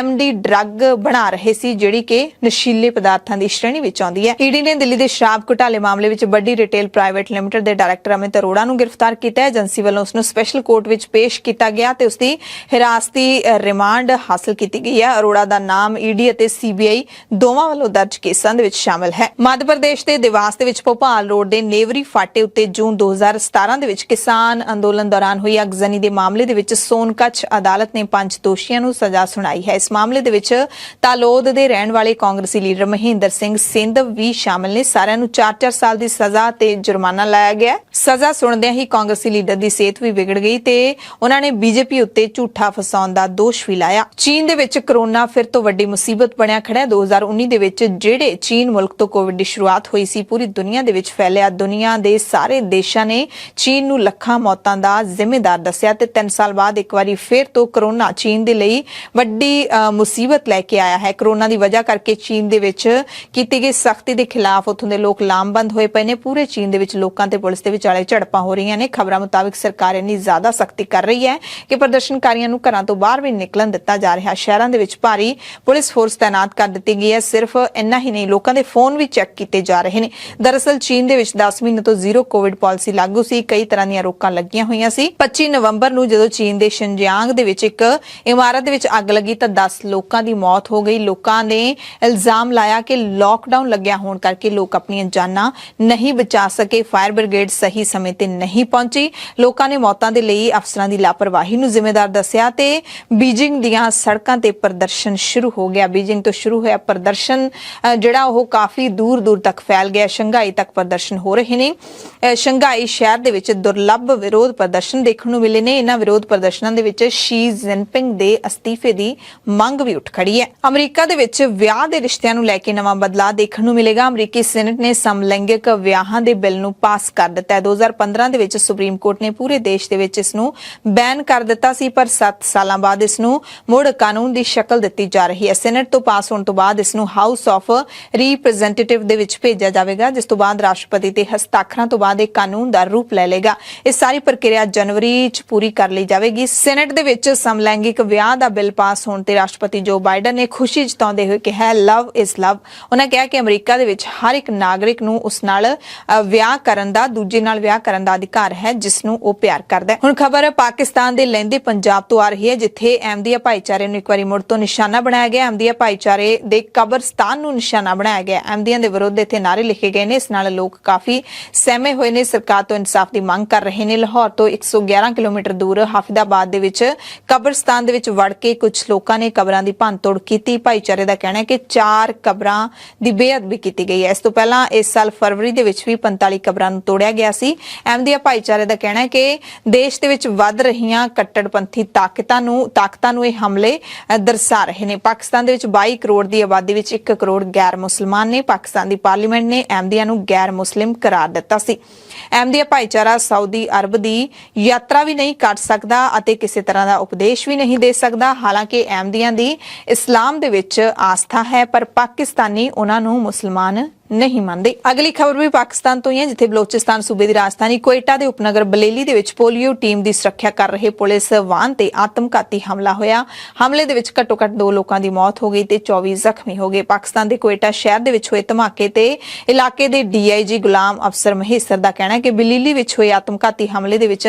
MD ਡਰੱਗ ਬਣਾ ਰਹੇ ਸੀ ਜਿਹੜੀ ਕਿ ਨਸ਼ੀਲੇ ਪਦਾਰਥਾਂ ਦੀ ਸ਼੍ਰੇਣੀ ਵਿੱਚ ਆਉਂਦੀ ਹੈ। ਈਡੀ ਨੇ ਦਿੱਲੀ ਦੇ ਸ਼ਰਾਬ ਘੁਟਾਲੇ ਮਾਮਲੇ ਵਿੱਚ ਵੱਡੀ ਰਿਟੇਲ ਪ੍ਰਾਈਵੇਟ ਲਿਮਟਿਡ ਦੇ ਡਾਇਰੈਕਟਰ ਅਮਿਤ ਅਰੋੜਾ ਨੂੰ ਗ੍ਰਿਫਤਾਰ ਕੀਤਾ ਹੈ। ਏਜੰਸੀ ਵੱਲੋਂ ਉਸ ਨੂੰ ਸਪੈਸ਼ਲ ਕੋਰਟ ਵਿੱਚ ਪੇਸ਼ ਕੀਤਾ ਗਿਆ ਤੇ ਉਸ ਦੀ ਹਿਰਾਸਤੀ ਰਿਮਾਂਡ ਹਾਸਲ ਕੀਤੀ ਗਈ ਹੈ। ਅਰੋੜਾ ਦਾ ਨਾਮ ਈਡੀ ਅਤੇ CBI ਦੋਵਾਂ ਵੱਲੋਂ ਦਰਜ ਕੇਸਾਂ ਦੇ ਵਿੱਚ ਸ਼ਾਮਲ ਹੈ। ਮੱਧ ਪ੍ਰਦੇਸ਼ ਦੇ ਦੇਵਾਸ ਦੇ ਵਿੱਚ ਭੋਪਾਲ ਰੋਡ ਦੇ ਨੇਵਰੀ ਫਾਟੇ ਉੱਤੇ ਜੂਨ 2017 ਦੇ ਵਿੱਚ ਕਿਸਾਨ ਅੰਦੋਲਨ ਦੌਰਾਨ ਹੋਈ ਅਗਜ਼ਨੀ ਦੇ ਮਾਮਲੇ ਦੇ ਵਿੱਚ ਸੋਨਕਚ ਅਦਾਲਤ ਨੇ 5 ਦੋਸ਼ੀਆਂ ਨੂੰ ਸਜ਼ਾ ਸੁਣਾਈ ਹੈ। ਇਸ ਮਾਮਲੇ ਦੇ ਵਿੱਚ ਤਾਲੋਦ ਦੇ ਰਹਿਣ ਵਾਲੇ ਕਾਂਗਰਸੀ ਲੀਡਰ ਮਹਿੰਦਰ ਸਿੰਘ ਸਿੰਧਵ ਵੀ ਸ਼ਾਮਲ ਨੇ। ਸਾਰਿਆਂ ਨੂੰ 4-4 ਸਾਲ ਦੀ ਸਜ਼ਾ ਤੇ ਜੁਰਮਾਨਾ ਲਾਇਆ ਗਿਆ। ਸਜ਼ਾ ਸੁਣਦਿਆਂ ਹੀ ਕਾਂਗਰਸੀ ਲੀਡਰ ਦੀ ਸਿਹਤ ਵੀ ਵਿਗੜ ਗਈ ਤੇ ਉਹਨਾਂ ਨੇ ਬੀਜੇਪੀ ਉੱਤੇ ਝੂਠਾ ਫਸਾਉਣ ਦਾ ਦੋਸ਼ ਵੀ ਲਾਇਆ। ਚੀਨ ਦੇ ਵਿੱਚ ਕਰੋਨਾ ਫਿਰ ਤੋਂ ਵੱਡੀ ਮੁਸੀਬਤ ਬਣਿਆ ਖੜਾ ਹੈ। 2019 ਦੇ ਵਿੱਚ ਜਿਹੜੇ ਚੀਨ ਮੁਲਕ ਤੋਂ ਕੋਵਿਡ ਦੀ ਸ਼ੁਰੂਆਤ ਹੋਈ ਸੀ, ਪੂਰੀ ਦੁਨੀਆ ਦੇ ਵਿੱਚ ਫੈਲਿਆ। ਦੁਨੀਆ ਦੇ ਸਾਰੇ ਦੇਸ਼ਾਂ ਨੇ ਚੀਨ ਨੂੰ ਲੱਖਾਂ ਮੌਤਾਂ ਦਾ ਜ਼ਿੰਮੇਦਾਰ ਦੱਸਿਆ ਤੇ 3 ਸਾਲ ਬਾਅਦ ਇੱਕ ਵਾਰੀ ਫਿਰ ਤੋਂ ਕਰੋਨਾ ਚੀਨ ਦੇ ਲਈ ਵੱਡੀ ਮੁਸੀਬਤ ਲੈ ਕੇ ਆਇਆ ਹੈ। ਕਰੋਨਾ ਦੀ ਵਜ੍ਹਾ ਕਰਕੇ ਚੀਨ ਦੇ ਵਿੱਚ ਕੀਤੀ ਗਈ ਸਖਤੀ ਦੇ ਖਿਲਾਫ ਉੱਥੋਂ ਦੇ ਲੋਕ ਲਾਮਬੰਦ ਹੋਏ ਪਏ ਨੇ। ਪੂਰੇ ਚੀਨ ਦੇ ਵਿੱਚ ਲੋਕਾਂ ਤੇ ਪੁਲਿਸ ਦੇ ਵਿਚਾਲੇ ਝੜਪਾਂ ਹੋ ਰਹੀਆਂ ਨੇ। ਖਬਰਾਂ ਮੁਤਾਬਿਕ ਸਰਕਾਰ ਇੰਨੀ ਜ਼ਿਆਦਾ ਸਖਤੀ ਕਰ ਰਹੀ ਹੈ ਕਿ ਪ੍ਰਦਰਸ਼ਨਕਾਰੀਆਂ ਨੂੰ ਘਰਾਂ ਤੋਂ ਬਾਹਰ ਵੀ ਨਿਕਲਣ ਦਿੱਤਾ ਜਾ ਰਿਹਾ। ਸ਼ਹਿਰਾਂ ਦੇ ਵਿੱਚ ਭਾਰੀ ਪੁਲਿਸ ਫੋਰਸ ਤਾਇਨਾਤ ਕਰ ਦਿੱਤੀ ਗਈ ਹੈ। ਸਿਰਫ ਇੰਨਾ ਹੀ ਨਹੀਂ, ਲੋਕਾਂ ਦੇ ਫੋਨ ਵੀ ਚੈੱਕ ਕੀਤੇ ਜਾ ਰਹੇ ਨੇ। ਦਰਅਸਲ ਚੀਨ ਦੇ ਵਿੱਚ 10 ਮਹੀਨੇ ਤੋਂ ਜ਼ੀਰੋ ਕੋਵਿਡ ਪਾਲਿਸੀ ਲਾਗੂ ਸੀ। ਕਈ ਤਰ੍ਹਾਂ ਦੀਆਂ ਰੋਕਾਂ ਲੱਗੀਆਂ ਹੋਈਆਂ ਸੀ। 25 ਨਵੰਬਰ ਨੂੰ ਜਦੋਂ ਚੀਨ ਦੇ ਸ਼ਿਨਜਿਆਂਗ ਦੇ ਵਿੱਚ ਇੱਕ ਇਮਾਰਤ ਦੇ ਵਿੱਚ ਅੱਗ ਲੱਗੀ ਤਾਂ 10 ਲੋਕਾਂ ਦੀ ਮੌਤ ਹੋ ਗਈ। ਲੋਕਾਂ ਨੇ ਇਲਜ਼ਾਮ ਲਾਇਆ ਕਿ ਲੋਕਡਾਊਨ ਲੱਗਿਆ ਹੋਣ ਕਰਕੇ ਲੋਕ ਆਪਣੀਆਂ ਜਾਨਾਂ ਨਹੀਂ ਬਚਾ ਸਕੇ। ਫਾਇਰ ਬ੍ਰਿਗੇਡ ਸਹੀ ਸਮੇਂ ਤੇ ਨਹੀਂ ਪਹੁੰਚੀ। ਲੋਕਾਂ ਨੇ ਮੌਤਾਂ ਦੇ ਲਈ ਅਫਸਰਾਂ ਦੀ ਲਾਪਰਵਾਹੀ ਨੂੰ ਜ਼ਿੰਮੇਦਾਰ ਦੱਸਿਆ ਤੇ ਬੀਜਿੰਗ ਦੀਆਂ ਸੜਕਾਂ ਤੇ ਪ੍ਰਦਰਸ਼ਨ ਸ਼ੁਰੂ ਹੋ ਗਿਆ। ਬੀਜਿੰਗ ਤੋਂ ਸ਼ੁਰੂ ਹੋਇਆ ਪ੍ਰਦਰਸ਼ਨ ਜਿਹੜਾ ਉਹ ਕਾਫੀ ਦੂਰ ਦੂਰ ਤੱਕ ਫੈਲ ਗਿਆ। ਸ਼ੰਘਾਈ ਤੱਕ ਪ੍ਰਦਰਸ਼ਨ ਹੋ ਰਹੇ ਨੇ। ਸ਼ੰਘਾਈ ਸ਼ਹਿਰ ਦੇ ਵਿੱਚ ਦੁਰਲੱਭ ਵਿਰੋਧ ਪ੍ਰਦਰਸ਼ਨ ਦੇਖਣ ਨੂੰ ਮਿਲੇ ਨੇ। ਇਹਨਾਂ ਵਿਰੋਧ ਪ੍ਰਦਰਸ਼ਨਾਂ ਦੇ ਵਿੱਚ ਸ਼ੀ ਜਿਨਪਿੰਗ ਦੇ ਅਸਤੀਫੇ ਦੀ ਮੰਗ ਵੀ ਉੱਠ ਖੜੀ ਹੈ। ਅਮਰੀਕਾ ਦੇ ਵਿੱਚ ਵਿਆਹ ਦੇ ਰਿਸ਼ਤਿਆਂ ਨੂੰ ਲੈ ਕੇ ਨਵਾਂ ਬਦਲਾਅ ਦੇਖਣ ਨੂੰ ਮਿਲੇਗਾ। ਅਮਰੀਕੀ ਸੈਨੇਟ ਨੇ ਸਮਲੈਂਗਿਕ ਵਿਆਹਾਂ ਦੇ ਬਿੱਲ ਨੂੰ ਪਾਸ ਕਰ ਦਿੱਤਾ ਹੈ। 2015 ਦੇ ਵਿੱਚ ਸੁਪਰੀਮ ਕੋਰਟ ਨੇ ਪੂਰੇ ਦੇਸ਼ ਦੇ ਵਿੱਚ ਇਸ ਨੂੰ ਬੈਨ ਕਰ ਦਿੱਤਾ ਸੀ, ਪਰ 7 ਸਾਲਾਂ ਬਾਅਦ ਇਸ ਨੂੰ ਮੁੜ ਕਾਨੂੰਨ ਦੀ ਸ਼ਕਲ ਦਿੱਤੀ ਜਾ ਰਹੀ ਹੈ। ਸੈਨੇਟ ਤੋਂ ਪਾਸ ਹੋਣ ਤੋਂ ਬਾਅਦ ਇਸ ਨੂੰ ਹਾਊਸ ਆਫ ਰਿਪਰੈਜ਼ੈਂਟੇਟਿਵ ਦੇ ਵਿੱਚ ਭੇਜਿਆ ਜਾਵੇਗਾ, ਜਿਸ ਤੋਂ ਬਾਅਦ ਰਾਸ਼ਟਰਪਤੀ ਦੇ ਹਸਤਾਖਰਾਂ ਤੋਂ ਬਾਅਦ ਇਹ ਕਾਨੂੰਨ ਦਾ ਰੂਪ ਲੈ ਲੇਗਾ। ਇਹ ਸਾਰੀ ਪ੍ਰਕਿਰਿਆ ਜਨਵਰੀ 'ਚ ਪੂਰੀ ਕਰ ਲਈ ਜਾਵੇਗੀ। ਸੈਨੇਟ ਦੇ ਵਿੱਚ ਸਮਲੈਂਗਿਕ ਵਿਆਹ ਦਾ ਬਿੱਲ ਪਾਸ ਹੋਣ ਤੇ ਰਾਸ਼ਟਰਪਤੀ ਜੋ ਬਾਈਡਨ ਨੇ ਖੁਸ਼ੀ ਜਤਾਉਂਦੇ ਹੋਏ ਕਿਹਾ, ਲਵ ਇਜ਼ ਲਵ। ਉਹਨਾਂ ਕਿਹਾ ਕਿ ਅਮਰੀਕਾ ਦੇ ਵਿੱਚ ਹਰ ਇੱਕ ਨਾਗਰਿਕ ਨੂੰ ਉਸ ਨਾਲ ਵਿਆਹ ਕਰਨ ਦਾ, ਦੂਜੇ ਨਾਲ ਵਿਆਹ ਕਰਨ ਦਾ ਅਧਿਕਾਰ ਹੈ ਜਿਸ ਨੂੰ ਉਹ ਪਿਆਰ ਕਰਦਾ ਹੈ। ਹੁਣ ਖਬਰ ਪਾਕਿਸਤਾਨ ਦੇ ਲਹਿੰਦੇ ਪੰਜਾਬ ਤੋਂ ਆ ਰਹੀ ਹੈ, ਜਿੱਥੇ ਅਹਿਮਦੀਆ ਭਾਈਚਾਰੇ ਨੂੰ ਇੱਕ ਵਾਰੀ ਮੁੜ ਤੋਂ ਨਿਸ਼ਾਨਾ ਬਣਾਇਆ ਗਿਆ। ਅਹਿਮਦੀਆ ਭਾਈਚਾਰੇ ਦੇ ਕਬਰਸਤਾਨ ਨੂੰ ਨਿਸ਼ਾਨਾ ਬਣਾਇਆ ਗਿਆ। ਅਹਿਮਦੀਆਂ ਦੇ ਵਿਰੁੱਧ ਇੱਥੇ ਨਾਅਰੇ ਲਿਖੇ ਗਏ ਨੇ। ਇਸ ਨਾਲ ਲੋਕ ਕਾਫੀ ਸਹਿਮੇ ਹੋਏ ਨੇ। ਸਰਕਾਰ ਤੋਂ ਇਨਸਾਫ ਦੀ ਮੰਗ ਕਰ ਰਹੇ ਨੇ। ਲਾਹੌਰ ਤੋਂ 111 ਕਿਲੋਮੀਟਰ ਦੂਰ ਹਾਫਿਜ਼ਾਬਾਦ ਦੇ ਵਿੱਚ ਕਬਰਸਤਾਨ ਦੇ ਵਿੱਚ ਵੜ ਕੇ ਕੁਝ ਲੋਕਾਂ ਨੇ ਕਬਰਾਂ ਦੀ ਭੰਨਤੋੜ ਕੀਤੀ। ਭਾਈਚਾਰੇ ਦਾ ਕਹਿਣਾ ਹੈ ਕਿ 4 ਕਬਰਾਂ ਦੀ ਬੇਅਦਬੀ ਕੀਤੀ ਗਈ ਹੈ। ਇਸ ਤੋਂ ਪਹਿਲਾਂ ਇਸ ਸਾਲ ਫਰਵਰੀ ਦੇ ਵਿੱਚ ਵੀ 45 ਕਬਰਾਂ ਨੂੰ ਤੋੜਿਆ ਗਿਆ ਸੀ। ਅਹਿਮਦੀਆ ਭਾਈਚਾਰੇ ਦਾ ਕਹਿਣਾ ਹੈ ਕਿ ਦੇਸ਼ ਦੇ ਵਿੱਚ ਵੱਧ ਰਹੀਆਂ ਕੱਟੜਪੰਥੀ ਤਾਕਤਾਂ ਨੂੰ ਇਹ ਹਮਲੇ ਦਰਸਾ ਰਹੇ ਨੇ। ਪਾਕਿਸਤਾਨ ਦੇ ਵਿੱਚ 22 ਕਰੋੜ ਦੀ ਆਬਾਦੀ ਵਿੱਚ 1 ਕਰੋੜ ਗੈਰ ਮੁਸਲਮਾਨ ਨੇ। ਪਾਕਿਸਤਾਨ ਦੀ ਪਾਰਲੀਮੈਂਟ ਨੇ ਅਹਿਮਦੀਆਂ ਨੂੰ ਗੈਰ ਮੁਸਲਿਮ ਕਰਾਰ ਦਿੱਤਾ ਸੀ। ਅਹਿਮਦੀਆ ਭਾਈਚਾਰਾ ਸਾਊਦੀ ਅਰਬ ਦੀ ਯਾਤਰਾ ਵੀ ਨਹੀਂ ਕਰ ਸਕਦਾ ਅਤੇ ਕਿਸੇ ਤਰ੍ਹਾਂ ਦਾ ਉਪਦੇਸ਼ ਵੀ ਨਹੀਂ ਦੇ ਸਕਦਾ। ਹਾਲਾਂਕਿ ਅਹਿਮਦੀਆਂ ਦੀ ਇਸਲਾਮ ਦੇ ਵਿੱਚ ਆਸਥਾ ਹੈ, ਪਰ ਪਾਕਿਸਤਾਨੀ ਉਹਨਾਂ ਨੂੰ ਮੁਸਲਮਾਨ ਨਹੀਂ ਮੰਨਦੇ। ਅਗਲੀ ਖਬਰ ਵੀ ਪਾਕਿਸਤਾਨ ਤੋਂ ਹੀ ਹੈ, ਜਿੱਥੇ ਬਲੋਚਿਸਤਾਨ ਸੂਬੇ ਦੀ ਰਾਜਧਾਨੀ ਕੋਇਟਾ ਦੇ ਉਪਨਗਰ ਬਲੇਲੀ ਦੇ ਵਿੱਚ ਪੋਲੀਓ ਟੀਮ ਦੀ ਸੁਰੱਖਿਆ ਕਰ ਰਹੇ ਪੁਲਿਸ ਵਾਹਨ ਤੇ ਆਤਮਘਾਤੀ ਹਮਲਾ ਹੋਇਆ। ਹਮਲੇ ਦੇ ਵਿੱਚ ਘੱਟੋ-ਘੱਟ 2 ਲੋਕਾਂ ਦੀ ਮੌਤ ਹੋ ਗਈ ਤੇ 24 ਜ਼ਖਮੀ ਹੋ ਗਏ। ਪਾਕਿਸਤਾਨ ਦੇ ਕੋਇਟਾ ਸ਼ਹਿਰ ਦੇ ਵਿੱਚ ਹੋਏ ਧਮਾਕੇ ਤੇ ਇਲਾਕੇ ਦੇ ਡੀਆਈਜੀ ਗੁਲਾਮ ਅਫਸਰ ਮਹੇਸਰ ਦਾ ਕਹਿਣਾ ਹੈ ਕਿ ਬਲੇਲੀ ਵਿੱਚ ਹੋਏ ਆਤਮਘਾਤੀ ਹਮਲੇ ਦੇ ਵਿੱਚ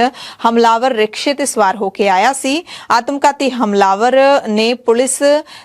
ਹਮਲਾਵਰ ਰਿਕਸ਼ੇ ਤੇ ਸਵਾਰ ਹੋ ਕੇ ਆਇਆ ਸੀ। ਆਤਮਘਾਤੀ ਹਮਲਾਵਰ ਨੇ ਪੁਲਿਸ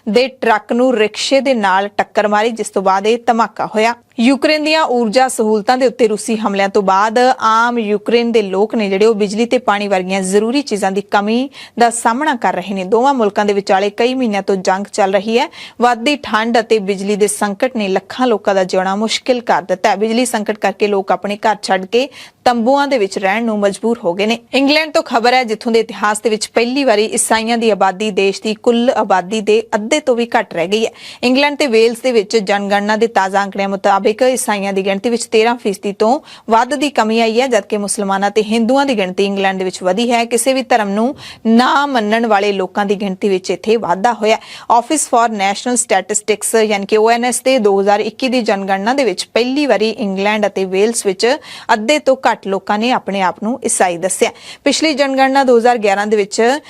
ਦੇ ਟਰੱਕ ਨੂੰ ਰਿਕਸ਼ੇ ਦੇ ਨਾਲ ਟੱਕਰ ਮਾਰੀ, ਜਿਸ ਤੋਂ ਬਾਅਦ ਇਹ ਧਮਾਕਾ ਹੋਇਆ। ਯੂਕਰੇਨ ਦੀਆਂ ਊਰਜਾ ਸਹੂਲਤਾਂ ਦੇ ਉੱਤੇ ਰੂਸੀ ਹਮਲਿਆਂ ਤੋਂ ਬਾਅਦ ਆਮ ਯੂਕਰੇਨ ਦੇ ਲੋਕ ਨੇ ਜਿਹੜੇ ਉਹ ਬਿਜਲੀ ਤੇ ਪਾਣੀ ਵਰਗੀਆਂ ਜ਼ਰੂਰੀ ਚੀਜ਼ਾਂ ਦੀ ਕਮੀ ਦਾ ਸਾਹਮਣਾ ਕਰ ਰਹੇ ਨੇ। ਦੋਵਾਂ ਮੁਲਕਾਂ ਦੇ ਵਿਚਾਲੇ ਕਈ ਮਹੀਨਿਆਂ ਤੋਂ ਜੰਗ ਚੱਲ ਰਹੀ ਹੈ। ਵੱਧਦੀ ਠੰਡ ਅਤੇ ਬਿਜਲੀ ਦੇ ਸੰਕਟ ਨੇ ਲੱਖਾਂ ਲੋਕਾਂ ਦਾ ਜਿਉਣਾ ਮੁਸ਼ਕਿਲ ਕਰ ਦਿੱਤਾ ਹੈ। ਬਿਜਲੀ ਸੰਕਟ ਕਰਕੇ ਲੋਕ ਆਪਣੇ ਘਰ ਛੱਡ ਕੇ ਤੰਬੂਆਂ ਦੇ ਵਿੱਚ ਰਹਿਣ ਨੂੰ ਮਜਬੂਰ ਹੋ ਗਏ ਨੇ। ਇੰਗਲੈਂਡ ਤੋਂ ਖਬਰ ਹੈ, ਜਿੱਥੋਂ ਦੇ ਇਤਿਹਾਸ ਦੇ ਵਿੱਚ ਪਹਿਲੀ ਵਾਰੀ ਈਸਾਈਆਂ ਦੀ ਆਬਾਦੀ ਦੇਸ਼ ਦੀ ਕੁੱਲ ਆਬਾਦੀ ਦੇ ਅੱਧੇ ਤੋਂ ਵੀ ਘੱਟ ਰਹਿ ਗਈ ਹੈ। ਇੰਗਲੈਂਡ ਤੇ ਵੇਲਸ ਦੇ ਵਿੱਚ ਜਨਗਣਨਾ ਦੇ ਤਾਜ਼ਾ ਅੰਕੜਿਆਂ ਮੁਤਾਬਿਕ ਈਸਾਈਆਂ ਦੀ ਗਿਣਤੀ ਵਿੱਚ 13% ਤੋਂ ਵੱਧ ਦੀ ਕਮੀ ਆਈ ਹੈ, ਜਦਕਿ ਮੁਸਲਮਾਨਾਂ ਤੇ ਹਿੰਦੂਆਂ ਦੀ ਗਿਣਤੀ ਇੰਗਲੈਂਡ ਦੇ ਵਿੱਚ ਵਧੀ ਹੈ। ਕਿਸੇ ਵੀ ਧਰਮ ਨੂੰ ਨਾ ਮੰਨਣ ਵਾਲੇ ਲੋਕਾਂ ਦੀ ਗਿਣਤੀ ਵਿੱਚ ਇੱਥੇ ਵਾਧਾ ਹੋਇਆ। ਆਫਿਸ ਫਾਰ ਨੈਸ਼ਨਲ ਸਟੈਟਿਸਟਿਕਸ ਯਾਨੀ ਕਿ ONS ਦੇ 2021 ਦੀ ਜਨਗਣਨਾ ਦੇ ਵਿੱਚ ਪਹਿਲੀ ਵਾਰੀ ਇੰਗਲੈਂਡ ਅਤੇ ਵੇਲਸ ਵਿੱਚ ਅੱਧੇ ਤੋਂ ਘੱਟ ਲੋਕਾਂ ਨੇ ਆਪਣੇ ਆਪ ਨੂੰ ਈਸਾਈ ਦੱਸਿਆ। ਪਿਛਲੀ ਜਨਗਣਨਾ 2011 ਦੇ ਵਿੱਚ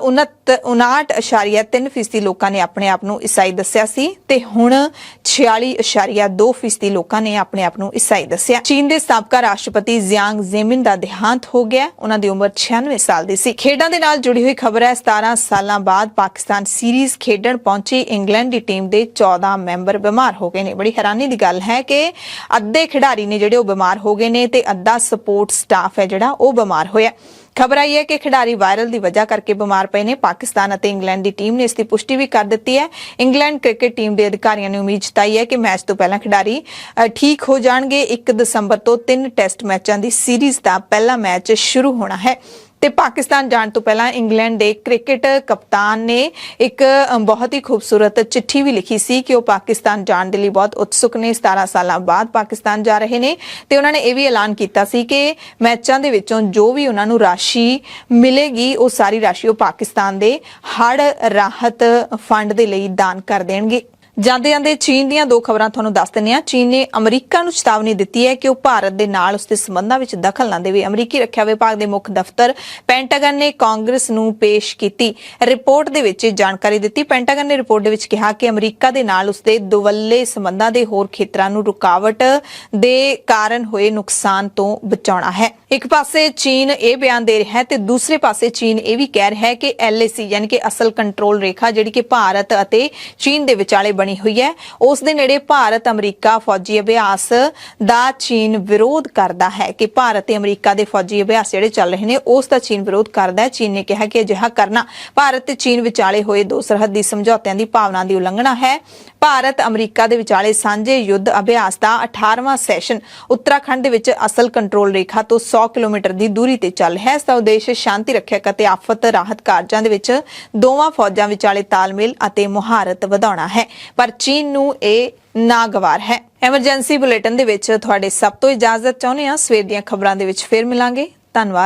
59.3% ਲੋਕਾਂ ਨੇ ਆਪਣੇ ਆਪ ਨੂੰ ਈਸਾਈ ਦੱਸਿਆ ਸੀ ਤੇ ਹੁਣ 46.2% ਲੋਕਾਂ ਨੇ ਆਪਣੇ ਆਪ ਨੂੰ ਈਸਾਈ ਦੱਸਿਆ। ਚੀਨ ਦੇ ਸਾਬਕਾ ਰਾਸ਼ਟਰਪਤੀ ਜ਼ਿयांग ਜ਼ੇਮਿਨ ਦਾ ਦੇਹਾਂਤ ਹੋ ਗਿਆ। ਉਹਨਾਂ ਦੀ ਉਮਰ 96 ਸਾਲ ਦੀ ਸੀ। ਖੇਡਾਂ ਦੇ ਨਾਲ ਜੁੜੀ ਹੋਈ ਖਬਰ ਹੈ, 17 ਸਾਲਾਂ ਬਾਅਦ ਪਾਕਿਸਤਾਨ ਸੀਰੀਜ਼ ਖੇਡਣ ਪਹੁੰਚੀ ਇੰਗਲੈਂਡ ਦੀ ਟੀਮ ਦੇ 14 ਮੈਂਬਰ ਬਿਮਾਰ ਹੋ ਗਏ ਨੇ। ਬੜੀ ਹੈਰਾਨੀ ਦੀ ਗੱਲ ਹੈ ਕਿ ਅੱਧੇ ਖਿਡਾਰੀ ਨੇ ਜਿਹੜੇ ਉਹ ਬਿਮਾਰ ਹੋ ਗਏ ਨੇ ਤੇ ਅੱਧਾ ਸਪੋਰਟ ਸਟਾਫ ਹੈ ਜਿਹੜਾ ਉਹ ਬਿਮਾਰ ਹੋਇਆ। ਖਬਰ ਆਈ ਹੈ ਕਿ ਖਿਡਾਰੀ ਵਾਇਰਲ ਦੀ ਵਜ੍ਹਾ ਕਰਕੇ ਬਿਮਾਰ ਪਏ ਨੇ। ਪਾਕਿਸਤਾਨ ਅਤੇ ਇੰਗਲੈਂਡ ਦੀ ਟੀਮ ਨੇ ਇਸ ਦੀ ਪੁਸ਼ਟੀ ਵੀ ਕਰ ਦਿੱਤੀ ਹੈ। ਇੰਗਲੈਂਡ ਕ੍ਰਿਕਟ ਟੀਮ ਦੇ ਅਧਿਕਾਰੀਆਂ ਨੇ ਉਮੀਦ ਜਤਾਈ ਹੈ ਕਿ ਮੈਚ ਤੋਂ ਪਹਿਲਾਂ ਖਿਡਾਰੀ ਠੀਕ ਹੋ ਜਾਣਗੇ। 1 ਦਸੰਬਰ ਤੋਂ 3 ਟੈਸਟ ਮੈਚਾਂ ਦੀ ਸੀਰੀਜ਼ ਦਾ ਪਹਿਲਾ ਮੈਚ ਸ਼ੁਰੂ ਹੋਣਾ ਹੈ। ਤੇ ਪਾਕਿਸਤਾਨ ਜਾਣ ਤੋਂ ਪਹਿਲਾਂ ਇੰਗਲੈਂਡ ਦੇ ਕ੍ਰਿਕਟ ਕਪਤਾਨ ਨੇ ਇੱਕ ਬਹੁਤ ਹੀ ਖੂਬਸੂਰਤ ਚਿੱਠੀ ਵੀ ਲਿਖੀ ਸੀ ਕਿ ਉਹ ਪਾਕਿਸਤਾਨ ਜਾਣ ਦੇ ਲਈ ਬਹੁਤ ਉਤਸੁਕ ਨੇ। 17 ਸਾਲਾਂ ਬਾਅਦ ਪਾਕਿਸਤਾਨ ਜਾ ਰਹੇ ਨੇ ਤੇ ਉਹਨਾਂ ਨੇ ਇਹ ਵੀ ਐਲਾਨ ਕੀਤਾ ਸੀ ਕਿ ਮੈਚਾਂ ਦੇ ਵਿੱਚੋਂ ਜੋ ਵੀ ਉਹਨਾਂ ਨੂੰ ਰਾਸ਼ੀ ਮਿਲੇਗੀ ਉਹ ਸਾਰੀ ਰਾਸ਼ੀ ਉਹ ਪਾਕਿਸਤਾਨ ਦੇ ਹੜ੍ਹ ਰਾਹਤ ਫੰਡ ਦੇ ਲਈ ਦਾਨ ਕਰ ਦੇਣਗੇ। ਜਾਂਦੇ ਚੀਨ ਦੀਆਂ 2 ਖਬਰਾਂ ਤੁਹਾਨੂੰ ਦੱਸ ਦਿੰਦੇ ਹਾਂ। ਚੀਨ ਨੇ ਅਮਰੀਕਾ ਨੂੰ ਚੇਤਾਵਨੀ ਦਿੱਤੀ ਹੈ ਕਿ ਉਹ ਭਾਰਤ ਦੇ ਨਾਲ ਉਸਦੇ ਸੰਬੰਧਾਂ ਵਿੱਚ ਦਖਲ ਨਾ ਦੇਵੇ। ਅਮਰੀਕੀ ਰੱਖਿਆ ਵਿਭਾਗ ਦੇ ਮੁੱਖ ਦਫ਼ਤਰ ਪੈਂਟਾਗਨ ਨੇ ਕਾਂਗਰਸ ਨੂੰ ਪੇਸ਼ ਕੀਤੀ ਰਿਪੋਰਟ ਦੇ ਵਿੱਚ ਇਹ ਜਾਣਕਾਰੀ ਦਿੱਤੀ। ਪੈਂਟਾਗਨ ਨੇ ਰਿਪੋਰਟ ਦੇ ਵਿੱਚ ਕਿਹਾ ਕਿ ਅਮਰੀਕਾ ਦੇ ਨਾਲ ਉਸਦੇ ਦੁਵੱਲੇ ਸੰਬੰਧਾਂ ਦੇ ਹੋਰ ਖੇਤਰਾਂ ਨੂੰ ਰੁਕਾਵਟ ਦੇ ਕਾਰਨ ਹੋਏ ਨੁਕਸਾਨ ਤੋਂ ਬਚਾਉਣਾ ਹੈ। ਇੱਕ ਪਾਸੇ ਚੀਨ ਇਹ ਬਿਆਨ ਦੇ ਰਿਹਾ ਹੈ ਤੇ ਦੂਸਰੇ ਪਾਸੇ ਚੀਨ ਇਹ ਵੀ ਕਹਿ ਰਿਹਾ ਹੈ ਕਿ LAC ਯਾਨੀ ਕਿ ਅਸਲ ਕੰਟਰੋਲ ਰੇਖਾ ਜਿਹੜੀ ਕਿ ਭਾਰਤ ਅਤੇ ਚੀਨ ਦੇ ਵਿਚਾਲੇ ਬਣੀ ਹੋਈ ਹੈ ਉਸ ਦੇ ਨੇੜੇ ਭਾਰਤ ਅਮਰੀਕਾ ਫੌਜੀ ਅਭਿਆਸ ਦਾ ਚੀਨ ਵਿਰੋਧ ਕਰਦਾ ਹੈ ਕਿ ਭਾਰਤ ਤੇ ਅਮਰੀਕਾ ਦੇ ਫੌਜੀ ਅਭਿਆਸ ਜਿਹੜੇ ਚੱਲ ਰਹੇ ਨੇ ਉਸ ਦਾ ਚੀਨ ਵਿਰੋਧ ਕਰਦਾ ਹੈ। ਚੀਨ ਨੇ ਕਿਹਾ ਕਿ ਅਜਿਹਾ ਕਰਨਾ ਭਾਰਤ ਤੇ ਚੀਨ ਵਿਚਾਲੇ ਹੋਏ 2 ਸਰਹੱਦੀ ਸਮਝੌਤਿਆਂ ਦੀ ਭਾਵਨਾ ਦੀ ਉਲੰਘਣਾ ਹੈ। ਭਾਰਤ ਅਮਰੀਕਾ ਦੇ ਵਿਚਾਲੇ ਸਾਂਝੇ ਯੁੱਧ ਅਭਿਆਸ ਦਾ 18ਵਾਂ ਸੈਸ਼ਨ ਉੱਤਰਾਖੰਡ ਦੇ ਵਿੱਚ ਅਸਲ ਕੰਟਰੋਲ ਰੇਖਾ ਤੋਂ 100 ਕਿਲੋਮੀਟਰ ਦੀ ਦੂਰੀ ਤੇ ਚੱਲ ਰਿਹਾ ਹੈ। ਇਸ ਦਾ ਉਦੇਸ਼ ਸ਼ਾਂਤੀ ਰੱਖਿਅਕ ਅਤੇ ਆਫਤ ਰਾਹਤ ਕਾਰਜਾਂ ਦੇ ਵਿੱਚ ਦੋਵਾਂ ਫੌਜਾਂ ਵਿਚਾਲੇ ਤਾਲਮੇਲ ਅਤੇ ਮੁਹਾਰਤ ਵਧਾਉਣਾ ਹੈ, ਪਰ ਚੀਨ ਨੂੰ ਇਹ ਨਾਗਵਾਰ ਹੈ। ਐਮਰਜੈਂਸੀ ਬੁਲੇਟਿਨ ਦੇ ਵਿੱਚ ਤੁਹਾਡੇ ਸਭ ਤੋਂ ਇਜਾਜ਼ਤ ਚਾਹੁੰਦੇ ਹਾਂ। ਸਵੇਰ ਦੀਆਂ ਖਬਰਾਂ ਦੇ ਵਿੱਚ ਫਿਰ ਮਿਲਾਂਗੇ। ਧੰਨਵਾਦ।